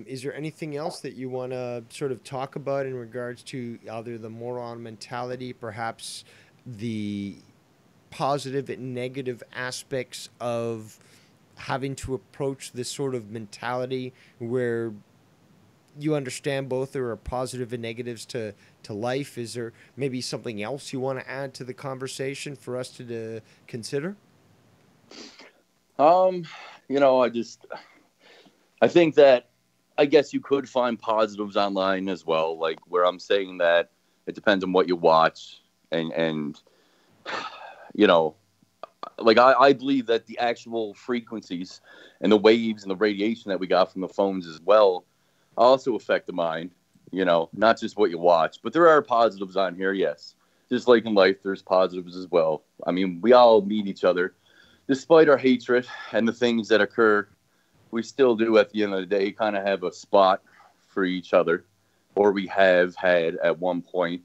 Speaker 3: Is there anything else that you want to sort of talk about in regards to either the moron mentality, perhaps the positive and negative aspects of having to approach this sort of mentality where you understand both there are positive and negatives to life? Is there maybe something else you want to add to the conversation for us to consider?
Speaker 5: I think that I guess you could find positives online as well, like where I'm saying that it depends on what you watch and like I believe that the actual frequencies and the waves and the radiation that we got from the phones as well also affect the mind, not just what you watch, but there are positives on here. Yes. Just like in life, there's positives as well. I mean, we all meet each other despite our hatred and the things that occur. We still do at the end of the day kind of have a spot for each other, or we have had at one point.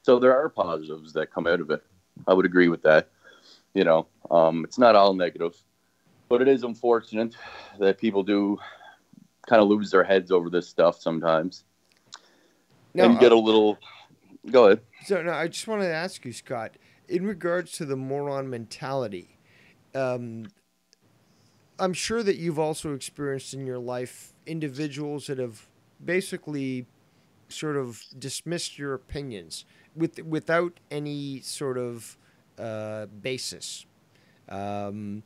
Speaker 5: So there are positives that come out of it. I would agree with that. It's not all negative, but it is unfortunate that people do kind of lose their heads over this stuff sometimes. No, and get a little... Go ahead.
Speaker 3: So no, I just wanted to ask you, Scott, in regards to the moron mentality, I'm sure that you've also experienced in your life individuals that have basically sort of dismissed your opinions without any sort of basis. Again,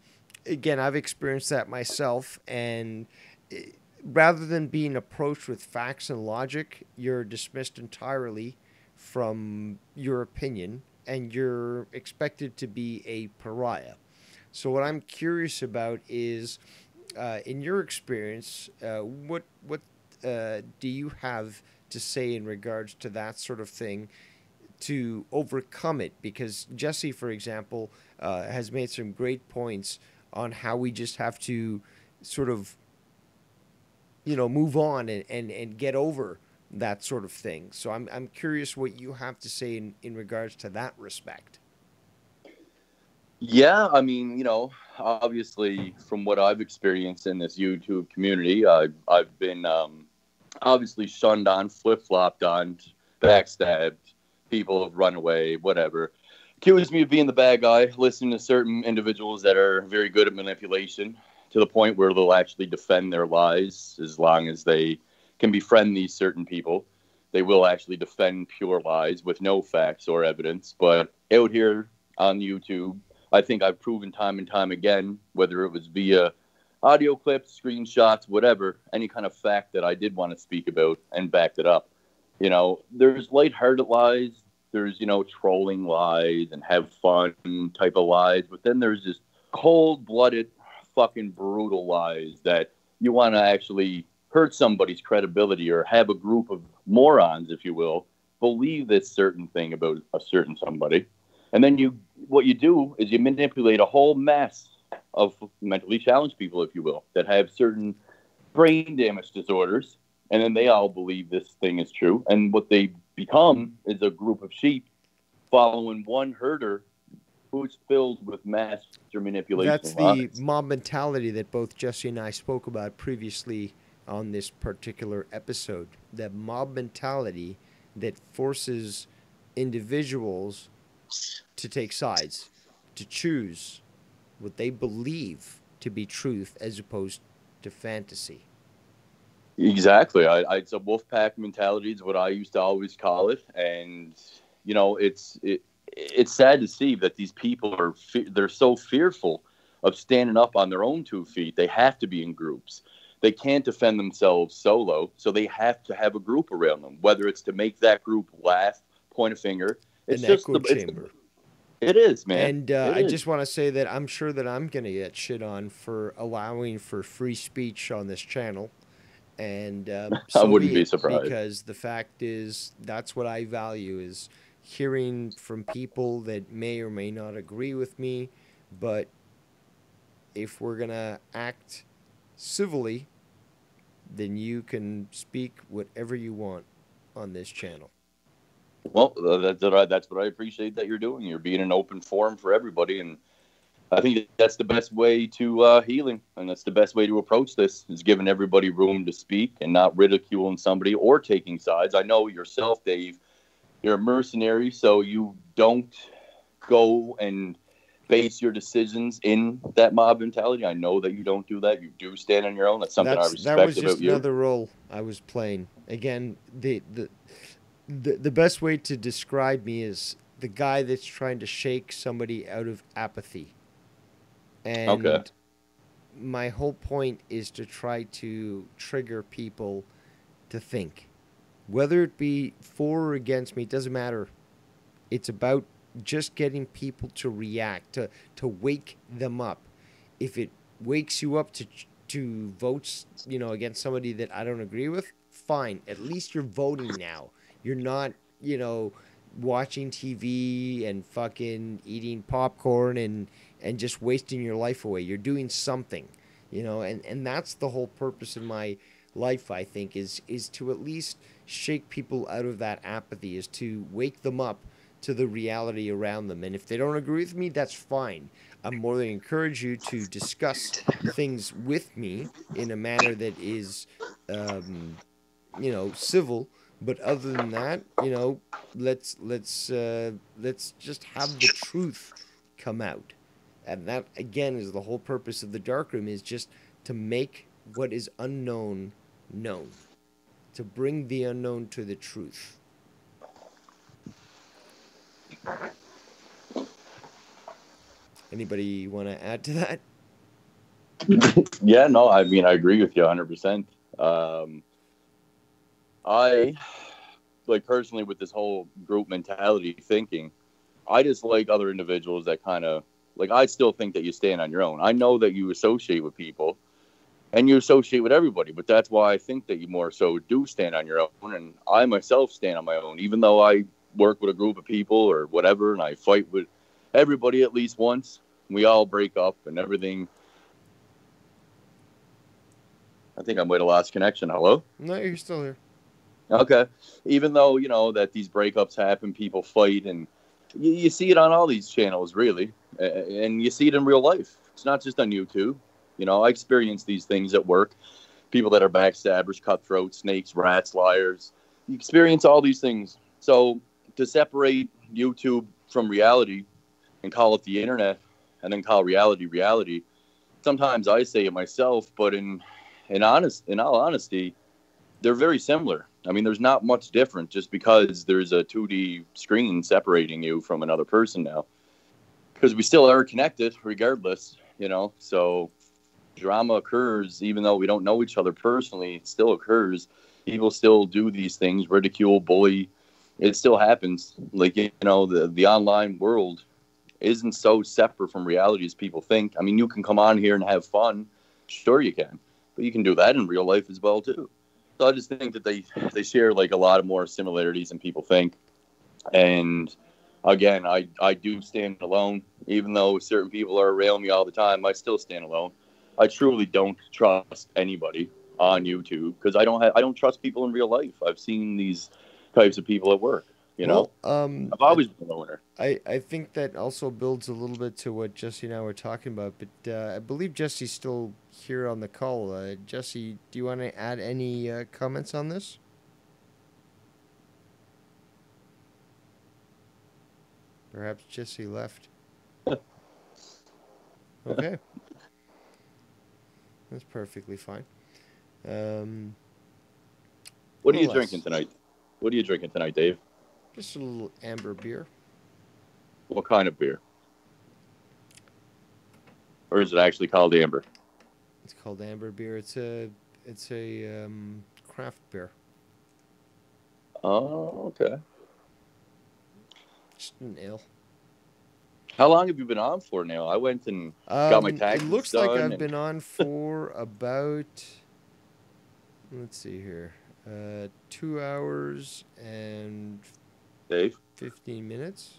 Speaker 3: I've experienced that myself, and rather than being approached with facts and logic, you're dismissed entirely from your opinion, and you're expected to be a pariah. So what I'm curious about is, in your experience, what do you have to say in regards to that sort of thing to overcome it? Because Jesse, for example, has made some great points on how we just have to sort of, move on and get over that sort of thing. So I'm curious what you have to say in regards to that respect.
Speaker 5: Yeah, I mean, obviously from what I've experienced in this YouTube community, I've been obviously shunned on, flip-flopped on, backstabbed, people have run away, whatever. Accused me of being the bad guy, listening to certain individuals that are very good at manipulation to the point where they'll actually defend their lies as long as they can befriend these certain people. They will actually defend pure lies with no facts or evidence. But out here on YouTube, I think I've proven time and time again, whether it was via audio clips, screenshots, whatever, any kind of fact that I did want to speak about and backed it up. There's lighthearted lies, there's, trolling lies and have fun type of lies, but then there's just cold-blooded, fucking brutal lies that you want to actually hurt somebody's credibility or have a group of morons, if you will, believe this certain thing about a certain somebody. And then what you do is you manipulate a whole mass of mentally challenged people, if you will, that have certain brain damage disorders. And then they all believe this thing is true. And what they become is a group of sheep following one herder who's filled with master manipulation.
Speaker 3: That's the mob mentality that both Jesse and I spoke about previously on this particular episode. That mob mentality that forces individuals to take sides, to choose what they believe to be truth as opposed to fantasy.
Speaker 5: Exactly. It's a wolf pack mentality is what I used to always call it. And, you know, it's sad to see that these people they're so fearful of standing up on their own 2 feet. They have to be in groups. They can't defend themselves solo, so they have to have a group around them, whether it's to make that group laugh, point a finger. It's
Speaker 3: An
Speaker 5: just
Speaker 3: echo chamber.
Speaker 5: It is, man.
Speaker 3: And I just want to say that I'm sure that I'm going to get shit on for allowing for free speech on this channel. And
Speaker 5: I wouldn't be surprised.
Speaker 3: Because the fact is, that's what I value, is hearing from people that may or may not agree with me. But if we're going to act civilly, then you can speak whatever you want on this channel.
Speaker 5: Well, that's what I appreciate that you're doing. You're being an open forum for everybody, and I think that's the best way to healing, and that's the best way to approach this, is giving everybody room to speak and not ridiculing somebody or taking sides. I know yourself, Dave, you're a mercenary, so you don't go and base your decisions in that mob mentality. I know that you don't do that. You do stand on your own. That's something I respect about you.
Speaker 3: That was just another role I was playing. Again, the best way to describe me is the guy that's trying to shake somebody out of apathy. And my whole point is to try to trigger people to think. Whether it be for or against me, it doesn't matter. It's about just getting people to react, to wake them up. If it wakes you up to vote, you know, against somebody that I don't agree with, fine. At least you're voting now. You're not, you know, watching TV and fucking eating popcorn and just wasting your life away. You're doing something, you know, and that's the whole purpose of my life, I think, is to at least shake people out of that apathy, is to wake them up to the reality around them. And if they don't agree with me, that's fine. I'm more than encourage you to discuss things with me in a manner that is, you know, civil. But other than that, you know, let's just have the truth come out. And that, again, is the whole purpose of the Darkroom, is just to make what is unknown known. To bring the unknown to the truth. Anybody want to add to that?
Speaker 5: Yeah, no, I mean, I agree with you 100%. I, like, personally, with this whole group mentality thinking, I just like other individuals that kind of, like, I still think that you stand on your own. I know that you associate with people, and you associate with everybody, but that's why I think that you more so do stand on your own, and I myself stand on my own, even though I work with a group of people or whatever, and I fight with everybody at least once. We all break up and everything. I think I might have lost connection. Hello?
Speaker 3: No, you're still here.
Speaker 5: Okay. Even though, you know, that these breakups happen, people fight, and you see it on all these channels, really. And you see it in real life. It's not just on YouTube. You know, I experience these things at work. People that are backstabbers, cutthroats, snakes, rats, liars. You experience all these things. So to separate YouTube from reality and call it the internet and then call reality, sometimes I say it myself, but in all honesty, they're very similar. I mean, there's not much different just because there's a 2D screen separating you from another person now. Because we still are connected regardless, you know. So drama occurs even though we don't know each other personally. It still occurs. People still do these things, ridicule, bully. It still happens. Like, you know, the online world isn't so separate from reality as people think. I mean, you can come on here and have fun. Sure you can. But you can do that in real life as well, too. So I just think that they share, like, a lot of more similarities than people think. And, again, I do stand alone. Even though certain people are around me all the time, I still stand alone. I truly don't trust anybody on YouTube because I don't trust people in real life. I've seen these types of people at work. You know, I've always been a loner.
Speaker 3: I think that also builds a little bit to what Jesse and I were talking about, but I believe Jesse's still here on the call. Jesse, do you want to add any comments on this? Perhaps Jesse left. Okay. That's perfectly fine.
Speaker 5: What are you drinking tonight? What are you drinking tonight, Dave?
Speaker 3: Just a little amber beer.
Speaker 5: What kind of beer? Or is it actually called amber?
Speaker 3: It's called amber beer. It's a craft beer.
Speaker 5: Oh, okay.
Speaker 3: Just an ale.
Speaker 5: How long have you been on for now? I went and got my
Speaker 3: It
Speaker 5: taxes
Speaker 3: looks
Speaker 5: done.
Speaker 3: like I've
Speaker 5: and
Speaker 3: been on for about, let's see here, 2 hours and
Speaker 5: Dave?
Speaker 3: 15 minutes.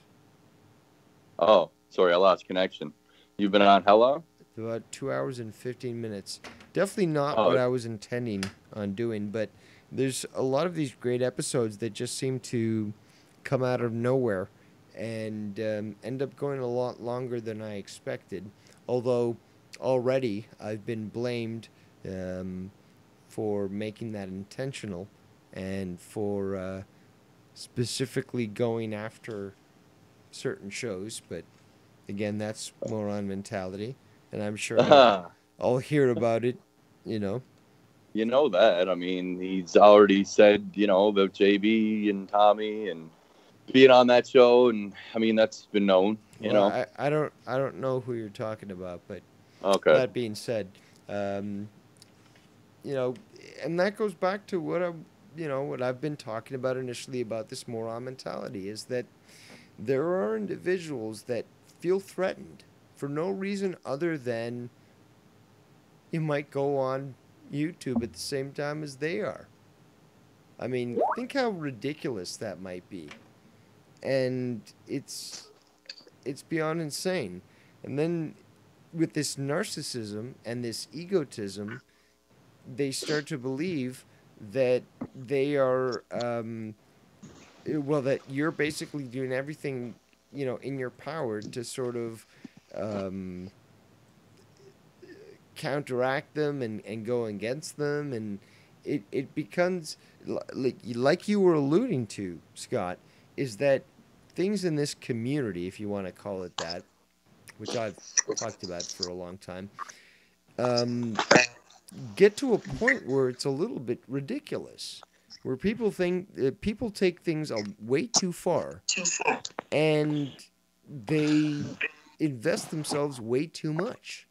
Speaker 5: Oh, sorry, I lost connection. You've been on how long?
Speaker 3: About 2 hours and 15 minutes. Definitely not
Speaker 5: Oh.
Speaker 3: what I was intending on doing, but there's a lot of these great episodes that just seem to come out of nowhere and end up going a lot longer than I expected. Although already I've been blamed for making that intentional and for specifically going after certain shows, but again, that's moron mentality, and I'm sure I'll hear about it, you know.
Speaker 5: You know that. I mean, he's already said, about JB and Tommy and being on that show, and I mean that's been known,
Speaker 3: Well, I don't know who you're talking about, but
Speaker 5: Okay.
Speaker 3: that being said, um, you know, and that goes back to what I've been talking about initially about this moron mentality is that there are individuals that feel threatened for no reason other than you might go on YouTube at the same time as they are. I mean, think how ridiculous that might be. And it's beyond insane. And then with this narcissism and this egotism, they start to believe that they are that you're basically doing everything in your power to sort of um, counteract them and go against them, and it becomes like you were alluding to, Scott, is that things in this community, if you want to call it that, which I've talked about for a long time, get to a point where it's a little bit ridiculous, where people take things way too far, and they invest themselves way too much.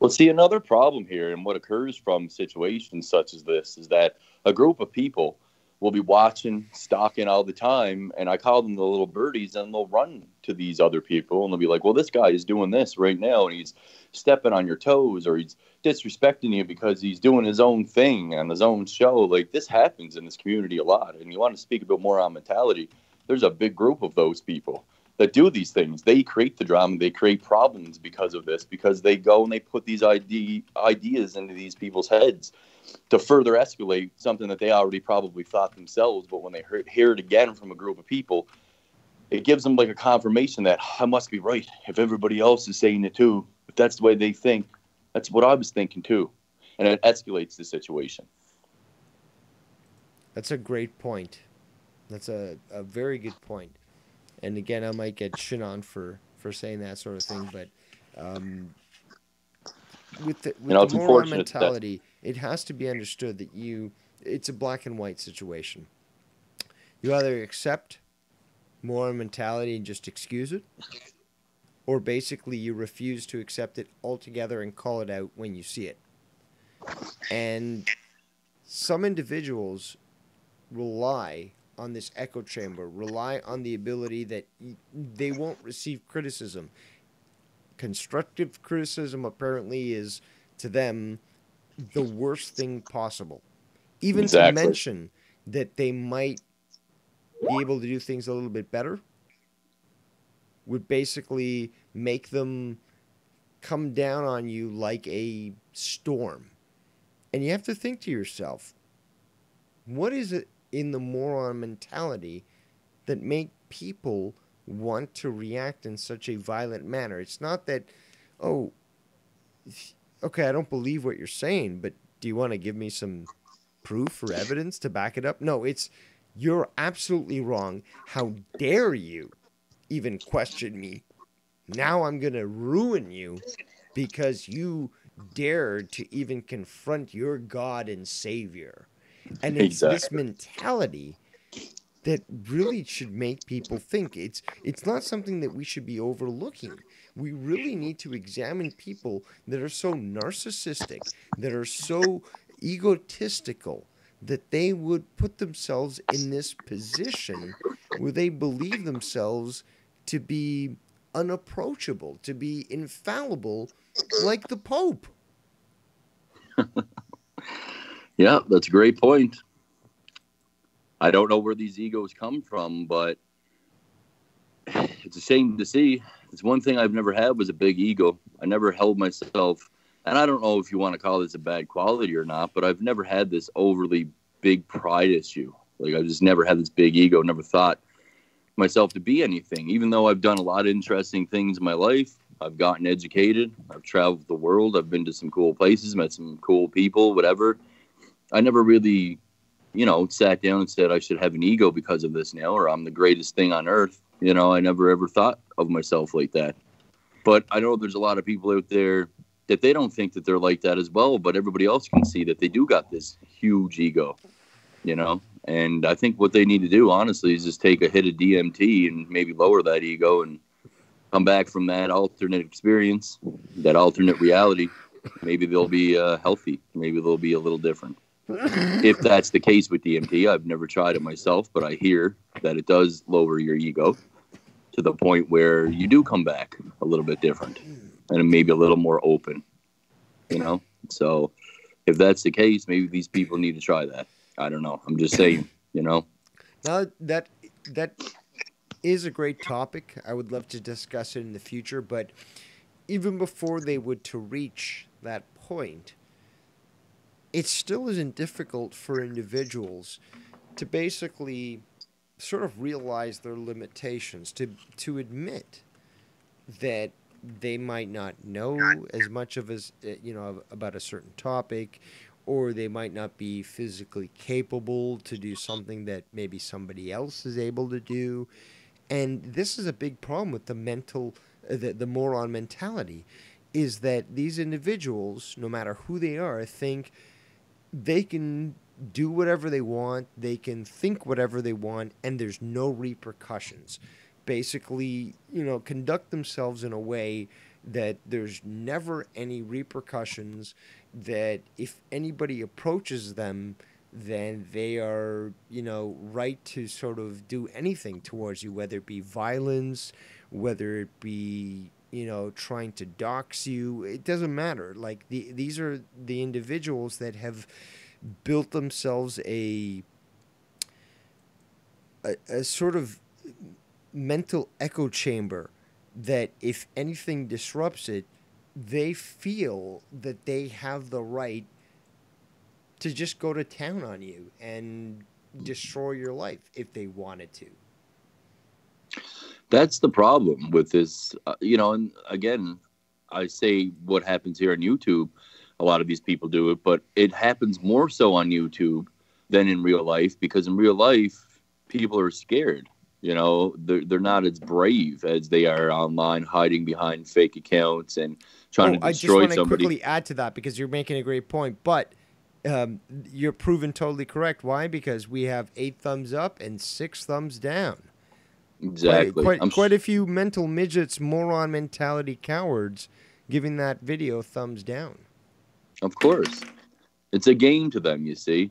Speaker 5: Well, see, another problem here and what occurs from situations such as this is that a group of people will be watching, stalking all the time, and I call them the little birdies, and they'll run to these other people, and they'll be like, well, this guy is doing this right now, and he's stepping on your toes, or he's disrespecting you because he's doing his own thing on his own show. Like, this happens in this community a lot, and you want to speak a bit more on mentality, there's a big group of those people that do these things. They create the drama. They create problems because of this, because they go and they put these ideas into these people's heads to further escalate something that they already probably thought themselves. But when they hear it again from a group of people, it gives them like a confirmation that I must be right. If everybody else is saying it too, if that's the way they think, that's what I was thinking too. And it escalates the situation.
Speaker 3: That's a great point. That's a very good point. And again, I might get shit on for saying that sort of thing, but with the moron mentality, it has to be understood that it's a black and white situation. You either accept moron mentality and just excuse it, or basically you refuse to accept it altogether and call it out when you see it. And some individuals rely on this echo chamber, rely on the ability that they won't receive criticism. Constructive criticism apparently is, to them, the worst thing possible. Even
Speaker 5: Exactly.
Speaker 3: to mention that they might be able to do things a little bit better would basically make them come down on you like a storm. And you have to think to yourself, what is it in the moron mentality that make people want to react in such a violent manner? It's not that, oh, okay, I don't believe what you're saying, but do you want to give me some proof or evidence to back it up? No, it's, you're absolutely wrong. How dare you even question me? Now I'm going to ruin you because you dared to even confront your God and Savior. And it's this mentality that really should make people think. It's not something that we should be overlooking. We really need to examine people that are so narcissistic, that are so egotistical, that they would put themselves in this position where they believe themselves to be unapproachable, to be infallible, like the Pope.
Speaker 5: Yeah, that's a great point. I don't know where these egos come from, but it's a shame to see. It's one thing I've never had was a big ego. I never held myself, and I don't know if you want to call this a bad quality or not, but I've never had this overly big pride issue. Like, I've just never had this big ego, never thought myself to be anything. Even though I've done a lot of interesting things in my life, I've gotten educated, I've traveled the world, I've been to some cool places, met some cool people, whatever. I never really, sat down and said I should have an ego because of this now, or I'm the greatest thing on earth. I never ever thought of myself like that. But I know there's a lot of people out there that they don't think that they're like that as well, but everybody else can see that they do got this huge ego, And I think what they need to do, honestly, is just take a hit of DMT and maybe lower that ego and come back from that alternate experience, that alternate reality. Maybe they'll be healthy. Maybe they'll be a little different. If that's the case with DMT, I've never tried it myself, but I hear that it does lower your ego to the point where you do come back a little bit different and maybe a little more open, So if that's the case, maybe these people need to try that. I don't know. I'm just saying,
Speaker 3: Now, that is a great topic. I would love to discuss it in the future, but even before they would to reach that point, it still isn't difficult for individuals to basically sort of realize their limitations, to admit that they might not know as much about a certain topic, or they might not be physically capable to do something that maybe somebody else is able to do. And this is a big problem with the moron mentality, is that these individuals, no matter who they are, think they can do whatever they want, they can think whatever they want, and there's no repercussions. Basically, conduct themselves in a way that there's never any repercussions, that if anybody approaches them, then they are, right to sort of do anything towards you, whether it be violence, whether it be, trying to dox you. It doesn't matter. Like, these are the individuals that have built themselves a sort of mental echo chamber that if anything disrupts it, they feel that they have the right to just go to town on you and destroy your life if they wanted to.
Speaker 5: That's the problem with this, and again, I say what happens here on YouTube, a lot of these people do it, but it happens more so on YouTube than in real life, because in real life, people are scared. They're not as brave as they are online, hiding behind fake accounts and trying to destroy somebody.
Speaker 3: I just want to quickly add to that, because you're making a great point, but you're proven totally correct. Why? Because we have 8 thumbs up and 6 thumbs down.
Speaker 5: Exactly.
Speaker 3: Quite a few mental midgets, moron mentality cowards giving that video thumbs down.
Speaker 5: Of course. It's a game to them, you see.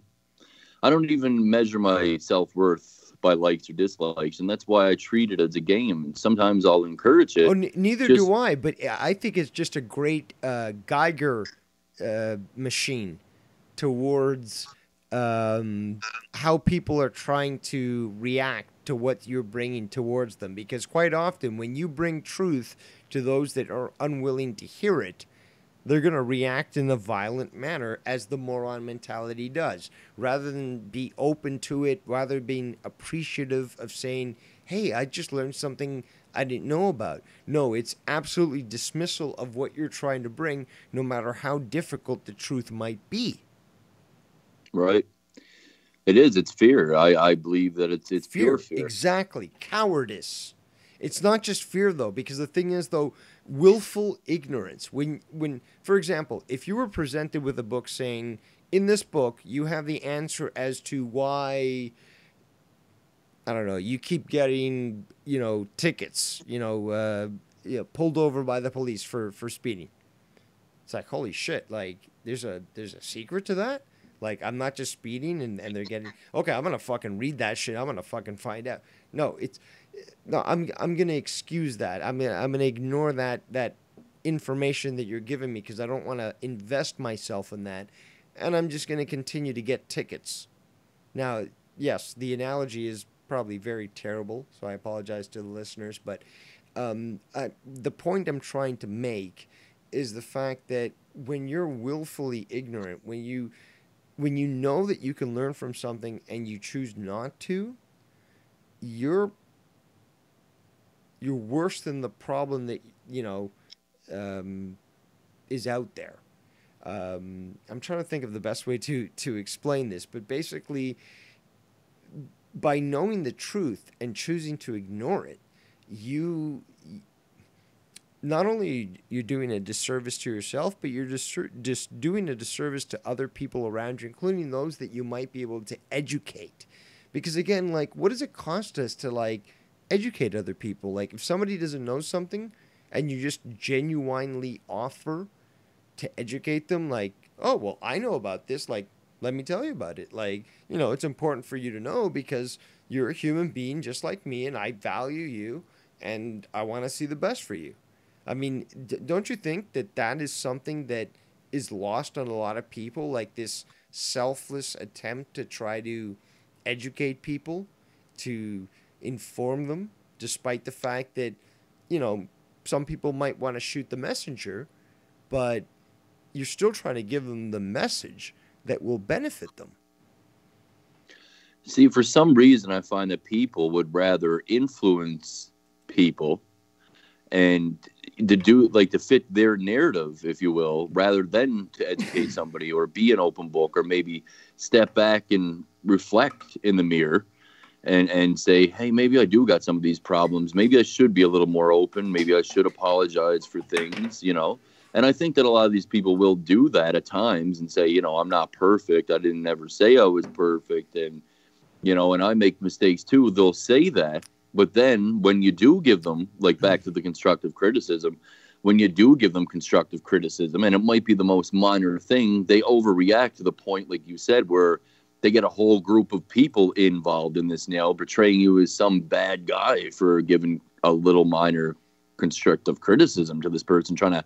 Speaker 5: I don't even measure my self-worth by likes or dislikes, and that's why I treat it as a game. And sometimes I'll encourage it.
Speaker 3: Oh, neither do I, but I think it's just a great Geiger machine towards how people are trying to react to what you're bringing towards them. Because quite often, when you bring truth to those that are unwilling to hear it, they're going to react in a violent manner, as the moron mentality does. Rather than be open to it, rather than being appreciative of saying, hey, I just learned something I didn't know about. No, it's absolutely dismissal of what you're trying to bring, no matter how difficult the truth might be.
Speaker 5: Right. It is. It's fear. I believe that it's
Speaker 3: fear.
Speaker 5: Pure fear.
Speaker 3: Exactly. Cowardice. It's not just fear, though, because the thing is, though, willful ignorance. When, for example, if you were presented with a book saying, in this book, you have the answer as to why I don't know, you keep getting, tickets, pulled over by the police for speeding. It's like, holy shit, like there's a secret to that? Like, I'm not just speeding and they're getting, okay, I'm gonna fucking read that shit. I'm gonna fucking find out. No, I'm gonna excuse that. I'm gonna ignore that information that you're giving me because I don't want to invest myself in that, and I'm just gonna continue to get tickets. Now, yes, the analogy is probably very terrible, so I apologize to the listeners, but the point I'm trying to make is the fact that when you're willfully ignorant, when you know that you can learn from something and you choose not to, you're worse than the problem that is out there. I'm trying to think of the best way to explain this, but basically, by knowing the truth and choosing to ignore it, you not only you're doing a disservice to yourself, but you're just doing a disservice to other people around you, including those that you might be able to educate. Because again, like, what does it cost us to like educate other people? Like, if somebody doesn't know something and you just genuinely offer to educate them, like, oh, well, I know about this, like, let me tell you about it. Like, it's important for you to know because you're a human being just like me and I value you and I want to see the best for you. I mean, don't you think that is something that is lost on a lot of people, like this selfless attempt to try to educate people, to inform them, despite the fact that, some people might want to shoot the messenger, but you're still trying to give them the message that will benefit them.
Speaker 5: See, for some reason, I find that people would rather influence people and to fit their narrative, if you will, rather than to educate somebody or be an open book or maybe step back and reflect in the mirror and say, hey, maybe I do got some of these problems. Maybe I should be a little more open. Maybe I should apologize for things, And I think that a lot of these people will do that at times and say, I'm not perfect. I didn't ever say I was perfect. And, and I make mistakes too. They'll say that. But then when you do give them, like back to the constructive criticism, when you do give them constructive criticism, and it might be the most minor thing, they overreact to the point, like you said, where they get a whole group of people involved in this now, portraying you as some bad guy for giving a little minor constructive criticism to this person, trying to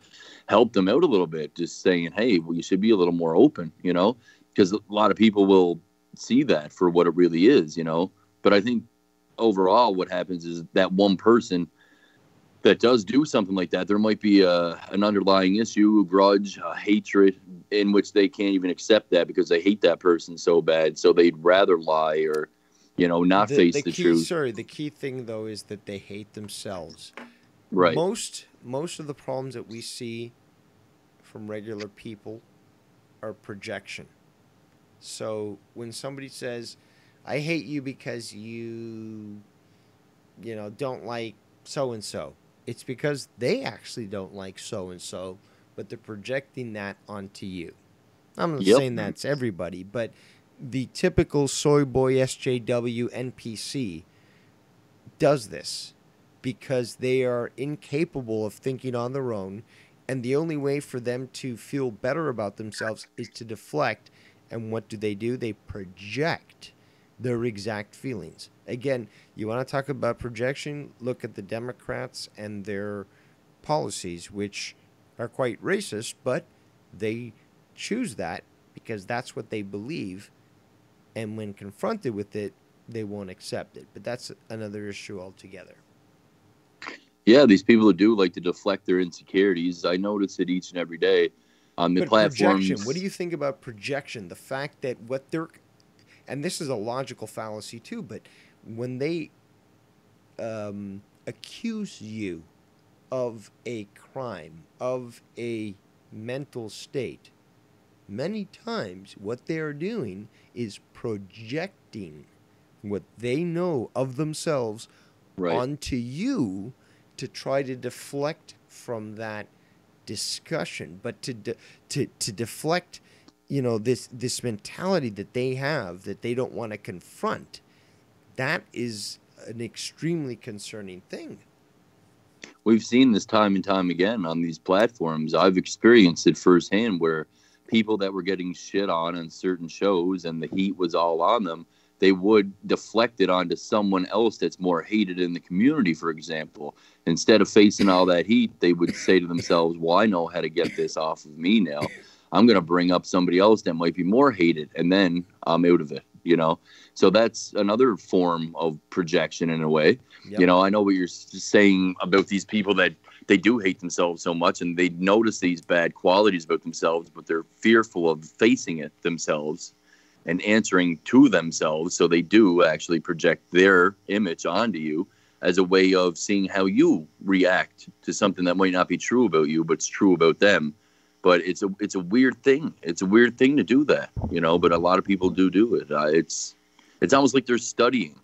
Speaker 5: help them out a little bit, just saying, hey, well, you should be a little more open, because a lot of people will see that for what it really is, But I think overall what happens is that one person that does do something like that, there might be an underlying issue, a grudge, a hatred, in which they can't even accept that because they hate that person so bad. So they'd rather lie or, not face the truth.
Speaker 3: Sorry, the key thing, though, is that they hate themselves.
Speaker 5: Right.
Speaker 3: Most of the problems that we see from regular people are projection. So when somebody says, I hate you because you don't like so-and-so, it's because they actually don't like so-and-so, but they're projecting that onto you. I'm not saying that's everybody, but the typical soy boy SJW NPC does this because they are incapable of thinking on their own, and the only way for them to feel better about themselves is to deflect. And what do? They project their exact feelings. Again, you want to talk about projection? Look at the Democrats and their policies, which are quite racist, but they choose that because that's what they believe. And when confronted with it, they won't accept it. But that's another issue altogether.
Speaker 5: Yeah, these people do like to deflect their insecurities. I notice it each and every day on the platforms.
Speaker 3: Projection, what do you think about projection? The fact that what they're, and this is a logical fallacy too, but when they accuse you of a crime, of a mental state, many times what they are doing is projecting what they know of themselves onto you to try to deflect from that discussion, but to deflect, this mentality that they have that they don't want to confront. that is an extremely concerning thing.
Speaker 5: We've seen this time and time again on these platforms. I've experienced it firsthand where people that were getting shit on certain shows and the heat was all on them, they would deflect it onto someone else that's more hated in the community, for example. Instead of facing all that heat, they would say to themselves, well, I know how to get this off of me now. I'm going to bring up somebody else that might be more hated, and then I'm out of it, you know? So that's another form of projection in a way.
Speaker 3: Yep.
Speaker 5: You know, I know what you're saying about these people that they do hate themselves so much and they notice these bad qualities about themselves, but they're fearful of facing it themselves and answering to themselves. So they do actually project their image onto you as a way of seeing how you react to something that might not be true about you, but it's true about them. But it's a weird thing. It's a weird thing to do that, you know, but a lot of people do it. It's almost like they're studying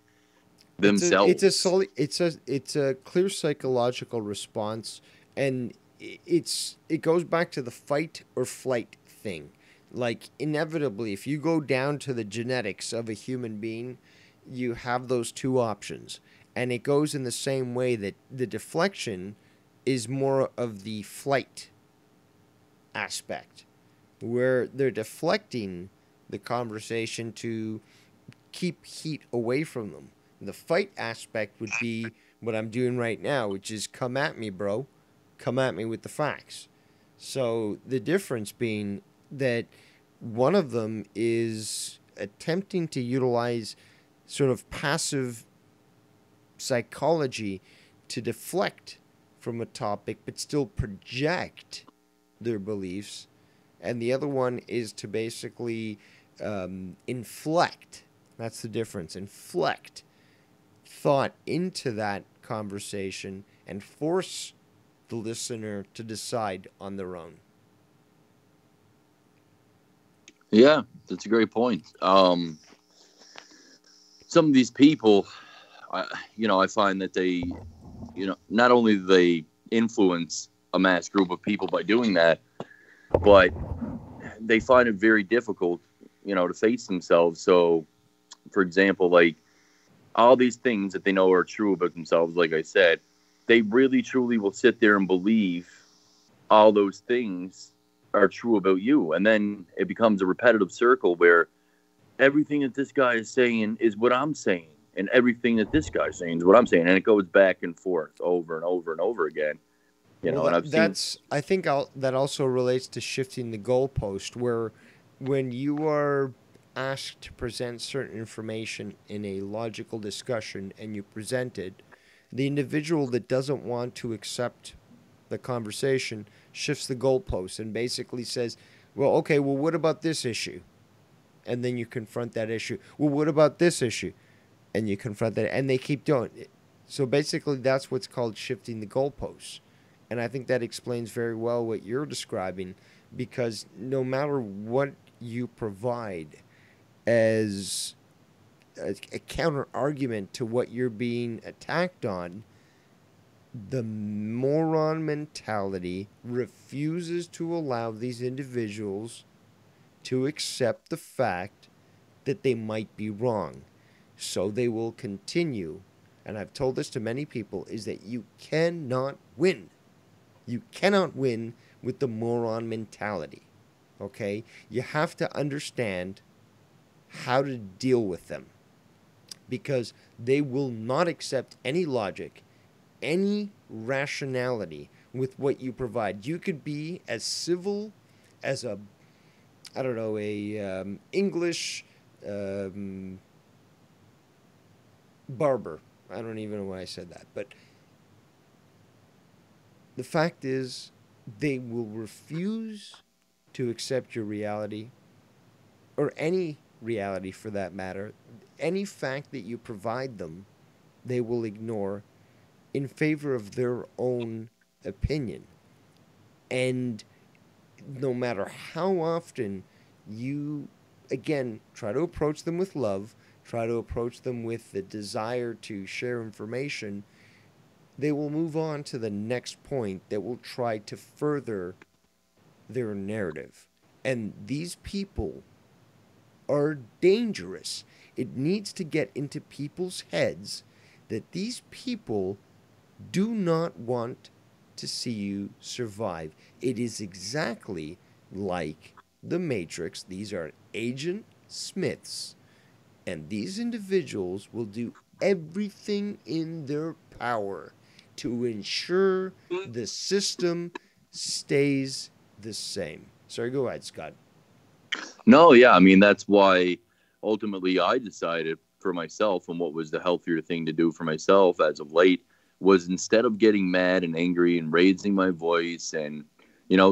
Speaker 5: themselves.
Speaker 3: It's a clear psychological response, and it goes back to the fight or flight thing. Like, inevitably, if you go down to the genetics of a human being, you have those two options. And it goes in the same way that the deflection is more of the flight aspect, where they're deflecting the conversation to keep heat away from them. The fight aspect would be what I'm doing right now, which is come at me, bro. Come at me with the facts. So the difference being that one of them is attempting to utilize sort of passive psychology to deflect from a topic but still project their beliefs, and the other one is to basically inflect. That's the difference. Inflect thought into that conversation and force the listener to decide on their own.
Speaker 5: Yeah, that's a great point. Some of these people, I find that they, not only do they influence a mass group of people by doing that, but they find it very difficult, to face themselves. So, for example, like all these things that they know are true about themselves, like I said, they really truly will sit there and believe all those things are true about you. And then it becomes a repetitive circle where everything that this guy is saying is what I'm saying, and everything that this guy's saying is what I'm saying, and it goes back and forth over and over and over again.
Speaker 3: I think that also relates to shifting the goalpost, where when you are asked to present certain information in a logical discussion and you present it, the individual that doesn't want to accept the conversation shifts the goalpost and basically says, well, what about this issue? And then you confront that issue. Well, what about this issue? And you confront that, and they keep doing it. So basically that's what's called shifting the goalposts. And I think that explains very well what you're describing, because no matter what you provide as a counter argument to what you're being attacked on, the moron mentality refuses to allow these individuals to accept the fact that they might be wrong. So they will continue, and I've told this to many people, is that you cannot win. You cannot win with the moron mentality, okay? You have to understand how to deal with them, because they will not accept any logic, any rationality with what you provide. You could be as civil as English barber. I don't even know why I said that, but the fact is, they will refuse to accept your reality, or any reality for that matter. Any fact that you provide them, they will ignore in favor of their own opinion. And no matter how often you, again, try to approach them with love, try to approach them with the desire to share information, they will move on to the next point that will try to further their narrative. And these people are dangerous. It needs to get into people's heads that these people do not want to see you survive. It is exactly like the Matrix. These are Agent Smiths, and these individuals will do everything in their power to ensure the system stays the same. Sorry, go ahead, Scott.
Speaker 5: No, yeah, I mean, that's why ultimately I decided for myself, and what was the healthier thing to do for myself as of late was, instead of getting mad and angry and raising my voice and,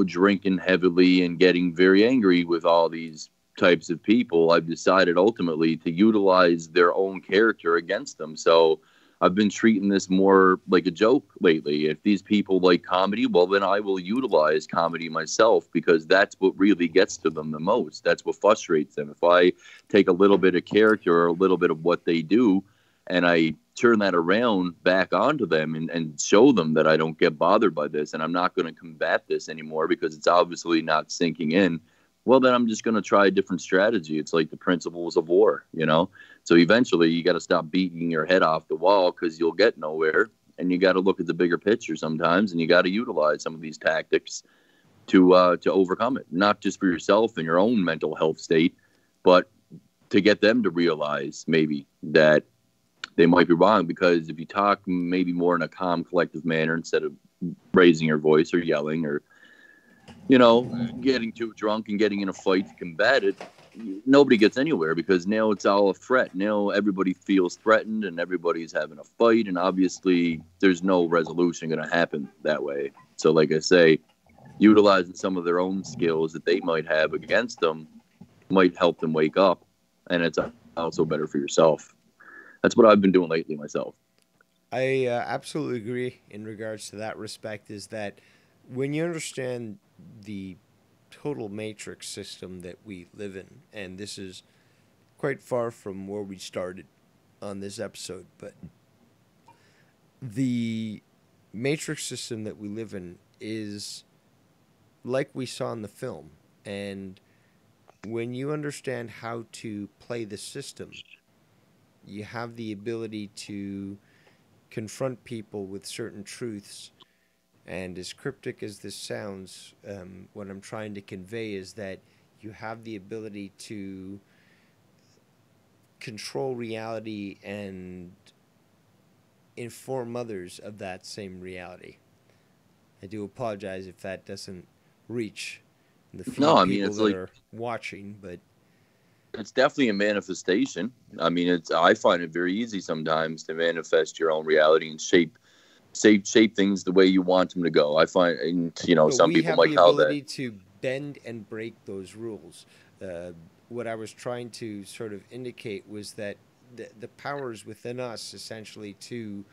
Speaker 5: drinking heavily and getting very angry with all these types of people, I've decided ultimately to utilize their own character against them. So I've been treating this more like a joke lately. If these people like comedy, well, then I will utilize comedy myself, because that's what really gets to them the most. That's what frustrates them. If I take a little bit of character or a little bit of what they do and I turn that around back onto them and show them that I don't get bothered by this and I'm not going to combat this anymore because it's obviously not sinking in, well, then I'm just going to try a different strategy. It's like the principles of war, So eventually you got to stop beating your head off the wall because you'll get nowhere. And you got to look at the bigger picture sometimes, and you got to utilize some of these tactics to overcome it, not just for yourself and your own mental health state, but to get them to realize maybe that they might be wrong. Because if you talk maybe more in a calm, collective manner instead of raising your voice or yelling or getting too drunk and getting in a fight to combat it, nobody gets anywhere, because now it's all a threat. Now everybody feels threatened and everybody's having a fight, and obviously there's no resolution going to happen that way. So like I say, utilizing some of their own skills that they might have against them might help them wake up, and it's also better for yourself. That's what I've been doing lately myself.
Speaker 3: I absolutely agree in regards to that respect, is that when you understand the total matrix system that we live in, and this is quite far from where we started on this episode, but the matrix system that we live in is like we saw in the film. And when you understand how to play the system, you have the ability to confront people with certain truths. And as cryptic as this sounds, what I'm trying to convey is that you have the ability to control reality and inform others of that same reality. I do apologize if that doesn't reach the few people that are watching, but
Speaker 5: it's definitely a manifestation. I mean, I find it very easy sometimes to manifest your own reality and shape things the way you want them to go. I find, some people might call that. We have the ability
Speaker 3: to bend and break those rules. What I was trying to sort of indicate was that the powers within us, essentially, to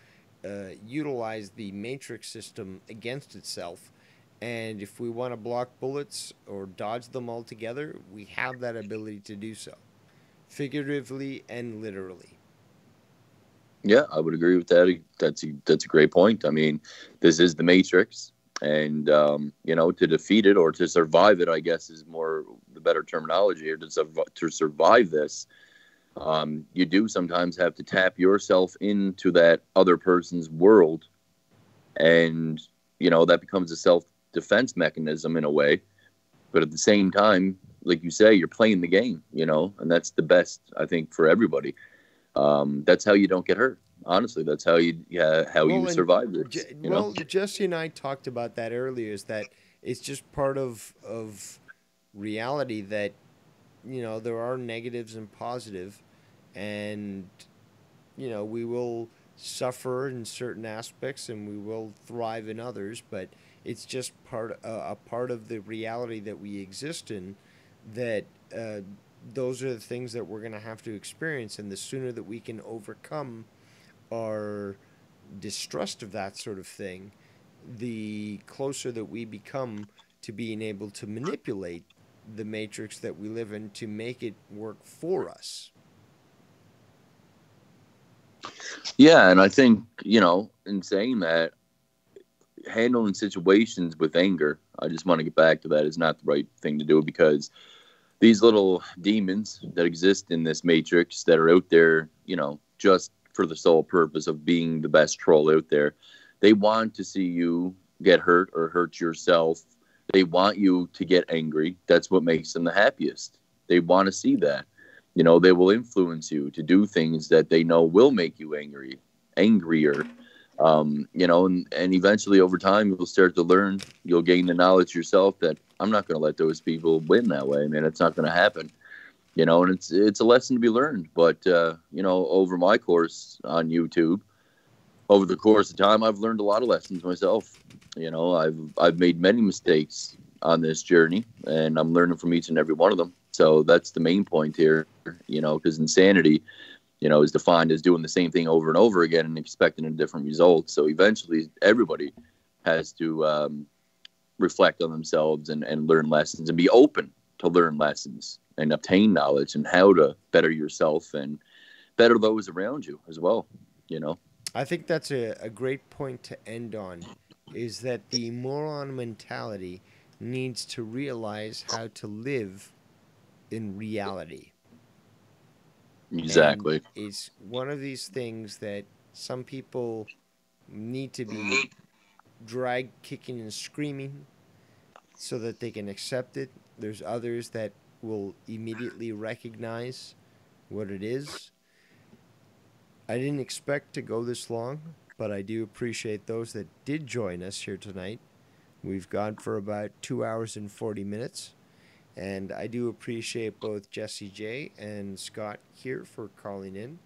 Speaker 3: utilize the matrix system against itself. And if we want to block bullets or dodge them altogether, we have that ability to do so, figuratively and literally.
Speaker 5: Yeah, I would agree with that. That's a great point. I mean, this is the Matrix, and to defeat it or to survive it, I guess, is more the better terminology. Or to survive this, you do sometimes have to tap yourself into that other person's world, and that becomes a self-defense mechanism in a way. But at the same time, like you say, you're playing the game, and that's the best, I think, for everybody. That's how you don't get hurt. Honestly, that's how you survive this.
Speaker 3: Jesse and I talked about that earlier, is that it's just part of reality that, there are negatives and positive, and, we will suffer in certain aspects and we will thrive in others, but it's just a part of the reality that we exist in, that those are the things that we're going to have to experience. And the sooner that we can overcome our distrust of that sort of thing, the closer that we become to being able to manipulate the matrix that we live in to make it work for us.
Speaker 5: Yeah, and I think, in saying that, handling situations with anger, I just want to get back to that, is not the right thing to do, because these little demons that exist in this matrix that are out there, just for the sole purpose of being the best troll out there. They want to see you get hurt or hurt yourself. They want you to get angry. That's what makes them the happiest. They want to see that. They will influence you to do things that they know will make you angrier. And eventually over time, you'll start to learn, you'll gain the knowledge yourself that I'm not going to let those people win that way, man. It's not going to happen, and it's a lesson to be learned. But, over my course on YouTube, over the course of time, I've learned a lot of lessons myself. I've made many mistakes on this journey, and I'm learning from each and every one of them. So that's the main point here, because insanity, is defined as doing the same thing over and over again and expecting a different result. So eventually everybody has to reflect on themselves and learn lessons and be open to learn lessons and obtain knowledge and how to better yourself and better those around you as well,
Speaker 3: I think that's a great point to end on, is that the moron mentality needs to realize how to live in reality.
Speaker 5: Exactly.
Speaker 3: And it's one of these things that some people need to be dragged kicking and screaming so that they can accept it. There's others that will immediately recognize what it is. I didn't expect to go this long, but I do appreciate those that did join us here tonight. We've gone for about 2 hours and 40 minutes. And I do appreciate both Jesse J and Scott here for calling in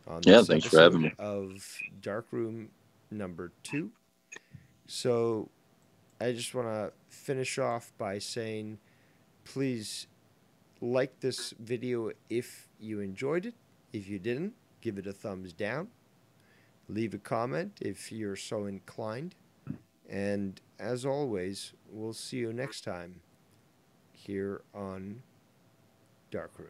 Speaker 3: on this
Speaker 5: thanks for having me.
Speaker 3: of Darkroom number 2. So I just want to finish off by saying, please like this video if you enjoyed it. If you didn't, give it a thumbs down. Leave a comment if you're so inclined. And as always, we'll see you next time here on Darkroom.